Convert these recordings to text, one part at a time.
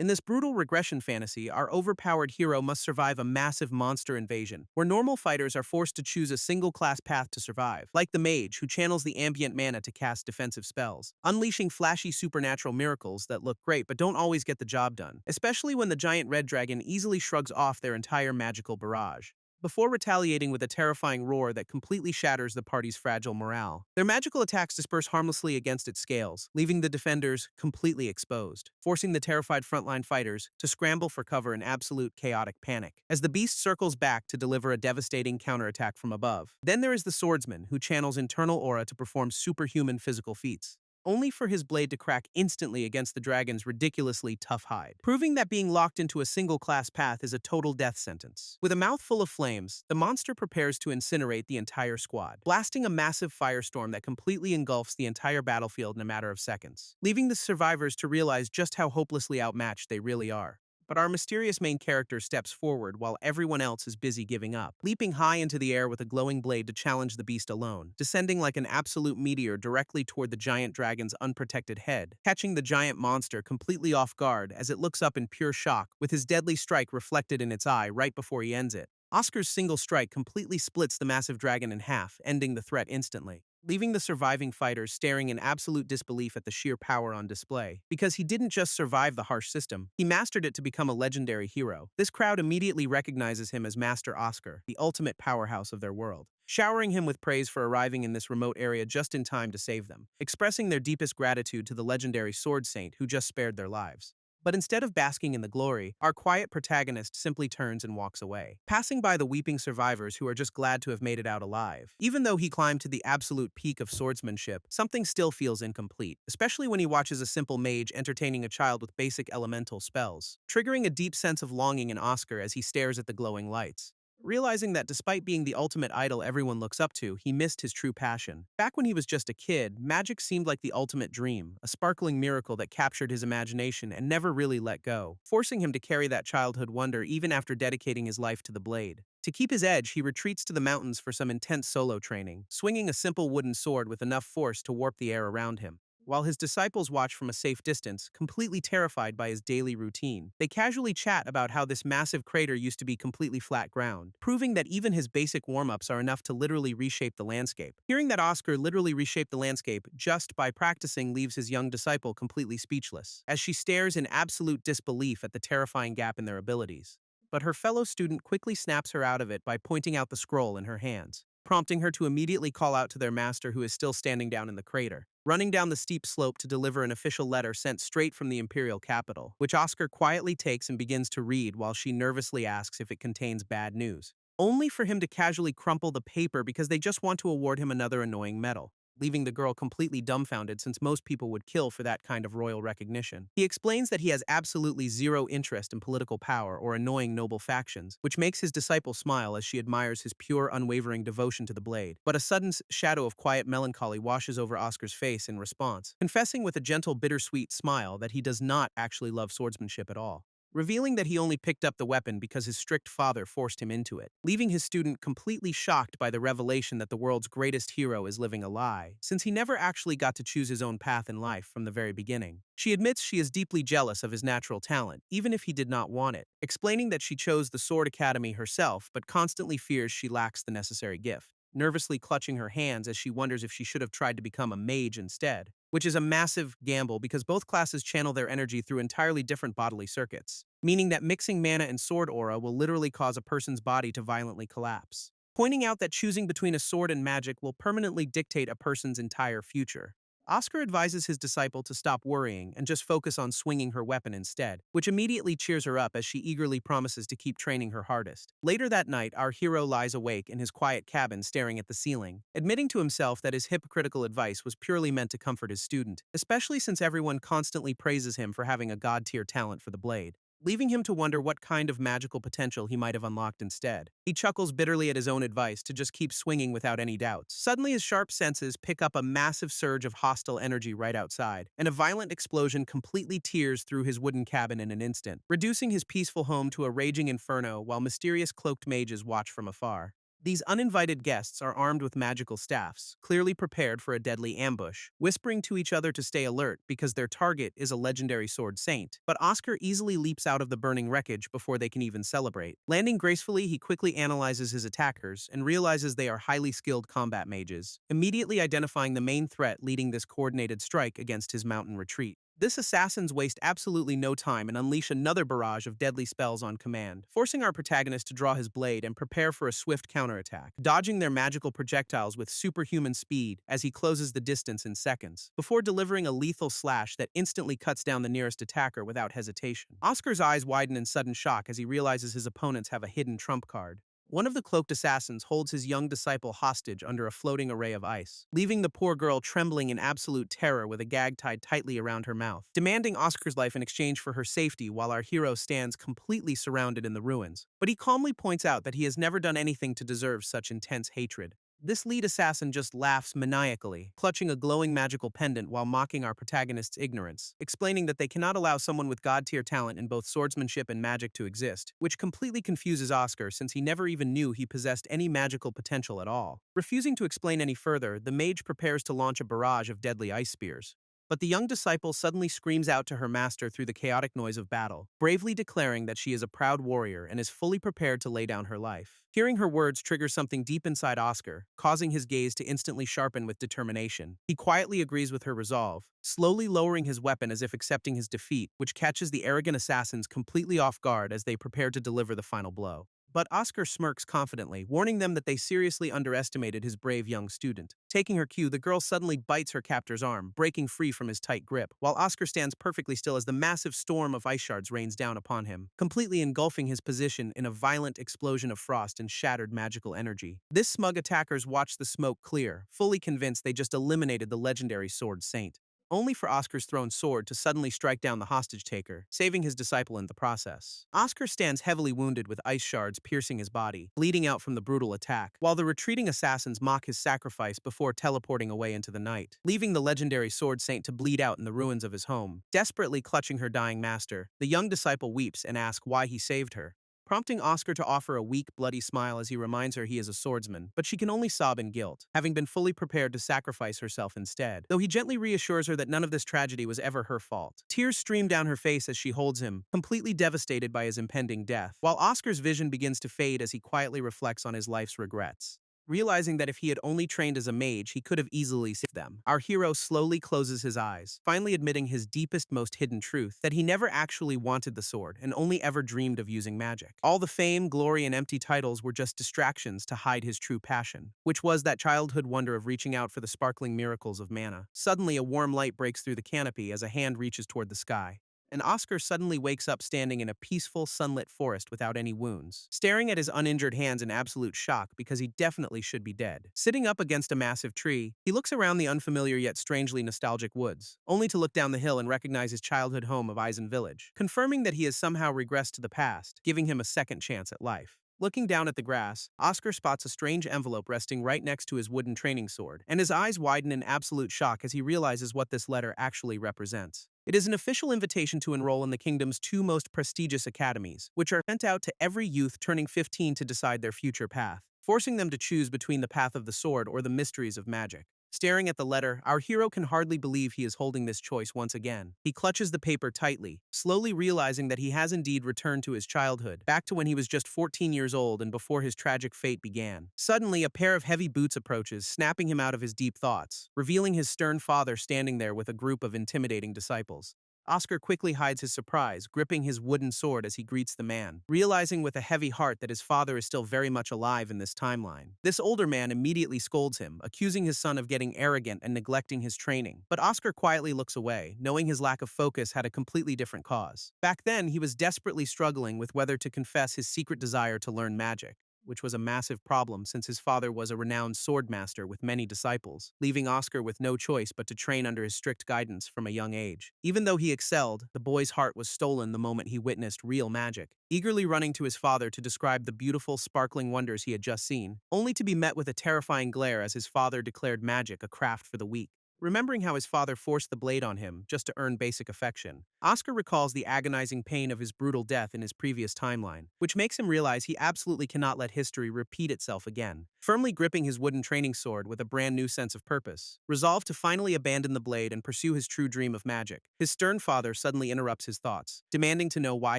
In this brutal regression fantasy, our overpowered hero must survive a massive monster invasion, where normal fighters are forced to choose a single-class path to survive, like the mage who channels the ambient mana to cast defensive spells, unleashing flashy supernatural miracles that look great but don't always get the job done, especially when the giant red dragon easily shrugs off their entire magical barrage before retaliating with a terrifying roar that completely shatters the party's fragile morale. Their magical attacks disperse harmlessly against its scales, leaving the defenders completely exposed, forcing the terrified frontline fighters to scramble for cover in absolute chaotic panic, as the beast circles back to deliver a devastating counterattack from above. Then there is the swordsman, who channels internal aura to perform superhuman physical feats, only for his blade to crack instantly against the dragon's ridiculously tough hide, proving that being locked into a single-class path is a total death sentence. With a mouth full of flames, the monster prepares to incinerate the entire squad, blasting a massive firestorm that completely engulfs the entire battlefield in a matter of seconds, leaving the survivors to realize just how hopelessly outmatched they really are. But our mysterious main character steps forward while everyone else is busy giving up, leaping high into the air with a glowing blade to challenge the beast alone, descending like an absolute meteor directly toward the giant dragon's unprotected head, catching the giant monster completely off guard as it looks up in pure shock, with his deadly strike reflected in its eye right before he ends it. Oscar's single strike completely splits the massive dragon in half, ending the threat instantly, leaving the surviving fighters staring in absolute disbelief at the sheer power on display. Because he didn't just survive the harsh system, he mastered it to become a legendary hero. This crowd immediately recognizes him as Master Oscar, the ultimate powerhouse of their world, showering him with praise for arriving in this remote area just in time to save them, expressing their deepest gratitude to the legendary sword saint who just spared their lives. But instead of basking in the glory, our quiet protagonist simply turns and walks away, passing by the weeping survivors who are just glad to have made it out alive. Even though he climbed to the absolute peak of swordsmanship, something still feels incomplete, especially when he watches a simple mage entertaining a child with basic elemental spells, triggering a deep sense of longing in Oscar as he stares at the glowing lights, realizing that despite being the ultimate idol everyone looks up to, he missed his true passion. Back when he was just a kid, magic seemed like the ultimate dream, a sparkling miracle that captured his imagination and never really let go, forcing him to carry that childhood wonder even after dedicating his life to the blade. To keep his edge, he retreats to the mountains for some intense solo training, swinging a simple wooden sword with enough force to warp the air around him. While his disciples watch from a safe distance, completely terrified by his daily routine, they casually chat about how this massive crater used to be completely flat ground, proving that even his basic warm-ups are enough to literally reshape the landscape. Hearing that Oscar literally reshaped the landscape just by practicing leaves his young disciple completely speechless, as she stares in absolute disbelief at the terrifying gap in their abilities. But her fellow student quickly snaps her out of it by pointing out the scroll in her hands, prompting her to immediately call out to their master who is still standing down in the crater, running down the steep slope to deliver an official letter sent straight from the imperial capital, which Oscar quietly takes and begins to read while she nervously asks if it contains bad news, only for him to casually crumple the paper because they just want to award him another annoying medal, leaving the girl completely dumbfounded since most people would kill for that kind of royal recognition. He explains that he has absolutely zero interest in political power or annoying noble factions, which makes his disciple smile as she admires his pure, unwavering devotion to the blade. But a sudden shadow of quiet melancholy washes over Oscar's face in response, confessing with a gentle, bittersweet smile that he does not actually love swordsmanship at all, revealing that he only picked up the weapon because his strict father forced him into it, leaving his student completely shocked by the revelation that the world's greatest hero is living a lie, since he never actually got to choose his own path in life from the very beginning. She admits she is deeply jealous of his natural talent, even if he did not want it, explaining that she chose the Sword Academy herself but constantly fears she lacks the necessary gift, nervously clutching her hands as she wonders if she should have tried to become a mage instead, which is a massive gamble because both classes channel their energy through entirely different bodily circuits, meaning that mixing mana and sword aura will literally cause a person's body to violently collapse, pointing out that choosing between a sword and magic will permanently dictate a person's entire future. Oscar advises his disciple to stop worrying and just focus on swinging her weapon instead, which immediately cheers her up as she eagerly promises to keep training her hardest. Later that night, our hero lies awake in his quiet cabin staring at the ceiling, admitting to himself that his hypocritical advice was purely meant to comfort his student, especially since everyone constantly praises him for having a god-tier talent for the blade, leaving him to wonder what kind of magical potential he might have unlocked instead. He chuckles bitterly at his own advice to just keep swinging without any doubts. Suddenly, his sharp senses pick up a massive surge of hostile energy right outside, and a violent explosion completely tears through his wooden cabin in an instant, reducing his peaceful home to a raging inferno while mysterious cloaked mages watch from afar. These uninvited guests are armed with magical staffs, clearly prepared for a deadly ambush, whispering to each other to stay alert because their target is a legendary sword saint. But Oscar easily leaps out of the burning wreckage before they can even celebrate. Landing gracefully, he quickly analyzes his attackers and realizes they are highly skilled combat mages, immediately identifying the main threat leading this coordinated strike against his mountain retreat. This assassins waste absolutely no time and unleash another barrage of deadly spells on command, forcing our protagonist to draw his blade and prepare for a swift counterattack, dodging their magical projectiles with superhuman speed as he closes the distance in seconds, before delivering a lethal slash that instantly cuts down the nearest attacker without hesitation. Oscar's eyes widen in sudden shock as he realizes his opponents have a hidden trump card. One of the cloaked assassins holds his young disciple hostage under a floating array of ice, leaving the poor girl trembling in absolute terror with a gag tied tightly around her mouth, demanding Oscar's life in exchange for her safety while our hero stands completely surrounded in the ruins. But he calmly points out that he has never done anything to deserve such intense hatred. This lead assassin just laughs maniacally, clutching a glowing magical pendant while mocking our protagonist's ignorance, explaining that they cannot allow someone with god-tier talent in both swordsmanship and magic to exist, which completely confuses Oscar since he never even knew he possessed any magical potential at all. Refusing to explain any further, the mage prepares to launch a barrage of deadly ice spears. But the young disciple suddenly screams out to her master through the chaotic noise of battle, bravely declaring that she is a proud warrior and is fully prepared to lay down her life. Hearing her words triggers something deep inside Oscar, causing his gaze to instantly sharpen with determination. He quietly agrees with her resolve, slowly lowering his weapon as if accepting his defeat, which catches the arrogant assassins completely off guard as they prepare to deliver the final blow. But Oscar smirks confidently, warning them that they seriously underestimated his brave young student. Taking her cue, the girl suddenly bites her captor's arm, breaking free from his tight grip, while Oscar stands perfectly still as the massive storm of ice shards rains down upon him, completely engulfing his position in a violent explosion of frost and shattered magical energy. This smug attackers watch the smoke clear, fully convinced they just eliminated the legendary sword saint, only for Oscar's thrown sword to suddenly strike down the hostage-taker, saving his disciple in the process. Oscar stands heavily wounded with ice shards piercing his body, bleeding out from the brutal attack, while the retreating assassins mock his sacrifice before teleporting away into the night, leaving the legendary sword saint to bleed out in the ruins of his home. Desperately clutching her dying master, the young disciple weeps and asks why he saved her, prompting Oscar to offer a weak, bloody smile as he reminds her he is a swordsman, but she can only sob in guilt, having been fully prepared to sacrifice herself instead, though he gently reassures her that none of this tragedy was ever her fault. Tears stream down her face as she holds him, completely devastated by his impending death, while Oscar's vision begins to fade as he quietly reflects on his life's regrets. Realizing that if he had only trained as a mage, he could have easily saved them, our hero slowly closes his eyes, finally admitting his deepest, most hidden truth, that he never actually wanted the sword and only ever dreamed of using magic. All the fame, glory, and empty titles were just distractions to hide his true passion, which was that childhood wonder of reaching out for the sparkling miracles of mana. Suddenly, a warm light breaks through the canopy as a hand reaches toward the sky, and Oscar suddenly wakes up standing in a peaceful, sunlit forest without any wounds, staring at his uninjured hands in absolute shock because he definitely should be dead. Sitting up against a massive tree, he looks around the unfamiliar yet strangely nostalgic woods, only to look down the hill and recognize his childhood home of Eisen Village, confirming that he has somehow regressed to the past, giving him a second chance at life. Looking down at the grass, Oscar spots a strange envelope resting right next to his wooden training sword, and his eyes widen in absolute shock as he realizes what this letter actually represents. It is an official invitation to enroll in the kingdom's two most prestigious academies, which are sent out to every youth turning 15 to decide their future path, forcing them to choose between the path of the sword or the mysteries of magic. Staring at the letter, our hero can hardly believe he is holding this choice once again. He clutches the paper tightly, slowly realizing that he has indeed returned to his childhood, back to when he was just 14 years old and before his tragic fate began. Suddenly, a pair of heavy boots approaches, snapping him out of his deep thoughts, revealing his stern father standing there with a group of intimidating disciples. Oscar quickly hides his surprise, gripping his wooden sword as he greets the man, realizing with a heavy heart that his father is still very much alive in this timeline. This older man immediately scolds him, accusing his son of getting arrogant and neglecting his training. But Oscar quietly looks away, knowing his lack of focus had a completely different cause. Back then, he was desperately struggling with whether to confess his secret desire to learn magic, which was a massive problem since his father was a renowned swordmaster with many disciples, leaving Oscar with no choice but to train under his strict guidance from a young age. Even though he excelled, the boy's heart was stolen the moment he witnessed real magic, eagerly running to his father to describe the beautiful, sparkling wonders he had just seen, only to be met with a terrifying glare as his father declared magic a craft for the weak. remembering how his father forced the blade on him just to earn basic affection. Oscar recalls the agonizing pain of his brutal death in his previous timeline, which makes him realize he absolutely cannot let history repeat itself again. Firmly gripping his wooden training sword with a brand new sense of purpose, resolved to finally abandon the blade and pursue his true dream of magic, his stern father suddenly interrupts his thoughts, demanding to know why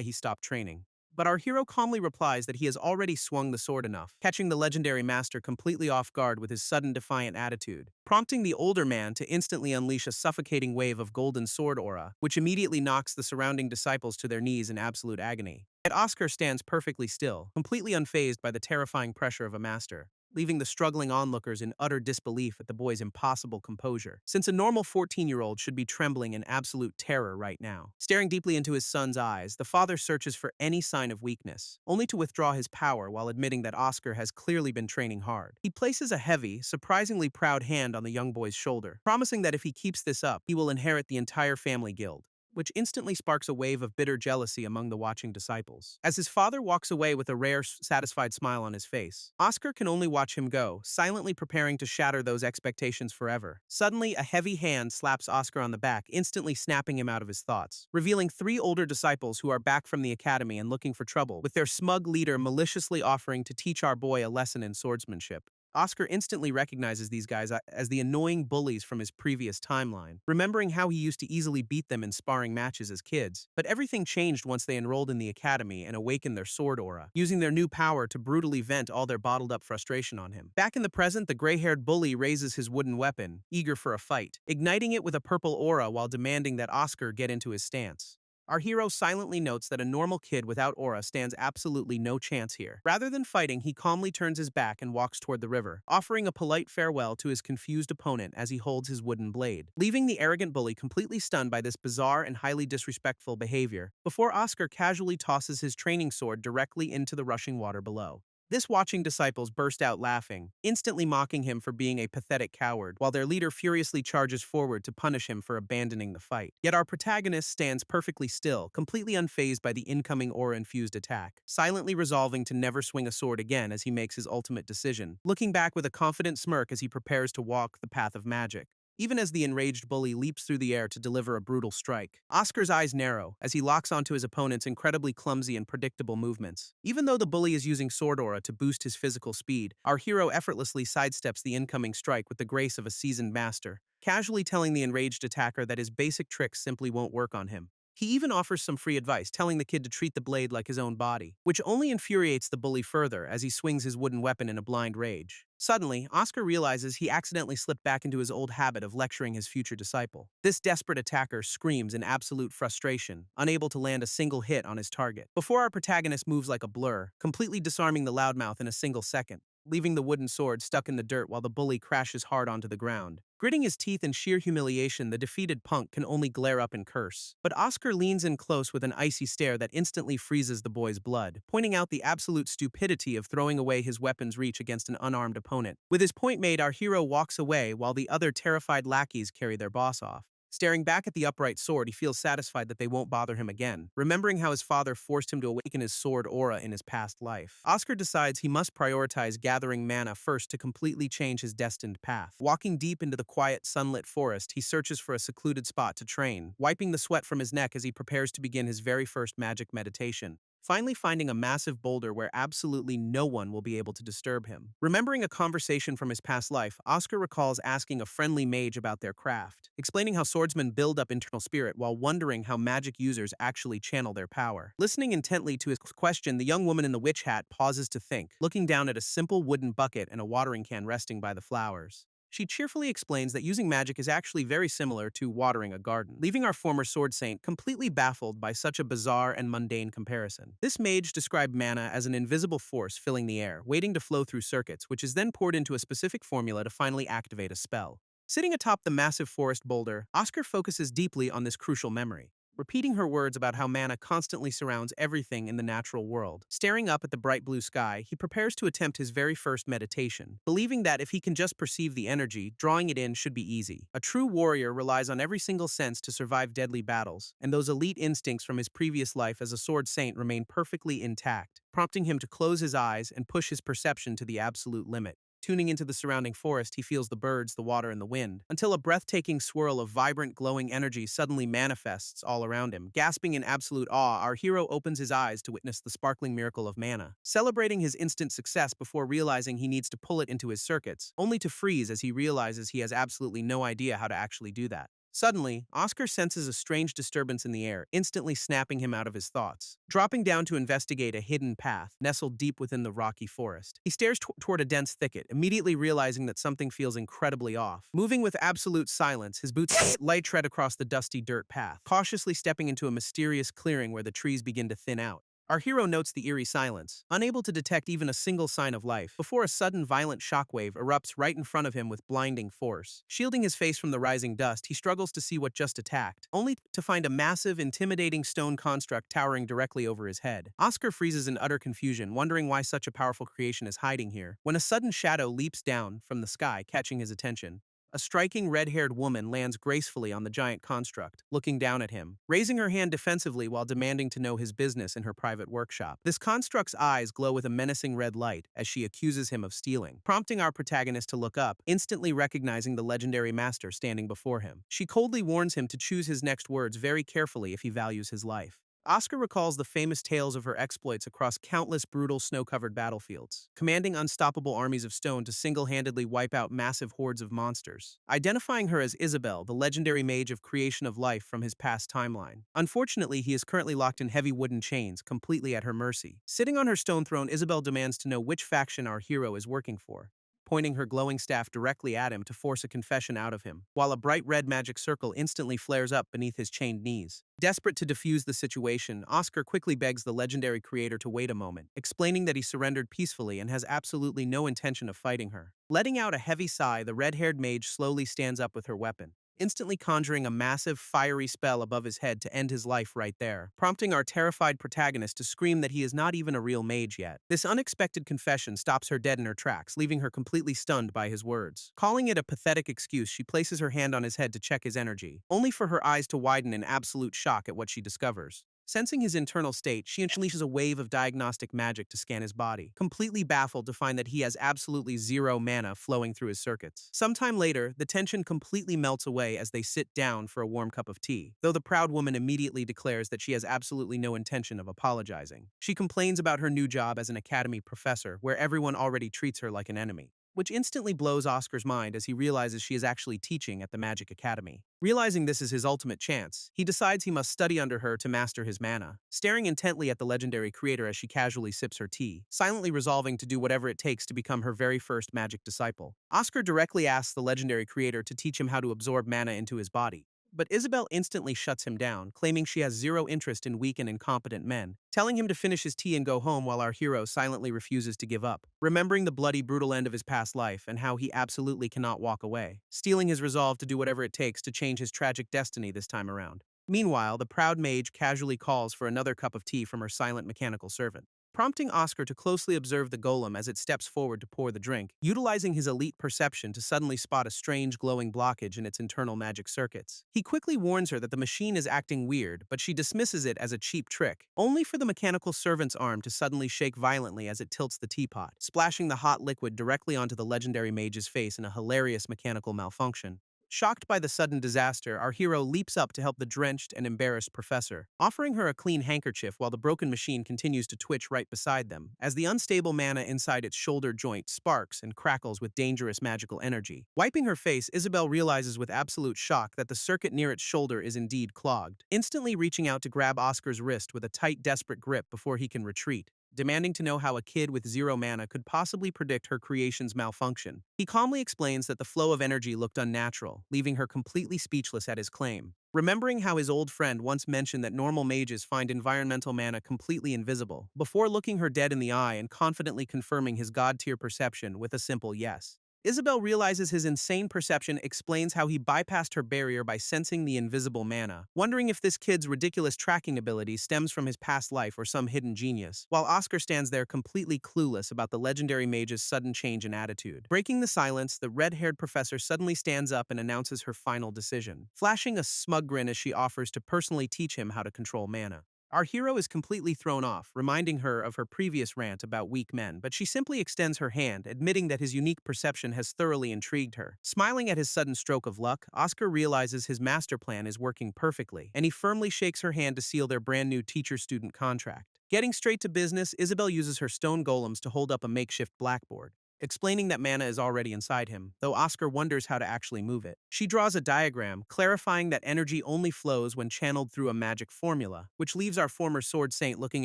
he stopped training. But our hero calmly replies that he has already swung the sword enough, catching the legendary master completely off guard with his sudden defiant attitude, prompting the older man to instantly unleash a suffocating wave of golden sword aura, which immediately knocks the surrounding disciples to their knees in absolute agony. Yet Oscar stands perfectly still, completely unfazed by the terrifying pressure of a master, leaving the struggling onlookers in utter disbelief at the boy's impossible composure, since a normal 14-year-old should be trembling in absolute terror right now. Staring deeply into his son's eyes, the father searches for any sign of weakness, only to withdraw his power while admitting that Oscar has clearly been training hard. He places a heavy, surprisingly proud hand on the young boy's shoulder, promising that if he keeps this up, he will inherit the entire family guild, which instantly sparks a wave of bitter jealousy among the watching disciples. As his father walks away with a rare, satisfied smile on his face, Oscar can only watch him go, silently preparing to shatter those expectations forever. Suddenly, a heavy hand slaps Oscar on the back, instantly snapping him out of his thoughts, revealing three older disciples who are back from the academy and looking for trouble, with their smug leader maliciously offering to teach our boy a lesson in swordsmanship. Oscar instantly recognizes these guys as the annoying bullies from his previous timeline, remembering how he used to easily beat them in sparring matches as kids. But everything changed once they enrolled in the academy and awakened their sword aura, using their new power to brutally vent all their bottled-up frustration on him. Back in the present, the gray-haired bully raises his wooden weapon, eager for a fight, igniting it with a purple aura while demanding that Oscar get into his stance. Our hero silently notes that a normal kid without aura stands absolutely no chance here. Rather than fighting, he calmly turns his back and walks toward the river, offering a polite farewell to his confused opponent as he holds his wooden blade, leaving the arrogant bully completely stunned by this bizarre and highly disrespectful behavior, before Oscar casually tosses his training sword directly into the rushing water below. This watching disciples burst out laughing, instantly mocking him for being a pathetic coward, while their leader furiously charges forward to punish him for abandoning the fight. Yet our protagonist stands perfectly still, completely unfazed by the incoming aura-infused attack, silently resolving to never swing a sword again as he makes his ultimate decision, looking back with a confident smirk as he prepares to walk the path of magic. Even as the enraged bully leaps through the air to deliver a brutal strike, Oscar's eyes narrow as he locks onto his opponent's incredibly clumsy and predictable movements. Even though the bully is using sword aura to boost his physical speed, our hero effortlessly sidesteps the incoming strike with the grace of a seasoned master, casually telling the enraged attacker that his basic tricks simply won't work on him. He even offers some free advice, telling the kid to treat the blade like his own body, which only infuriates the bully further as he swings his wooden weapon in a blind rage. Suddenly, Oscar realizes he accidentally slipped back into his old habit of lecturing his future disciple. This desperate attacker screams in absolute frustration, unable to land a single hit on his target, before our protagonist moves like a blur, completely disarming the loudmouth in a single second, leaving the wooden sword stuck in the dirt while the bully crashes hard onto the ground. Gritting his teeth in sheer humiliation, the defeated punk can only glare up and curse. But Oscar leans in close with an icy stare that instantly freezes the boy's blood, pointing out the absolute stupidity of throwing away his weapon's reach against an unarmed opponent. With his point made, our hero walks away while the other terrified lackeys carry their boss off. Staring back at the upright sword, he feels satisfied that they won't bother him again, remembering how his father forced him to awaken his sword aura in his past life. Oscar decides he must prioritize gathering mana first to completely change his destined path. Walking deep into the quiet, sunlit forest, he searches for a secluded spot to train, wiping the sweat from his neck as he prepares to begin his very first magic meditation, finally finding a massive boulder where absolutely no one will be able to disturb him. Remembering a conversation from his past life, Oscar recalls asking a friendly mage about their craft, explaining how swordsmen build up internal spirit while wondering how magic users actually channel their power. Listening intently to his question, the young woman in the witch hat pauses to think, looking down at a simple wooden bucket and a watering can resting by the flowers. She cheerfully explains that using magic is actually very similar to watering a garden, leaving our former sword saint completely baffled by such a bizarre and mundane comparison. This mage described mana as an invisible force filling the air, waiting to flow through circuits, which is then poured into a specific formula to finally activate a spell. Sitting atop the massive forest boulder, Oscar focuses deeply on this crucial memory, repeating her words about how mana constantly surrounds everything in the natural world. Staring up at the bright blue sky, he prepares to attempt his very first meditation, believing that if he can just perceive the energy, drawing it in should be easy. A true warrior relies on every single sense to survive deadly battles, and those elite instincts from his previous life as a sword saint remain perfectly intact, prompting him to close his eyes and push his perception to the absolute limit. Tuning into the surrounding forest, he feels the birds, the water, and the wind, until a breathtaking swirl of vibrant, glowing energy suddenly manifests all around him. Gasping in absolute awe, our hero opens his eyes to witness the sparkling miracle of mana, celebrating his instant success before realizing he needs to pull it into his circuits, only to freeze as he realizes he has absolutely no idea how to actually do that. Suddenly, Oscar senses a strange disturbance in the air, instantly snapping him out of his thoughts. Dropping down to investigate a hidden path nestled deep within the rocky forest, he stares toward a dense thicket, immediately realizing that something feels incredibly off. Moving with absolute silence, his boots light tread across the dusty dirt path, cautiously stepping into a mysterious clearing where the trees begin to thin out. Our hero notes the eerie silence, unable to detect even a single sign of life, before a sudden violent shockwave erupts right in front of him with blinding force. Shielding his face from the rising dust, he struggles to see what just attacked, only to find a massive, intimidating stone construct towering directly over his head. Oscar freezes in utter confusion, wondering why such a powerful creation is hiding here, when a sudden shadow leaps down from the sky, catching his attention. A striking red-haired woman lands gracefully on the giant construct, looking down at him, raising her hand defensively while demanding to know his business in her private workshop. This construct's eyes glow with a menacing red light as she accuses him of stealing, prompting our protagonist to look up, instantly recognizing the legendary master standing before him. She coldly warns him to choose his next words very carefully if he values his life. Oscar recalls the famous tales of her exploits across countless brutal snow-covered battlefields, commanding unstoppable armies of stone to single-handedly wipe out massive hordes of monsters. Identifying her as Isabel, the legendary mage of creation of life from his past timeline. Unfortunately, he is currently locked in heavy wooden chains, completely at her mercy. Sitting on her stone throne, Isabel demands to know which faction our hero is working for, pointing her glowing staff directly at him to force a confession out of him, while a bright red magic circle instantly flares up beneath his chained knees. Desperate to defuse the situation, Oscar quickly begs the legendary creator to wait a moment, explaining that he surrendered peacefully and has absolutely no intention of fighting her. Letting out a heavy sigh, the red-haired mage slowly stands up with her weapon, instantly conjuring a massive, fiery spell above his head to end his life right there, prompting our terrified protagonist to scream that he is not even a real mage yet. This unexpected confession stops her dead in her tracks, leaving her completely stunned by his words. Calling it a pathetic excuse, she places her hand on his head to check his energy, only for her eyes to widen in absolute shock at what she discovers. Sensing his internal state, she unleashes a wave of diagnostic magic to scan his body, completely baffled to find that he has absolutely zero mana flowing through his circuits. Sometime later, the tension completely melts away as they sit down for a warm cup of tea, though the proud woman immediately declares that she has absolutely no intention of apologizing. She complains about her new job as an academy professor, where everyone already treats her like an enemy, which instantly blows Oscar's mind as he realizes she is actually teaching at the Magic Academy. Realizing this is his ultimate chance, he decides he must study under her to master his mana, staring intently at the legendary creator as she casually sips her tea, silently resolving to do whatever it takes to become her very first magic disciple. Oscar directly asks the legendary creator to teach him how to absorb mana into his body, but Isabel instantly shuts him down, claiming she has zero interest in weak and incompetent men, telling him to finish his tea and go home while our hero silently refuses to give up, remembering the bloody, brutal end of his past life and how he absolutely cannot walk away, stealing his resolve to do whatever it takes to change his tragic destiny this time around. Meanwhile, the proud mage casually calls for another cup of tea from her silent mechanical servant, prompting Oscar to closely observe the golem as it steps forward to pour the drink, utilizing his elite perception to suddenly spot a strange glowing blockage in its internal magic circuits. He quickly warns her that the machine is acting weird, but she dismisses it as a cheap trick, only for the mechanical servant's arm to suddenly shake violently as it tilts the teapot, splashing the hot liquid directly onto the legendary mage's face in a hilarious mechanical malfunction. Shocked by the sudden disaster, our hero leaps up to help the drenched and embarrassed professor, offering her a clean handkerchief while the broken machine continues to twitch right beside them, as the unstable mana inside its shoulder joint sparks and crackles with dangerous magical energy. Wiping her face, Isabel realizes with absolute shock that the circuit near its shoulder is indeed clogged, instantly reaching out to grab Oscar's wrist with a tight, desperate grip before he can retreat, demanding to know how a kid with zero mana could possibly predict her creation's malfunction. He calmly explains that the flow of energy looked unnatural, leaving her completely speechless at his claim. Remembering how his old friend once mentioned that normal mages find environmental mana completely invisible, before looking her dead in the eye and confidently confirming his god-tier perception with a simple yes. Isabel realizes his insane perception explains how he bypassed her barrier by sensing the invisible mana, wondering if this kid's ridiculous tracking ability stems from his past life or some hidden genius, while Oscar stands there completely clueless about the legendary mage's sudden change in attitude. Breaking the silence, the red-haired professor suddenly stands up and announces her final decision, flashing a smug grin as she offers to personally teach him how to control mana. Our hero is completely thrown off, reminding her of her previous rant about weak men, but she simply extends her hand, admitting that his unique perception has thoroughly intrigued her. Smiling at his sudden stroke of luck, Oscar realizes his master plan is working perfectly, and he firmly shakes her hand to seal their brand new teacher-student contract. Getting straight to business, Isabel uses her stone golems to hold up a makeshift blackboard, explaining that mana is already inside him, though Oscar wonders how to actually move it. She draws a diagram, clarifying that energy only flows when channeled through a magic formula, which leaves our former sword saint looking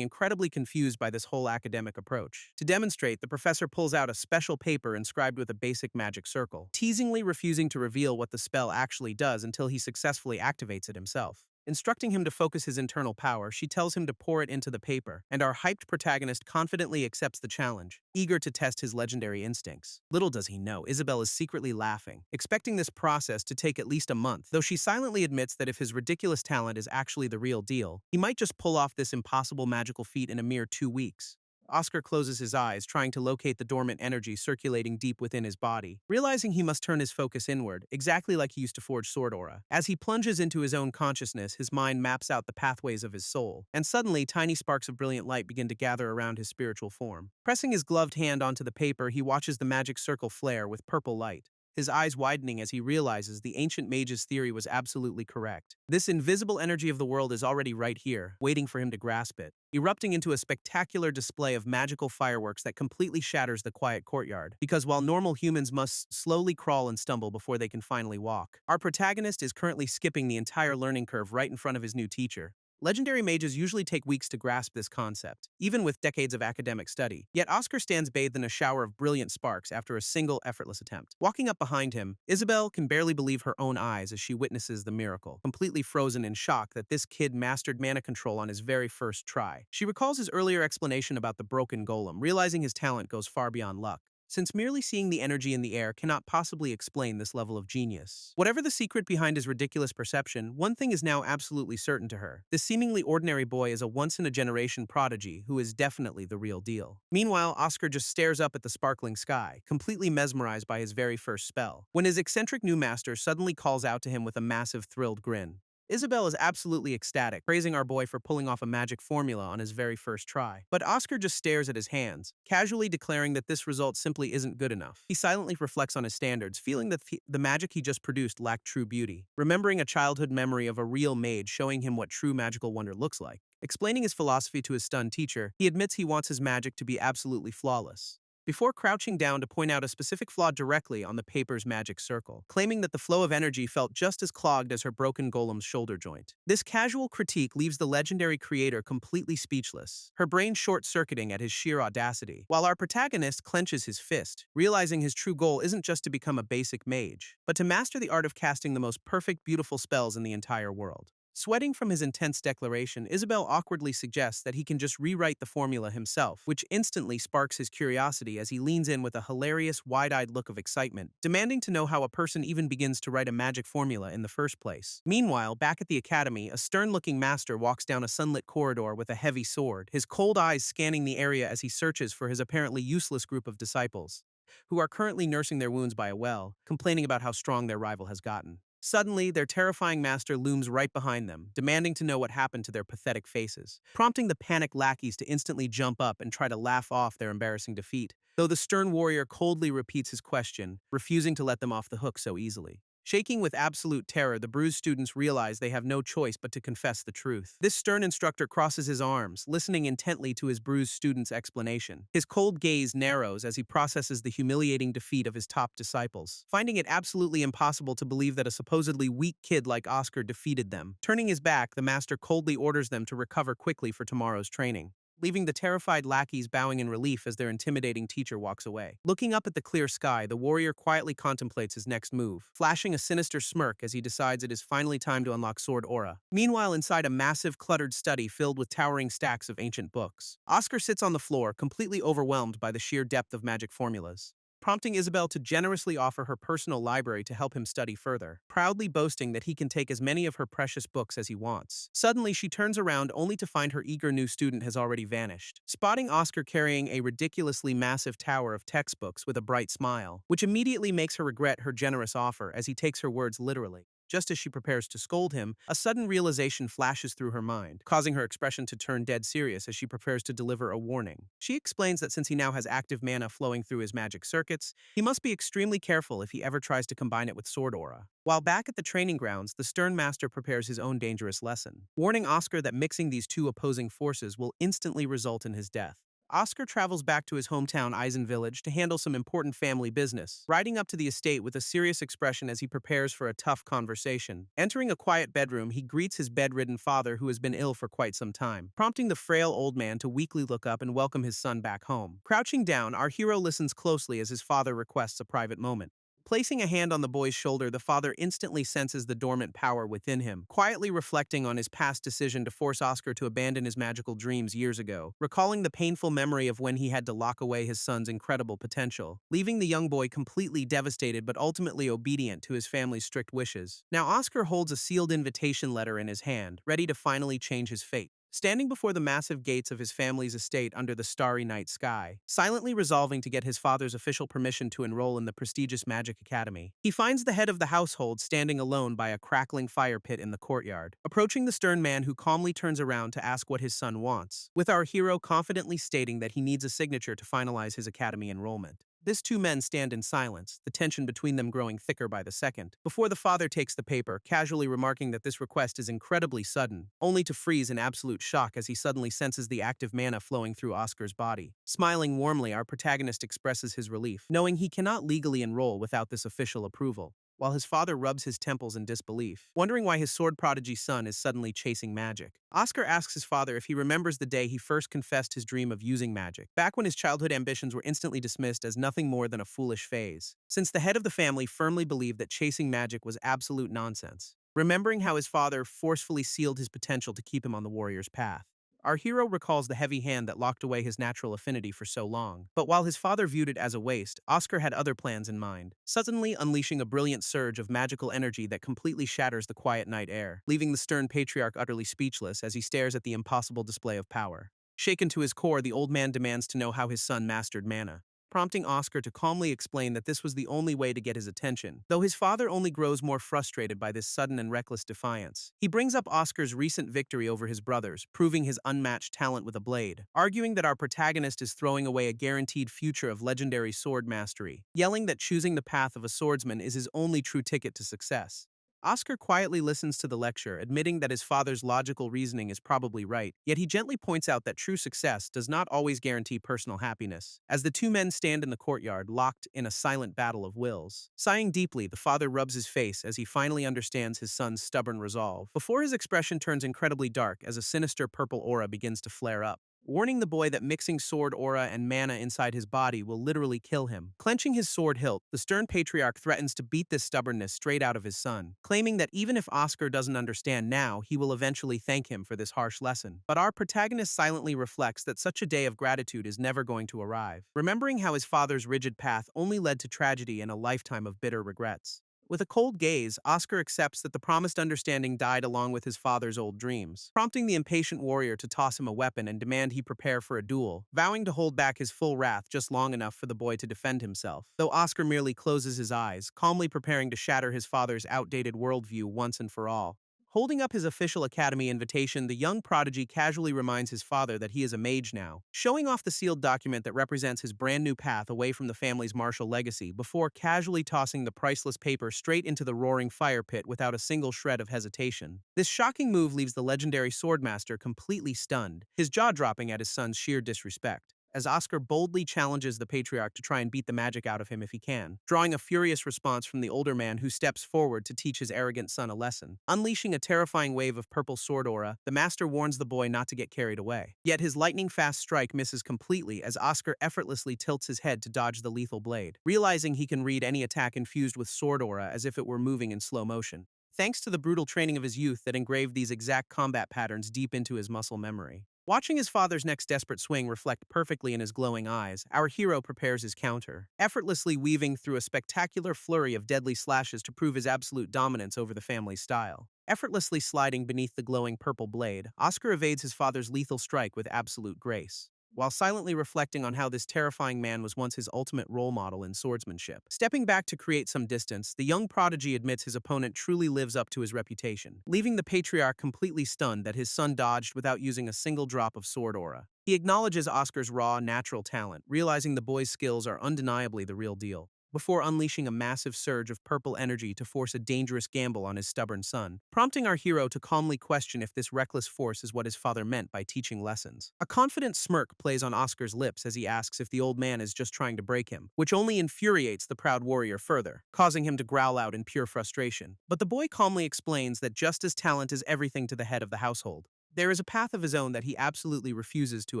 incredibly confused by this whole academic approach. To demonstrate, the professor pulls out a special paper inscribed with a basic magic circle, teasingly refusing to reveal what the spell actually does until he successfully activates it himself. Instructing him to focus his internal power, she tells him to pour it into the paper, and our hyped protagonist confidently accepts the challenge, eager to test his legendary instincts. Little does he know, Isabel is secretly laughing, expecting this process to take at least a month, though she silently admits that if his ridiculous talent is actually the real deal, he might just pull off this impossible magical feat in a mere 2 weeks. Oscar closes his eyes, trying to locate the dormant energy circulating deep within his body, realizing he must turn his focus inward, exactly like he used to forge sword aura. As he plunges into his own consciousness, his mind maps out the pathways of his soul, and suddenly tiny sparks of brilliant light begin to gather around his spiritual form. Pressing his gloved hand onto the paper, he watches the magic circle flare with purple light, his eyes widening as he realizes the ancient mage's theory was absolutely correct. This invisible energy of the world is already right here, waiting for him to grasp it, erupting into a spectacular display of magical fireworks that completely shatters the quiet courtyard. Because while normal humans must slowly crawl and stumble before they can finally walk, our protagonist is currently skipping the entire learning curve right in front of his new teacher. Legendary mages usually take weeks to grasp this concept, even with decades of academic study. Yet Oscar stands bathed in a shower of brilliant sparks after a single effortless attempt. Walking up behind him, Isabel can barely believe her own eyes as she witnesses the miracle, completely frozen in shock that this kid mastered mana control on his very first try. She recalls his earlier explanation about the broken golem, realizing his talent goes far beyond luck, since merely seeing the energy in the air cannot possibly explain this level of genius. Whatever the secret behind his ridiculous perception, one thing is now absolutely certain to her. This seemingly ordinary boy is a once-in-a-generation prodigy who is definitely the real deal. Meanwhile, Oscar just stares up at the sparkling sky, completely mesmerized by his very first spell, when his eccentric new master suddenly calls out to him with a massive, thrilled grin. Isabel is absolutely ecstatic, praising our boy for pulling off a magic formula on his very first try. But Oscar just stares at his hands, casually declaring that this result simply isn't good enough. He silently reflects on his standards, feeling that the magic he just produced lacked true beauty, remembering a childhood memory of a real mage showing him what true magical wonder looks like. Explaining his philosophy to his stunned teacher, he admits he wants his magic to be absolutely flawless, before crouching down to point out a specific flaw directly on the paper's magic circle, claiming that the flow of energy felt just as clogged as her broken golem's shoulder joint. This casual critique leaves the legendary creator completely speechless, her brain short-circuiting at his sheer audacity, while our protagonist clenches his fist, realizing his true goal isn't just to become a basic mage, but to master the art of casting the most perfect, beautiful spells in the entire world. Sweating from his intense declaration, Isabel awkwardly suggests that he can just rewrite the formula himself, which instantly sparks his curiosity as he leans in with a hilarious, wide-eyed look of excitement, demanding to know how a person even begins to write a magic formula in the first place. Meanwhile, back at the academy, a stern-looking master walks down a sunlit corridor with a heavy sword, his cold eyes scanning the area as he searches for his apparently useless group of disciples, who are currently nursing their wounds by a well, complaining about how strong their rival has gotten. Suddenly, their terrifying master looms right behind them, demanding to know what happened to their pathetic faces, prompting the panicked lackeys to instantly jump up and try to laugh off their embarrassing defeat, though the stern warrior coldly repeats his question, refusing to let them off the hook so easily. Shaking with absolute terror, the bruised students realize they have no choice but to confess the truth. This stern instructor crosses his arms, listening intently to his bruised student's explanation. His cold gaze narrows as he processes the humiliating defeat of his top disciples, finding it absolutely impossible to believe that a supposedly weak kid like Oscar defeated them. Turning his back, the master coldly orders them to recover quickly for tomorrow's training, leaving the terrified lackeys bowing in relief as their intimidating teacher walks away. Looking up at the clear sky, the warrior quietly contemplates his next move, flashing a sinister smirk as he decides it is finally time to unlock sword aura. Meanwhile, inside a massive, cluttered study filled with towering stacks of ancient books, Oscar sits on the floor, completely overwhelmed by the sheer depth of magic formulas, prompting Isabel to generously offer her personal library to help him study further, proudly boasting that he can take as many of her precious books as he wants. Suddenly, she turns around only to find her eager new student has already vanished, spotting Oscar carrying a ridiculously massive tower of textbooks with a bright smile, which immediately makes her regret her generous offer as he takes her words literally. Just as she prepares to scold him, a sudden realization flashes through her mind, causing her expression to turn dead serious as she prepares to deliver a warning. She explains that since he now has active mana flowing through his magic circuits, he must be extremely careful if he ever tries to combine it with sword aura. While back at the training grounds, the stern master prepares his own dangerous lesson, warning Oscar that mixing these two opposing forces will instantly result in his death. Oscar travels back to his hometown Eisen village to handle some important family business, riding up to the estate with a serious expression as he prepares for a tough conversation. Entering a quiet bedroom, he greets his bedridden father who has been ill for quite some time, prompting the frail old man to weakly look up and welcome his son back home. Crouching down, our hero listens closely as his father requests a private moment. Placing a hand on the boy's shoulder, the father instantly senses the dormant power within him, quietly reflecting on his past decision to force Oscar to abandon his magical dreams years ago, recalling the painful memory of when he had to lock away his son's incredible potential, leaving the young boy completely devastated but ultimately obedient to his family's strict wishes. Now Oscar holds a sealed invitation letter in his hand, ready to finally change his fate. Standing before the massive gates of his family's estate under the starry night sky, silently resolving to get his father's official permission to enroll in the prestigious Magic Academy, he finds the head of the household standing alone by a crackling fire pit in the courtyard, approaching the stern man who calmly turns around to ask what his son wants, with our hero confidently stating that he needs a signature to finalize his academy enrollment. These two men stand in silence, the tension between them growing thicker by the second, before the father takes the paper, casually remarking that this request is incredibly sudden, only to freeze in absolute shock as he suddenly senses the active mana flowing through Oscar's body. Smiling warmly, our protagonist expresses his relief, knowing he cannot legally enroll without this official approval, while his father rubs his temples in disbelief, wondering why his sword prodigy son is suddenly chasing magic. Oscar asks his father if he remembers the day he first confessed his dream of using magic, back when his childhood ambitions were instantly dismissed as nothing more than a foolish phase, since the head of the family firmly believed that chasing magic was absolute nonsense, remembering how his father forcefully sealed his potential to keep him on the warrior's path. Our hero recalls the heavy hand that locked away his natural affinity for so long. But while his father viewed it as a waste, Oscar had other plans in mind, suddenly unleashing a brilliant surge of magical energy that completely shatters the quiet night air, leaving the stern patriarch utterly speechless as he stares at the impossible display of power. Shaken to his core, the old man demands to know how his son mastered mana, prompting Oscar to calmly explain that this was the only way to get his attention, though his father only grows more frustrated by this sudden and reckless defiance. He brings up Oscar's recent victory over his brothers, proving his unmatched talent with a blade, arguing that our protagonist is throwing away a guaranteed future of legendary sword mastery, yelling that choosing the path of a swordsman is his only true ticket to success. Oscar quietly listens to the lecture, admitting that his father's logical reasoning is probably right, yet he gently points out that true success does not always guarantee personal happiness. As the two men stand in the courtyard, locked in a silent battle of wills. Sighing deeply, the father rubs his face as he finally understands his son's stubborn resolve, before his expression turns incredibly dark as a sinister purple aura begins to flare up, warning the boy that mixing sword aura and mana inside his body will literally kill him. Clenching his sword hilt, the stern patriarch threatens to beat this stubbornness straight out of his son, claiming that even if Oscar doesn't understand now, he will eventually thank him for this harsh lesson. But our protagonist silently reflects that such a day of gratitude is never going to arrive, remembering how his father's rigid path only led to tragedy and a lifetime of bitter regrets. With a cold gaze, Oscar accepts that the promised understanding died along with his father's old dreams, prompting the impatient warrior to toss him a weapon and demand he prepare for a duel, vowing to hold back his full wrath just long enough for the boy to defend himself, though Oscar merely closes his eyes, calmly preparing to shatter his father's outdated worldview once and for all. Holding up his official academy invitation, the young prodigy casually reminds his father that he is a mage now, showing off the sealed document that represents his brand new path away from the family's martial legacy before casually tossing the priceless paper straight into the roaring fire pit without a single shred of hesitation. This shocking move leaves the legendary swordmaster completely stunned, his jaw dropping at his son's sheer disrespect, as Oscar boldly challenges the patriarch to try and beat the magic out of him if he can, drawing a furious response from the older man who steps forward to teach his arrogant son a lesson. Unleashing a terrifying wave of purple sword aura, the master warns the boy not to get carried away. Yet his lightning-fast strike misses completely as Oscar effortlessly tilts his head to dodge the lethal blade, realizing he can read any attack infused with sword aura as if it were moving in slow motion, thanks to the brutal training of his youth that engraved these exact combat patterns deep into his muscle memory. Watching his father's next desperate swing reflect perfectly in his glowing eyes, our hero prepares his counter, effortlessly weaving through a spectacular flurry of deadly slashes to prove his absolute dominance over the family's style. Effortlessly sliding beneath the glowing purple blade, Oscar evades his father's lethal strike with absolute grace. while silently reflecting on how this terrifying man was once his ultimate role model in swordsmanship. Stepping back to create some distance, the young prodigy admits his opponent truly lives up to his reputation, leaving the patriarch completely stunned that his son dodged without using a single drop of sword aura. He acknowledges Oscar's raw, natural talent, realizing the boy's skills are undeniably the real deal, before unleashing a massive surge of purple energy to force a dangerous gamble on his stubborn son, prompting our hero to calmly question if this reckless force is what his father meant by teaching lessons. A confident smirk plays on Oscar's lips as he asks if the old man is just trying to break him, which only infuriates the proud warrior further, causing him to growl out in pure frustration. But the boy calmly explains that just as talent is everything to the head of the household, there is a path of his own that he absolutely refuses to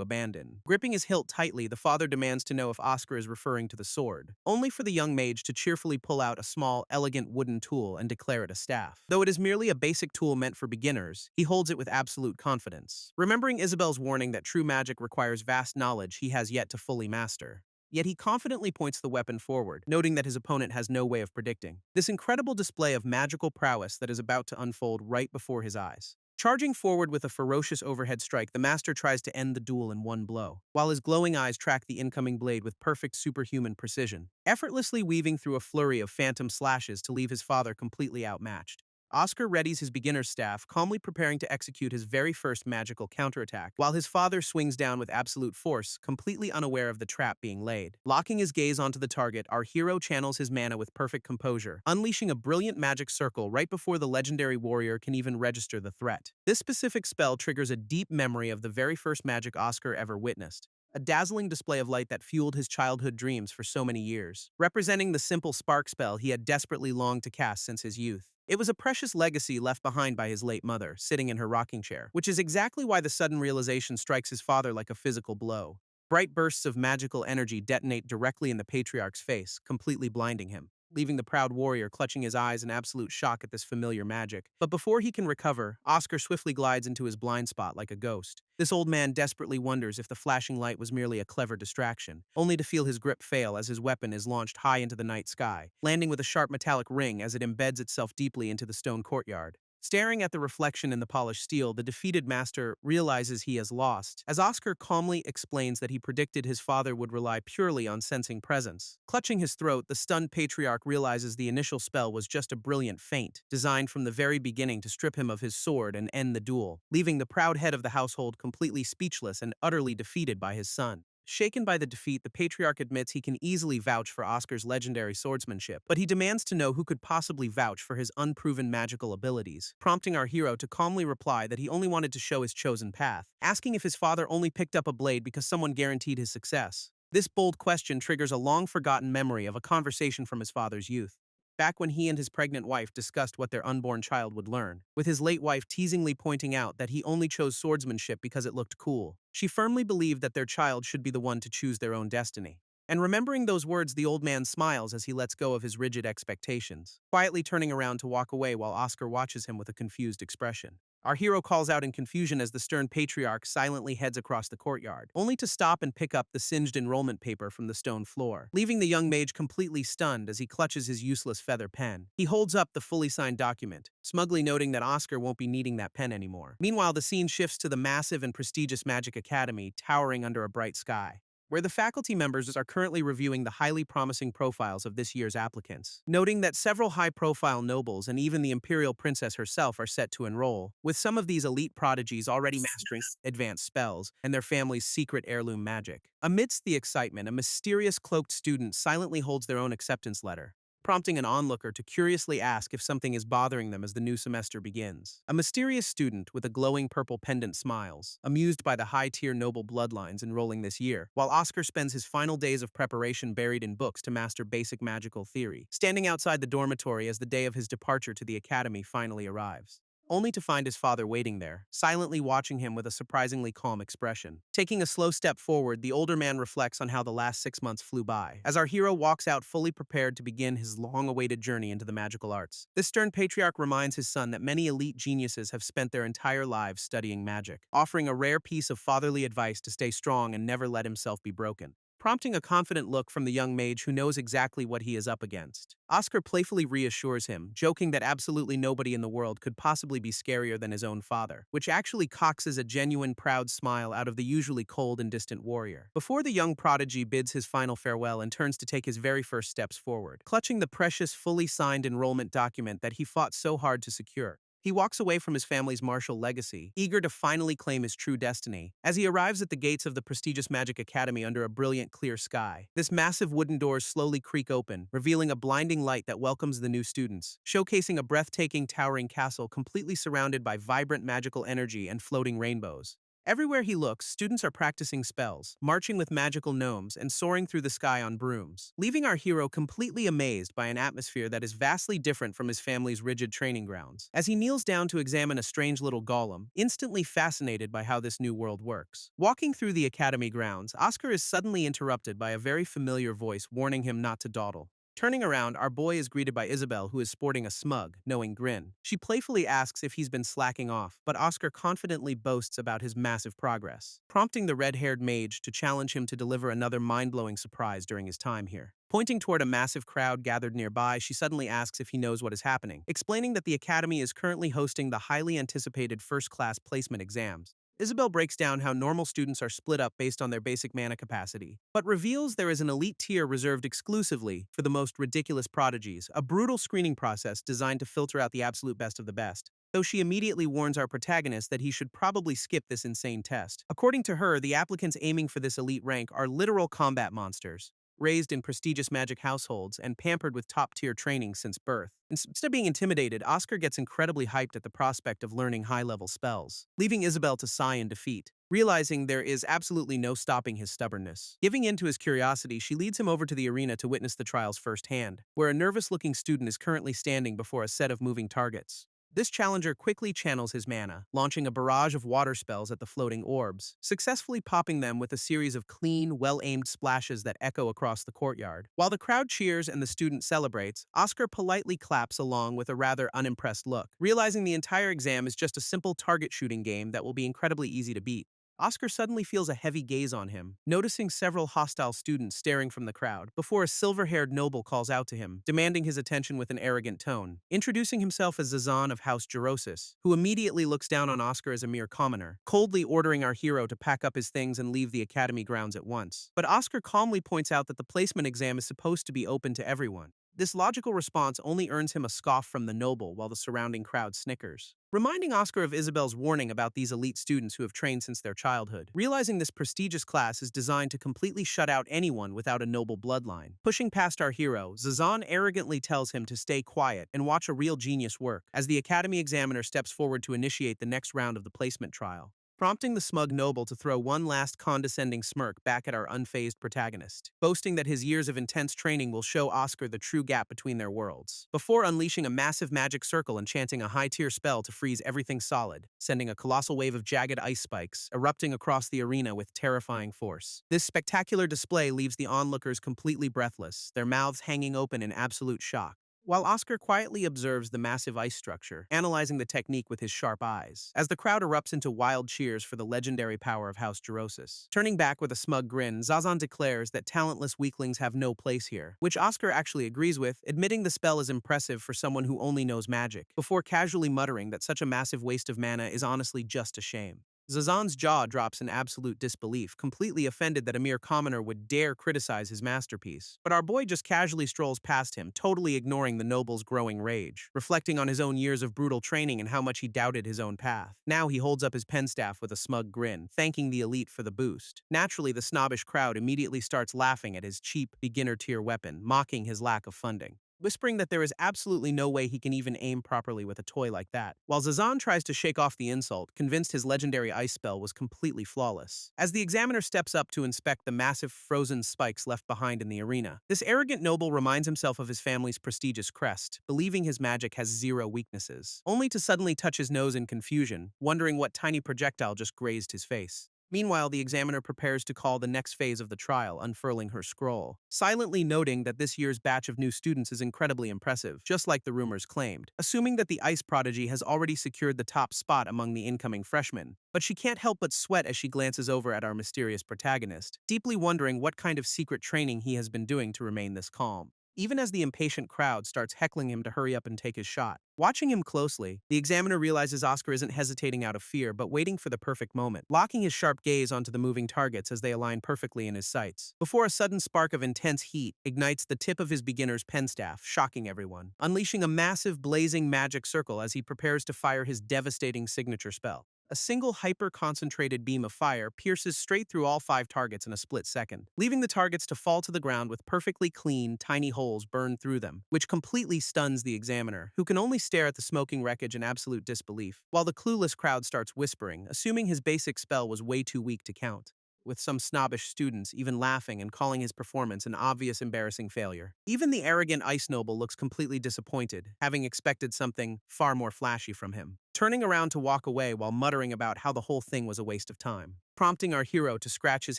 abandon. Gripping his hilt tightly, the father demands to know if Oscar is referring to the sword, only for the young mage to cheerfully pull out a small, elegant wooden tool and declare it a staff. Though it is merely a basic tool meant for beginners, he holds it with absolute confidence, remembering Isabel's warning that true magic requires vast knowledge he has yet to fully master. Yet he confidently points the weapon forward, noting that his opponent has no way of predicting this incredible display of magical prowess that is about to unfold right before his eyes. Charging forward with a ferocious overhead strike, the master tries to end the duel in one blow, while his glowing eyes track the incoming blade with perfect superhuman precision, effortlessly weaving through a flurry of phantom slashes to leave his father completely outmatched. Oscar readies his beginner's staff, calmly preparing to execute his very first magical counterattack, while his father swings down with absolute force, completely unaware of the trap being laid. Locking his gaze onto the target, our hero channels his mana with perfect composure, unleashing a brilliant magic circle right before the legendary warrior can even register the threat. This specific spell triggers a deep memory of the very first magic Oscar ever witnessed, a dazzling display of light that fueled his childhood dreams for so many years, representing the simple spark spell he had desperately longed to cast since his youth. It was a precious legacy left behind by his late mother, sitting in her rocking chair, which is exactly why the sudden realization strikes his father like a physical blow. Bright bursts of magical energy detonate directly in the patriarch's face, completely blinding him, leaving the proud warrior clutching his eyes in absolute shock at this familiar magic. But before he can recover, Oscar swiftly glides into his blind spot like a ghost. This old man desperately wonders if the flashing light was merely a clever distraction, only to feel his grip fail as his weapon is launched high into the night sky, landing with a sharp metallic ring as it embeds itself deeply into the stone courtyard. Staring at the reflection in the polished steel, the defeated master realizes he has lost, as Oscar calmly explains that he predicted his father would rely purely on sensing presence. Clutching his throat, the stunned patriarch realizes the initial spell was just a brilliant feint, designed from the very beginning to strip him of his sword and end the duel, leaving the proud head of the household completely speechless and utterly defeated by his son. Shaken by the defeat, the patriarch admits he can easily vouch for Oscar's legendary swordsmanship, but he demands to know who could possibly vouch for his unproven magical abilities, prompting our hero to calmly reply that he only wanted to show his chosen path, asking if his father only picked up a blade because someone guaranteed his success. This bold question triggers a long-forgotten memory of a conversation from his father's youth, back when he and his pregnant wife discussed what their unborn child would learn, with his late wife teasingly pointing out that he only chose swordsmanship because it looked cool. She firmly believed that their child should be the one to choose their own destiny. And remembering those words, the old man smiles as he lets go of his rigid expectations, quietly turning around to walk away while Oscar watches him with a confused expression. Our hero calls out in confusion as the stern patriarch silently heads across the courtyard, only to stop and pick up the singed enrollment paper from the stone floor, leaving the young mage completely stunned as he clutches his useless feather pen. He holds up the fully signed document, smugly noting that Oscar won't be needing that pen anymore. Meanwhile, the scene shifts to the massive and prestigious Magic Academy towering under a bright sky, where the faculty members are currently reviewing the highly promising profiles of this year's applicants, noting that several high-profile nobles and even the imperial princess herself are set to enroll, with some of these elite prodigies already mastering advanced spells and their family's secret heirloom magic. Amidst the excitement, a mysterious cloaked student silently holds their own acceptance letter, prompting an onlooker to curiously ask if something is bothering them as the new semester begins. A mysterious student with a glowing purple pendant smiles, amused by the high-tier noble bloodlines enrolling this year, while Oscar spends his final days of preparation buried in books to master basic magical theory, standing outside the dormitory as the day of his departure to the academy finally arrives, only to find his father waiting there, silently watching him with a surprisingly calm expression. Taking a slow step forward, the older man reflects on how the last 6 months flew by, as our hero walks out fully prepared to begin his long-awaited journey into the magical arts. This stern patriarch reminds his son that many elite geniuses have spent their entire lives studying magic, offering a rare piece of fatherly advice to stay strong and never let himself be broken. prompting a confident look from the young mage who knows exactly what he is up against. Oscar playfully reassures him, joking that absolutely nobody in the world could possibly be scarier than his own father, which actually coaxes a genuine proud smile out of the usually cold and distant warrior. Before the young prodigy bids his final farewell and turns to take his very first steps forward, clutching the precious, fully signed enrollment document that he fought so hard to secure, he walks away from his family's martial legacy, eager to finally claim his true destiny. As he arrives at the gates of the prestigious Magic Academy under a brilliant, clear sky, this massive wooden doors slowly creak open, revealing a blinding light that welcomes the new students, showcasing a breathtaking, towering castle completely surrounded by vibrant magical energy and floating rainbows. Everywhere he looks, students are practicing spells, marching with magical gnomes, and soaring through the sky on brooms, leaving our hero completely amazed by an atmosphere that is vastly different from his family's rigid training grounds. As he kneels down to examine a strange little golem, instantly fascinated by how this new world works. Walking through the academy grounds, Oscar is suddenly interrupted by a very familiar voice warning him not to dawdle. Turning around, our boy is greeted by Isabel, who is sporting a smug, knowing grin. She playfully asks if he's been slacking off, but Oscar confidently boasts about his massive progress, prompting the red-haired mage to challenge him to deliver another mind-blowing surprise during his time here. Pointing toward a massive crowd gathered nearby, she suddenly asks if he knows what is happening, explaining that the academy is currently hosting the highly anticipated first-class placement exams. Isabel breaks down how normal students are split up based on their basic mana capacity, but reveals there is an elite tier reserved exclusively for the most ridiculous prodigies, a brutal screening process designed to filter out the absolute best of the best. Though she immediately warns our protagonist that he should probably skip this insane test. According to her, the applicants aiming for this elite rank are literal combat monsters, raised in prestigious magic households and pampered with top-tier training since birth. Instead of being intimidated, Oscar gets incredibly hyped at the prospect of learning high-level spells, leaving Isabel to sigh in defeat, realizing there is absolutely no stopping his stubbornness. Giving in to his curiosity, she leads him over to the arena to witness the trials firsthand, where a nervous-looking student is currently standing before a set of moving targets. This challenger quickly channels his mana, launching a barrage of water spells at the floating orbs, successfully popping them with a series of clean, well-aimed splashes that echo across the courtyard. While the crowd cheers and the student celebrates, Oscar politely claps along with a rather unimpressed look, realizing the entire exam is just a simple target shooting game that will be incredibly easy to beat. Oscar suddenly feels a heavy gaze on him, noticing several hostile students staring from the crowd, before a silver-haired noble calls out to him, demanding his attention with an arrogant tone. Introducing himself as Zazan of House Gerosis, who immediately looks down on Oscar as a mere commoner, coldly ordering our hero to pack up his things and leave the academy grounds at once. But Oscar calmly points out that the placement exam is supposed to be open to everyone. This logical response only earns him a scoff from the noble while the surrounding crowd snickers, reminding Oscar of Isabel's warning about these elite students who have trained since their childhood. Realizing this prestigious class is designed to completely shut out anyone without a noble bloodline. Pushing past our hero, Zazan arrogantly tells him to stay quiet and watch a real genius work as the academy examiner steps forward to initiate the next round of the placement trial, prompting the smug noble to throw one last condescending smirk back at our unfazed protagonist, boasting that his years of intense training will show Oscar the true gap between their worlds, before unleashing a massive magic circle and chanting a high-tier spell to freeze everything solid, sending a colossal wave of jagged ice spikes, erupting across the arena with terrifying force. This spectacular display leaves the onlookers completely breathless, their mouths hanging open in absolute shock, while Oscar quietly observes the massive ice structure, analyzing the technique with his sharp eyes, as the crowd erupts into wild cheers for the legendary power of House Gerosis. Turning back with a smug grin, Zazan declares that talentless weaklings have no place here, which Oscar actually agrees with, admitting the spell is impressive for someone who only knows magic, before casually muttering that such a massive waste of mana is honestly just a shame. Zazan's jaw drops in absolute disbelief, completely offended that a mere commoner would dare criticize his masterpiece. But our boy just casually strolls past him, totally ignoring the noble's growing rage, reflecting on his own years of brutal training and how much he doubted his own path. Now he holds up his pen staff with a smug grin, thanking the elite for the boost. Naturally, the snobbish crowd immediately starts laughing at his cheap, beginner-tier weapon, mocking his lack of funding, whispering that there is absolutely no way he can even aim properly with a toy like that, while Zazan tries to shake off the insult, convinced his legendary ice spell was completely flawless. As the examiner steps up to inspect the massive frozen spikes left behind in the arena, this arrogant noble reminds himself of his family's prestigious crest, believing his magic has zero weaknesses, only to suddenly touch his nose in confusion, wondering what tiny projectile just grazed his face. Meanwhile, the examiner prepares to call the next phase of the trial, unfurling her scroll, silently noting that this year's batch of new students is incredibly impressive, just like the rumors claimed, assuming that the ice prodigy has already secured the top spot among the incoming freshmen. But she can't help but sweat as she glances over at our mysterious protagonist, deeply wondering what kind of secret training he has been doing to remain this calm, even as the impatient crowd starts heckling him to hurry up and take his shot. Watching him closely, the examiner realizes Oscar isn't hesitating out of fear, but waiting for the perfect moment, locking his sharp gaze onto the moving targets as they align perfectly in his sights. Before a sudden spark of intense heat ignites the tip of his beginner's pen staff, shocking everyone, unleashing a massive blazing magic circle as he prepares to fire his devastating signature spell. A single hyper-concentrated beam of fire pierces straight through all 5 targets in a split second, leaving the targets to fall to the ground with perfectly clean, tiny holes burned through them, which completely stuns the examiner, who can only stare at the smoking wreckage in absolute disbelief, while the clueless crowd starts whispering, assuming his basic spell was way too weak to count, with some snobbish students even laughing and calling his performance an obvious embarrassing failure. Even the arrogant ice noble looks completely disappointed, having expected something far more flashy from him, turning around to walk away while muttering about how the whole thing was a waste of time, prompting our hero to scratch his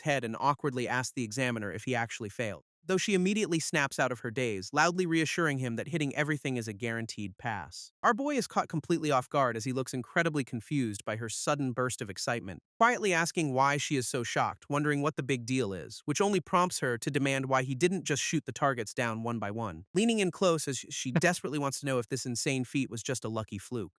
head and awkwardly ask the examiner if he actually failed, though she immediately snaps out of her daze, loudly reassuring him that hitting everything is a guaranteed pass. Our boy is caught completely off guard as he looks incredibly confused by her sudden burst of excitement, quietly asking why she is so shocked, wondering what the big deal is, which only prompts her to demand why he didn't just shoot the targets down one by one, leaning in close as she desperately wants to know if this insane feat was just a lucky fluke.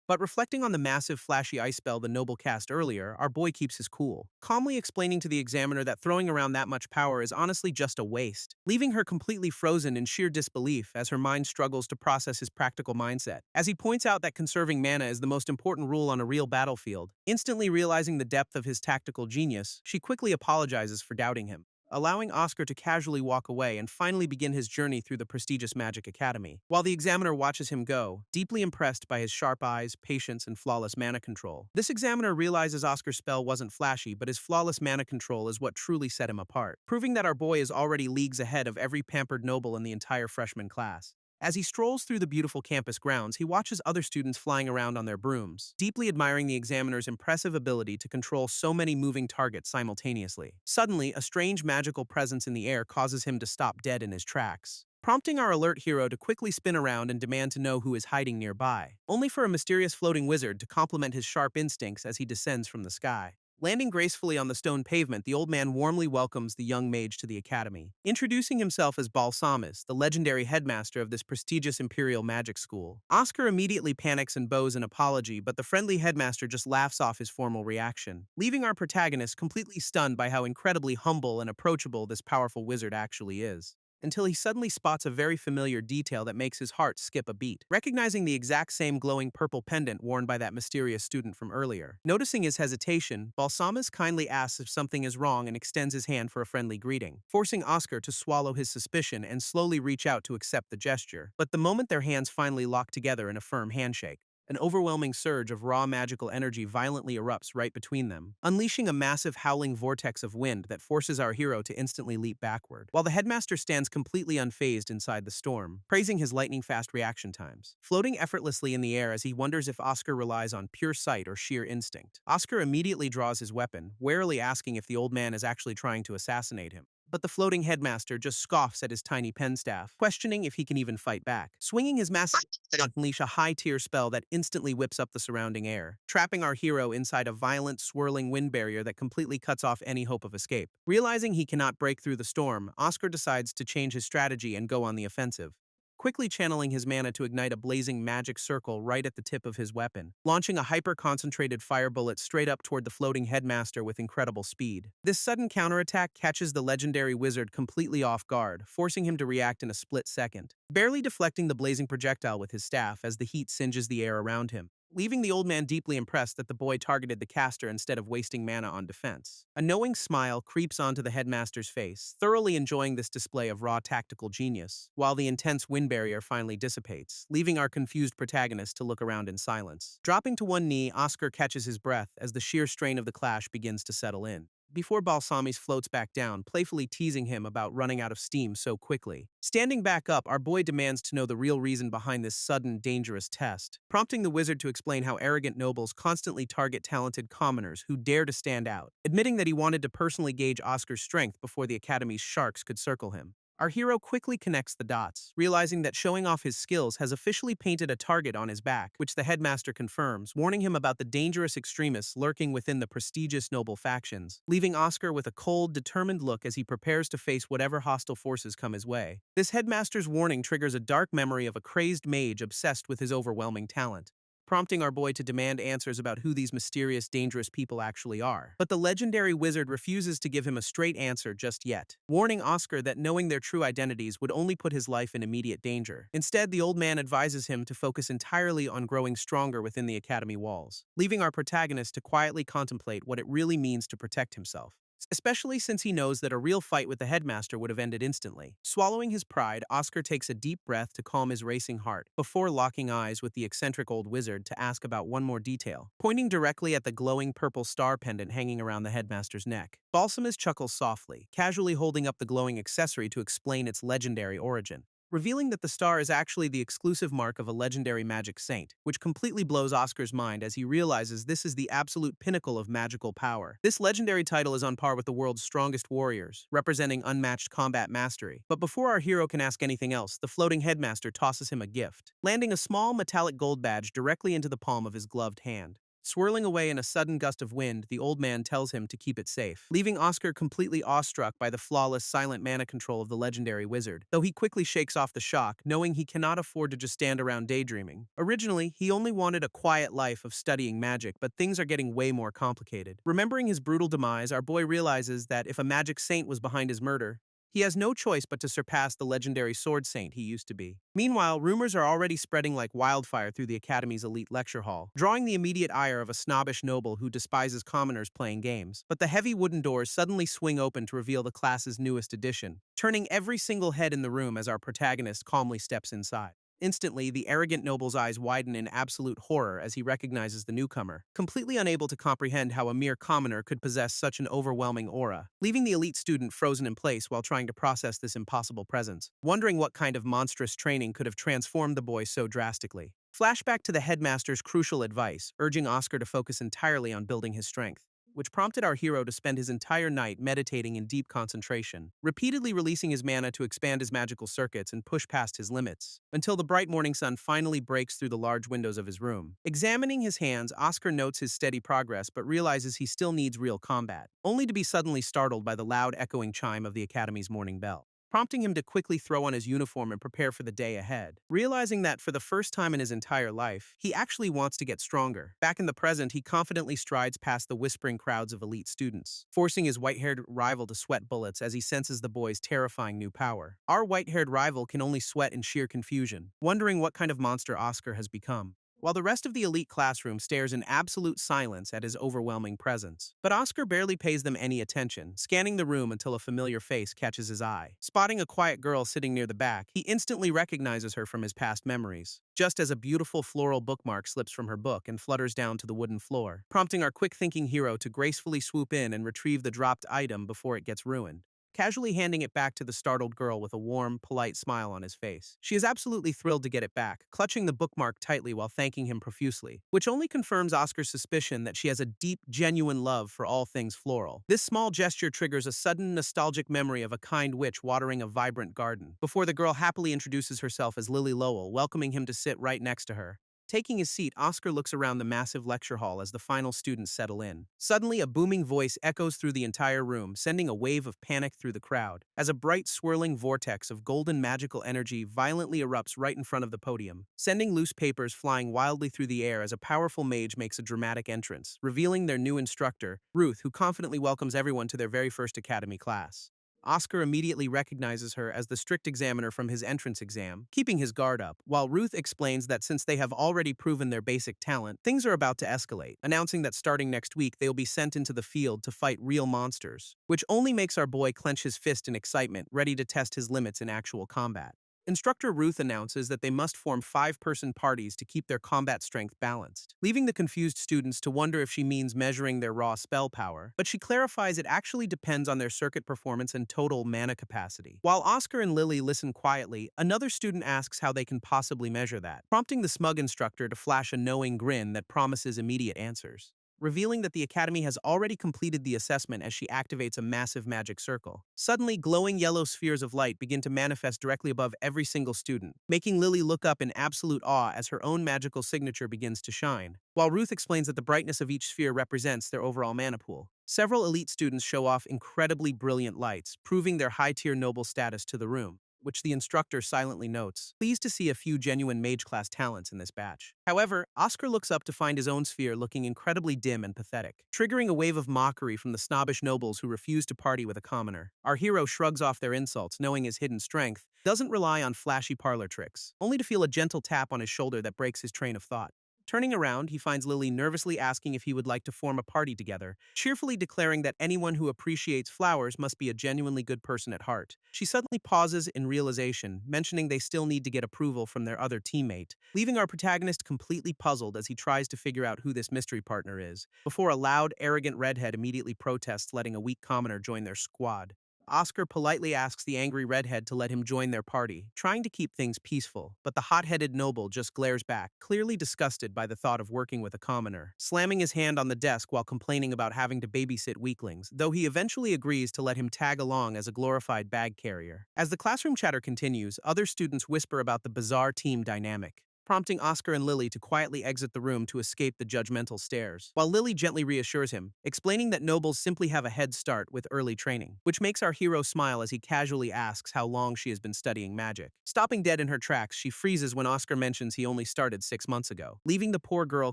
But reflecting on the massive flashy ice spell the noble cast earlier, our boy keeps his cool, calmly explaining to the examiner that throwing around that much power is honestly just a waste, leaving her completely frozen in sheer disbelief as her mind struggles to process his practical mindset. As he points out that conserving mana is the most important rule on a real battlefield, instantly realizing the depth of his tactical genius, she quickly apologizes for doubting him, allowing Oscar to casually walk away and finally begin his journey through the prestigious Magic Academy. While the examiner watches him go, deeply impressed by his sharp eyes, patience, and flawless mana control, this examiner realizes Oscar's spell wasn't flashy, but his flawless mana control is what truly set him apart, proving that our boy is already leagues ahead of every pampered noble in the entire freshman class. As he strolls through the beautiful campus grounds, he watches other students flying around on their brooms, deeply admiring the examiner's impressive ability to control so many moving targets simultaneously. Suddenly, a strange magical presence in the air causes him to stop dead in his tracks, prompting our alert hero to quickly spin around and demand to know who is hiding nearby, only for a mysterious floating wizard to complement his sharp instincts as he descends from the sky. Landing gracefully on the stone pavement, the old man warmly welcomes the young mage to the academy, introducing himself as Balsamus, the legendary headmaster of this prestigious imperial magic school. Oscar immediately panics and bows an apology, but the friendly headmaster just laughs off his formal reaction, leaving our protagonist completely stunned by how incredibly humble and approachable this powerful wizard actually is, until he suddenly spots a very familiar detail that makes his heart skip a beat, recognizing the exact same glowing purple pendant worn by that mysterious student from earlier. Noticing his hesitation, Balsamus kindly asks if something is wrong and extends his hand for a friendly greeting, forcing Oscar to swallow his suspicion and slowly reach out to accept the gesture. But the moment their hands finally lock together in a firm handshake, an overwhelming surge of raw magical energy violently erupts right between them, unleashing a massive howling vortex of wind that forces our hero to instantly leap backward, while the headmaster stands completely unfazed inside the storm, praising his lightning-fast reaction times, floating effortlessly in the air as he wonders if Oscar relies on pure sight or sheer instinct. Oscar immediately draws his weapon, warily asking if the old man is actually trying to assassinate him. But the floating headmaster just scoffs at his tiny pen staff, questioning if he can even fight back, swinging his massive to unleash a high-tier spell that instantly whips up the surrounding air, trapping our hero inside a violent, swirling wind barrier that completely cuts off any hope of escape. Realizing he cannot break through the storm, Oscar decides to change his strategy and go on the offensive, quickly channeling his mana to ignite a blazing magic circle right at the tip of his weapon, launching a hyper-concentrated fire bullet straight up toward the floating headmaster with incredible speed. This sudden counterattack catches the legendary wizard completely off guard, forcing him to react in a split second, barely deflecting the blazing projectile with his staff as the heat singes the air around him, leaving the old man deeply impressed that the boy targeted the caster instead of wasting mana on defense. A knowing smile creeps onto the headmaster's face, thoroughly enjoying this display of raw tactical genius, while the intense wind barrier finally dissipates, leaving our confused protagonist to look around in silence. Dropping to one knee, Oscar catches his breath as the sheer strain of the clash begins to settle in. before Balsamis floats back down, playfully teasing him about running out of steam so quickly. Standing back up, our boy demands to know the real reason behind this sudden, dangerous test, prompting the wizard to explain how arrogant nobles constantly target talented commoners who dare to stand out, admitting that he wanted to personally gauge Oscar's strength before the Academy's sharks could circle him. Our hero quickly connects the dots, realizing that showing off his skills has officially painted a target on his back, which the headmaster confirms, warning him about the dangerous extremists lurking within the prestigious noble factions, leaving Oscar with a cold, determined look as he prepares to face whatever hostile forces come his way. This headmaster's warning triggers a dark memory of a crazed mage obsessed with his overwhelming talent, prompting our boy to demand answers about who these mysterious, dangerous people actually are. But the legendary wizard refuses to give him a straight answer just yet, warning Oscar that knowing their true identities would only put his life in immediate danger. Instead, the old man advises him to focus entirely on growing stronger within the academy walls, leaving our protagonist to quietly contemplate what it really means to protect himself, especially since he knows that a real fight with the headmaster would have ended instantly. Swallowing his pride, Oscar takes a deep breath to calm his racing heart, before locking eyes with the eccentric old wizard to ask about one more detail, pointing directly at the glowing purple star pendant hanging around the headmaster's neck. Balsamus chuckles softly, casually holding up the glowing accessory to explain its legendary origin, revealing that the star is actually the exclusive mark of a legendary magic saint, which completely blows Oscar's mind as he realizes this is the absolute pinnacle of magical power. This legendary title is on par with the world's strongest warriors, representing unmatched combat mastery. But before our hero can ask anything else, the floating headmaster tosses him a gift, landing a small metallic gold badge directly into the palm of his gloved hand. Swirling away in a sudden gust of wind, the old man tells him to keep it safe, leaving Oscar completely awestruck by the flawless silent mana control of the legendary wizard, though he quickly shakes off the shock, knowing he cannot afford to just stand around daydreaming. Originally, he only wanted a quiet life of studying magic, but things are getting way more complicated. Remembering his brutal demise, our boy realizes that if a magic saint was behind his murder, he has no choice but to surpass the legendary sword saint he used to be. Meanwhile, rumors are already spreading like wildfire through the Academy's elite lecture hall, drawing the immediate ire of a snobbish noble who despises commoners playing games. But the heavy wooden doors suddenly swing open to reveal the class's newest addition, turning every single head in the room as our protagonist calmly steps inside. Instantly, the arrogant noble's eyes widen in absolute horror as he recognizes the newcomer, completely unable to comprehend how a mere commoner could possess such an overwhelming aura, leaving the elite student frozen in place while trying to process this impossible presence, wondering what kind of monstrous training could have transformed the boy so drastically. Flashback to the headmaster's crucial advice, urging Oscar to focus entirely on building his strength, which prompted our hero to spend his entire night meditating in deep concentration, repeatedly releasing his mana to expand his magical circuits and push past his limits, until the bright morning sun finally breaks through the large windows of his room. Examining his hands, Oscar notes his steady progress but realizes he still needs real combat, only to be suddenly startled by the loud echoing chime of the Academy's morning bell, prompting him to quickly throw on his uniform and prepare for the day ahead. Realizing that for the first time in his entire life, he actually wants to get stronger. Back in the present, he confidently strides past the whispering crowds of elite students, forcing his white-haired rival to sweat bullets as he senses the boy's terrifying new power. Our white-haired rival can only sweat in sheer confusion, wondering what kind of monster Oscar has become, while the rest of the elite classroom stares in absolute silence at his overwhelming presence. But Oscar barely pays them any attention, scanning the room until a familiar face catches his eye. Spotting a quiet girl sitting near the back, he instantly recognizes her from his past memories, just as a beautiful floral bookmark slips from her book and flutters down to the wooden floor, prompting our quick-thinking hero to gracefully swoop in and retrieve the dropped item before it gets ruined, casually handing it back to the startled girl with a warm, polite smile on his face. She is absolutely thrilled to get it back, clutching the bookmark tightly while thanking him profusely, which only confirms Oscar's suspicion that she has a deep, genuine love for all things floral. This small gesture triggers a sudden, nostalgic memory of a kind witch watering a vibrant garden, before the girl happily introduces herself as Lily Lowell, welcoming him to sit right next to her. Taking his seat, Oscar looks around the massive lecture hall as the final students settle in. Suddenly, a booming voice echoes through the entire room, sending a wave of panic through the crowd, as a bright, swirling vortex of golden magical energy violently erupts right in front of the podium, sending loose papers flying wildly through the air as a powerful mage makes a dramatic entrance, revealing their new instructor, Ruth, who confidently welcomes everyone to their very first academy class. Oscar immediately recognizes her as the strict examiner from his entrance exam, keeping his guard up, while Ruth explains that since they have already proven their basic talent, things are about to escalate, announcing that starting next week they'll be sent into the field to fight real monsters, which only makes our boy clench his fist in excitement, ready to test his limits in actual combat. Instructor Ruth announces that they must form five-person parties to keep their combat strength balanced, leaving the confused students to wonder if she means measuring their raw spell power, but she clarifies it actually depends on their circuit performance and total mana capacity. While Oscar and Lily listen quietly, another student asks how they can possibly measure that, prompting the smug instructor to flash a knowing grin that promises immediate answers, revealing that the Academy has already completed the assessment as she activates a massive magic circle. Suddenly, glowing yellow spheres of light begin to manifest directly above every single student, making Lily look up in absolute awe as her own magical signature begins to shine, while Ruth explains that the brightness of each sphere represents their overall mana pool. Several elite students show off incredibly brilliant lights, proving their high-tier noble status to the room, which the instructor silently notes, pleased to see a few genuine mage-class talents in this batch. However, Oscar looks up to find his own sphere looking incredibly dim and pathetic, triggering a wave of mockery from the snobbish nobles who refuse to party with a commoner. Our hero shrugs off their insults, knowing his hidden strength, doesn't rely on flashy parlor tricks, only to feel a gentle tap on his shoulder that breaks his train of thought. Turning around, he finds Lily nervously asking if he would like to form a party together, cheerfully declaring that anyone who appreciates flowers must be a genuinely good person at heart. She suddenly pauses in realization, mentioning they still need to get approval from their other teammate, leaving our protagonist completely puzzled as he tries to figure out who this mystery partner is, before a loud, arrogant redhead immediately protests letting a weak commoner join their squad. Oscar politely asks the angry redhead to let him join their party, trying to keep things peaceful, but the hot-headed noble just glares back, clearly disgusted by the thought of working with a commoner, slamming his hand on the desk while complaining about having to babysit weaklings, though he eventually agrees to let him tag along as a glorified bag carrier. As the classroom chatter continues, other students whisper about the bizarre team dynamic, prompting Oscar and Lily to quietly exit the room to escape the judgmental stares, while Lily gently reassures him, explaining that nobles simply have a head start with early training, which makes our hero smile as he casually asks how long she has been studying magic. Stopping dead in her tracks, she freezes when Oscar mentions he only started 6 months ago, leaving the poor girl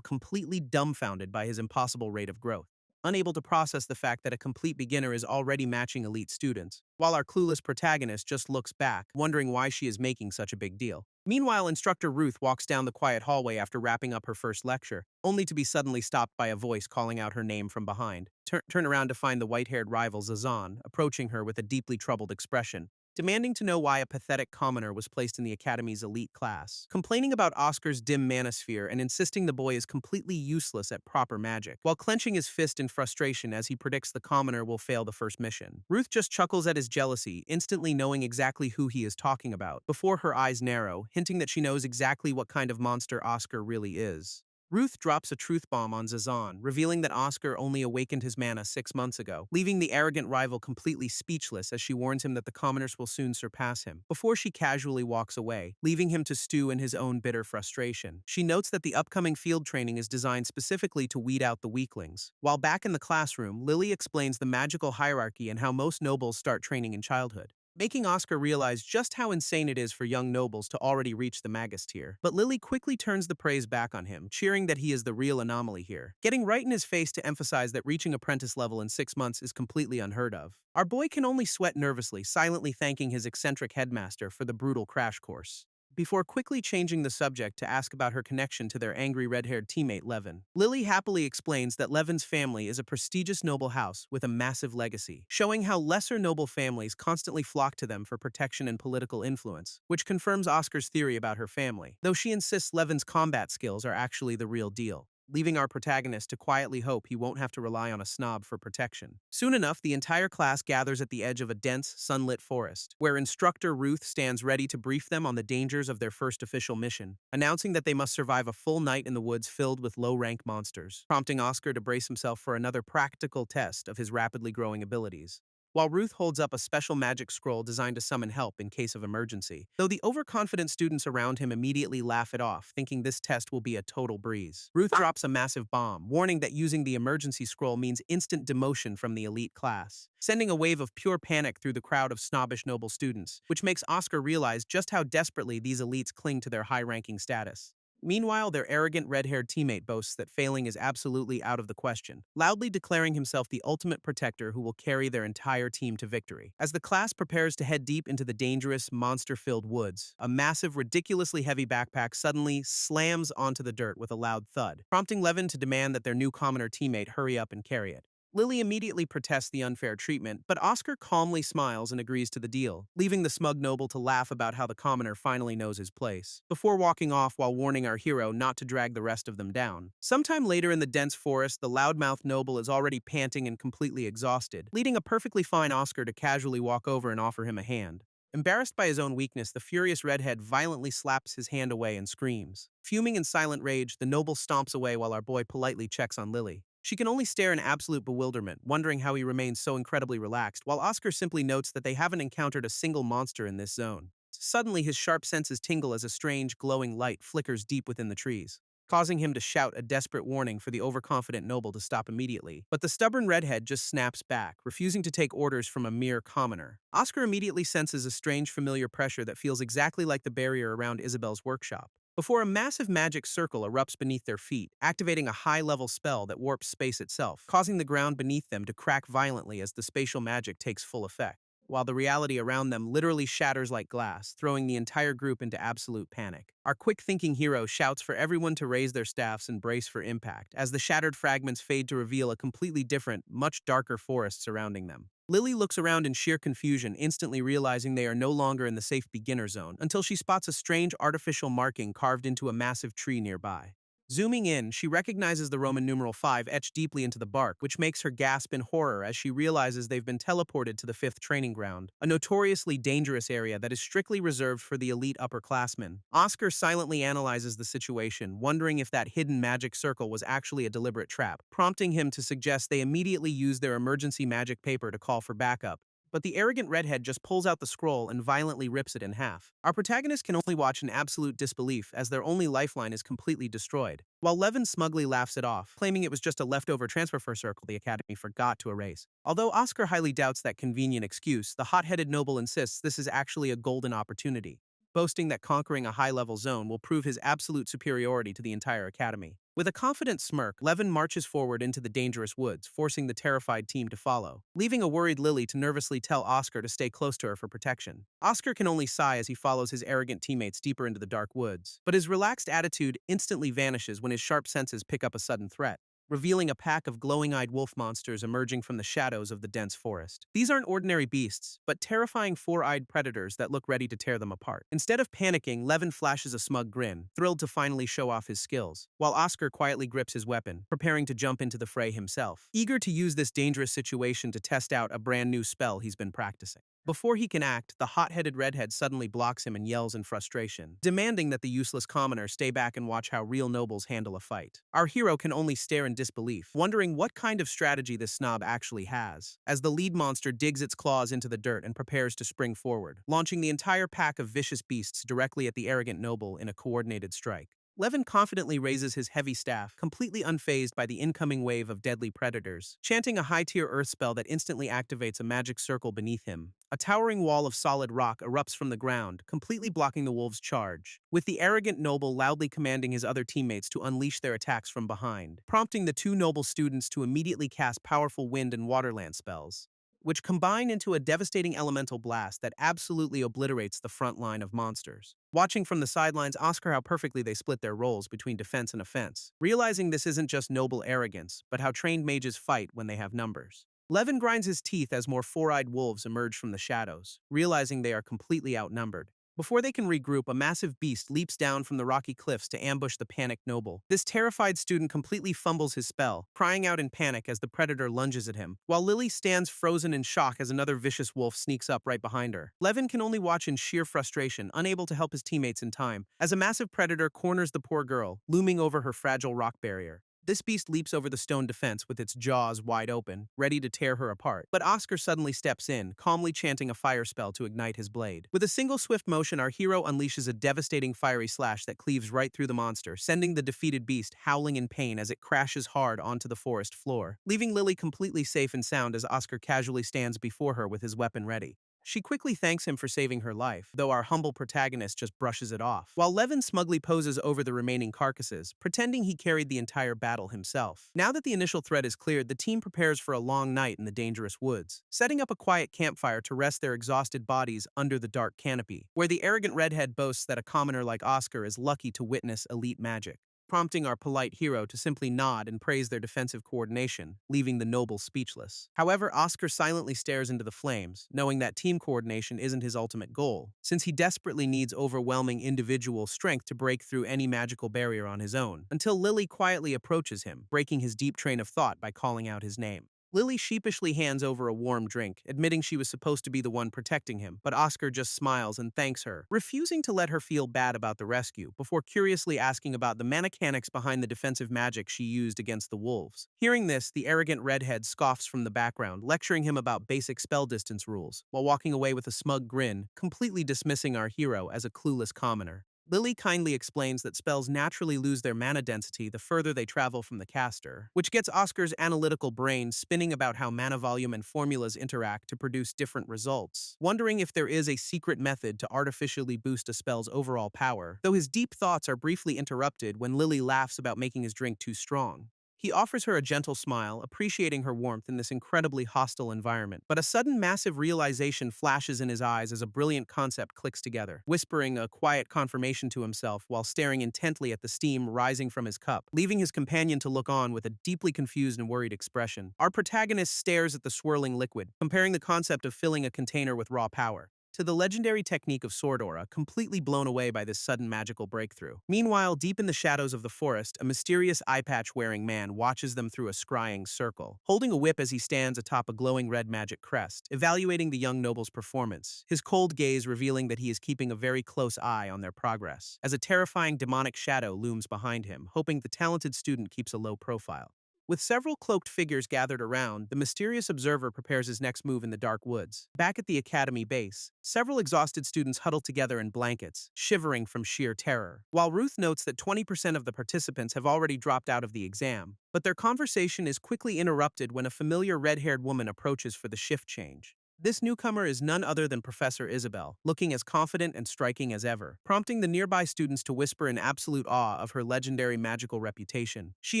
completely dumbfounded by his impossible rate of growth, unable to process the fact that a complete beginner is already matching elite students, while our clueless protagonist just looks back, wondering why she is making such a big deal. Meanwhile, Instructor Ruth walks down the quiet hallway after wrapping up her first lecture, only to be suddenly stopped by a voice calling out her name from behind. Turn around to find the white-haired rival Zazan approaching her with a deeply troubled expression, demanding to know why a pathetic commoner was placed in the Academy's elite class, complaining about Oscar's dim manosphere and insisting the boy is completely useless at proper magic, while clenching his fist in frustration as he predicts the commoner will fail the first mission. Ruth just chuckles at his jealousy, instantly knowing exactly who he is talking about, before her eyes narrow, hinting that she knows exactly what kind of monster Oscar really is. Ruth drops a truth bomb on Zazan, revealing that Oscar only awakened his mana 6 months ago, leaving the arrogant rival completely speechless as she warns him that the commoners will soon surpass him, before she casually walks away, leaving him to stew in his own bitter frustration. She notes that the upcoming field training is designed specifically to weed out the weaklings. While back in the classroom, Lily explains the magical hierarchy and how most nobles start training in childhood, making Oscar realize just how insane it is for young nobles to already reach the Magus tier. But Lily quickly turns the praise back on him, cheering that he is the real anomaly here, getting right in his face to emphasize that reaching apprentice level in 6 months is completely unheard of. Our boy can only sweat nervously, silently thanking his eccentric headmaster for the brutal crash course, before quickly changing the subject to ask about her connection to their angry red-haired teammate Levin. Lily happily explains that Levin's family is a prestigious noble house with a massive legacy, showing how lesser noble families constantly flock to them for protection and political influence, which confirms Oscar's theory about her family, though she insists Levin's combat skills are actually the real deal, leaving our protagonist to quietly hope he won't have to rely on a snob for protection. Soon enough, the entire class gathers at the edge of a dense, sunlit forest, where Instructor Ruth stands ready to brief them on the dangers of their first official mission, announcing that they must survive a full night in the woods filled with low-rank monsters, prompting Oscar to brace himself for another practical test of his rapidly growing abilities, while Ruth holds up a special magic scroll designed to summon help in case of emergency, though the overconfident students around him immediately laugh it off, thinking this test will be a total breeze. Ruth drops a massive bomb, warning that using the emergency scroll means instant demotion from the elite class, sending a wave of pure panic through the crowd of snobbish noble students, which makes Oscar realize just how desperately these elites cling to their high-ranking status. Meanwhile, their arrogant red-haired teammate boasts that failing is absolutely out of the question, loudly declaring himself the ultimate protector who will carry their entire team to victory. As the class prepares to head deep into the dangerous, monster-filled woods, a massive, ridiculously heavy backpack suddenly slams onto the dirt with a loud thud, prompting Levin to demand that their new commoner teammate hurry up and carry it. Lily immediately protests the unfair treatment, but Oscar calmly smiles and agrees to the deal, leaving the smug noble to laugh about how the commoner finally knows his place, before walking off while warning our hero not to drag the rest of them down. Sometime later in the dense forest, the loudmouth noble is already panting and completely exhausted, leading a perfectly fine Oscar to casually walk over and offer him a hand. Embarrassed by his own weakness, the furious redhead violently slaps his hand away and screams. Fuming in silent rage, the noble stomps away while our boy politely checks on Lily. She can only stare in absolute bewilderment, wondering how he remains so incredibly relaxed, while Oscar simply notes that they haven't encountered a single monster in this zone. Suddenly, his sharp senses tingle as a strange, glowing light flickers deep within the trees, causing him to shout a desperate warning for the overconfident noble to stop immediately. But the stubborn redhead just snaps back, refusing to take orders from a mere commoner. Oscar immediately senses a strange familiar pressure that feels exactly like the barrier around Isabel's workshop, before a massive magic circle erupts beneath their feet, activating a high-level spell that warps space itself, causing the ground beneath them to crack violently as the spatial magic takes full effect, while the reality around them literally shatters like glass, throwing the entire group into absolute panic. Our quick-thinking hero shouts for everyone to raise their staffs and brace for impact, as the shattered fragments fade to reveal a completely different, much darker forest surrounding them. Lily looks around in sheer confusion, instantly realizing they are no longer in the safe beginner zone, until she spots a strange artificial marking carved into a massive tree nearby. Zooming in, she recognizes the Roman numeral 5 etched deeply into the bark, which makes her gasp in horror as she realizes they've been teleported to the 5th training ground, a notoriously dangerous area that is strictly reserved for the elite upperclassmen. Oscar silently analyzes the situation, wondering if that hidden magic circle was actually a deliberate trap, prompting him to suggest they immediately use their emergency magic paper to call for backup. But the arrogant redhead just pulls out the scroll and violently rips it in half. Our protagonist can only watch in absolute disbelief as their only lifeline is completely destroyed, while Levin smugly laughs it off, claiming it was just a leftover transfer circle the Academy forgot to erase. Although Oscar highly doubts that convenient excuse, the hot-headed noble insists this is actually a golden opportunity, boasting that conquering a high-level zone will prove his absolute superiority to the entire Academy. With a confident smirk, Levin marches forward into the dangerous woods, forcing the terrified team to follow, leaving a worried Lily to nervously tell Oscar to stay close to her for protection. Oscar can only sigh as he follows his arrogant teammates deeper into the dark woods, but his relaxed attitude instantly vanishes when his sharp senses pick up a sudden threat, revealing a pack of glowing-eyed wolf monsters emerging from the shadows of the dense forest. These aren't ordinary beasts, but terrifying four-eyed predators that look ready to tear them apart. Instead of panicking, Levin flashes a smug grin, thrilled to finally show off his skills, while Oscar quietly grips his weapon, preparing to jump into the fray himself, eager to use this dangerous situation to test out a brand new spell he's been practicing. Before he can act, the hot-headed redhead suddenly blocks him and yells in frustration, demanding that the useless commoner stay back and watch how real nobles handle a fight. Our hero can only stare in disbelief, wondering what kind of strategy this snob actually has, as the lead monster digs its claws into the dirt and prepares to spring forward, launching the entire pack of vicious beasts directly at the arrogant noble in a coordinated strike. Levin confidently raises his heavy staff, completely unfazed by the incoming wave of deadly predators, chanting a high-tier earth spell that instantly activates a magic circle beneath him. A towering wall of solid rock erupts from the ground, completely blocking the wolves' charge, with the arrogant noble loudly commanding his other teammates to unleash their attacks from behind, prompting the two noble students to immediately cast powerful wind and waterland spells, which combine into a devastating elemental blast that absolutely obliterates the front line of monsters. Watching from the sidelines, Oscar how perfectly they split their roles between defense and offense, realizing this isn't just noble arrogance, but how trained mages fight when they have numbers. Levin grinds his teeth as more four-eyed wolves emerge from the shadows, realizing they are completely outnumbered. Before they can regroup, a massive beast leaps down from the rocky cliffs to ambush the panicked noble. This terrified student completely fumbles his spell, crying out in panic as the predator lunges at him, while Lily stands frozen in shock as another vicious wolf sneaks up right behind her. Levin can only watch in sheer frustration, unable to help his teammates in time, as a massive predator corners the poor girl, looming over her fragile rock barrier. This beast leaps over the stone defense with its jaws wide open, ready to tear her apart. But Oscar suddenly steps in, calmly chanting a fire spell to ignite his blade. With a single swift motion, our hero unleashes a devastating fiery slash that cleaves right through the monster, sending the defeated beast howling in pain as it crashes hard onto the forest floor, leaving Lily completely safe and sound as Oscar casually stands before her with his weapon ready. She quickly thanks him for saving her life, though our humble protagonist just brushes it off, while Levin smugly poses over the remaining carcasses, pretending he carried the entire battle himself. Now that the initial threat is cleared, the team prepares for a long night in the dangerous woods, setting up a quiet campfire to rest their exhausted bodies under the dark canopy, where the arrogant redhead boasts that a commoner like Oscar is lucky to witness elite magic. prompting our polite hero to simply nod and praise their defensive coordination, leaving the noble speechless. However, Oscar silently stares into the flames, knowing that team coordination isn't his ultimate goal, since he desperately needs overwhelming individual strength to break through any magical barrier on his own, until Lily quietly approaches him, breaking his deep train of thought by calling out his name. Lily sheepishly hands over a warm drink, admitting she was supposed to be the one protecting him, but Oscar just smiles and thanks her, refusing to let her feel bad about the rescue, before curiously asking about the mechanics behind the defensive magic she used against the wolves. Hearing this, the arrogant redhead scoffs from the background, lecturing him about basic spell distance rules, while walking away with a smug grin, completely dismissing our hero as a clueless commoner. Lily kindly explains that spells naturally lose their mana density the further they travel from the caster, which gets Oscar's analytical brain spinning about how mana volume and formulas interact to produce different results, wondering if there is a secret method to artificially boost a spell's overall power, though his deep thoughts are briefly interrupted when Lily laughs about making his drink too strong. He offers her a gentle smile, appreciating her warmth in this incredibly hostile environment. But a sudden massive realization flashes in his eyes as a brilliant concept clicks together, whispering a quiet confirmation to himself while staring intently at the steam rising from his cup, leaving his companion to look on with a deeply confused and worried expression. Our protagonist stares at the swirling liquid, comparing the concept of filling a container with raw power to the legendary technique of sword aura, completely blown away by this sudden magical breakthrough. Meanwhile, deep in the shadows of the forest, a mysterious eye-patch-wearing man watches them through a scrying circle, holding a whip as he stands atop a glowing red magic crest, evaluating the young noble's performance, his cold gaze revealing that he is keeping a very close eye on their progress, as a terrifying demonic shadow looms behind him, hoping the talented student keeps a low profile. With several cloaked figures gathered around, the mysterious observer prepares his next move in the dark woods. Back at the academy base, several exhausted students huddle together in blankets, shivering from sheer terror. While Ruth notes that 20% of the participants have already dropped out of the exam, but their conversation is quickly interrupted when a familiar red-haired woman approaches for the shift change. This newcomer is none other than Professor Isabel, looking as confident and striking as ever, prompting the nearby students to whisper in absolute awe of her legendary magical reputation. She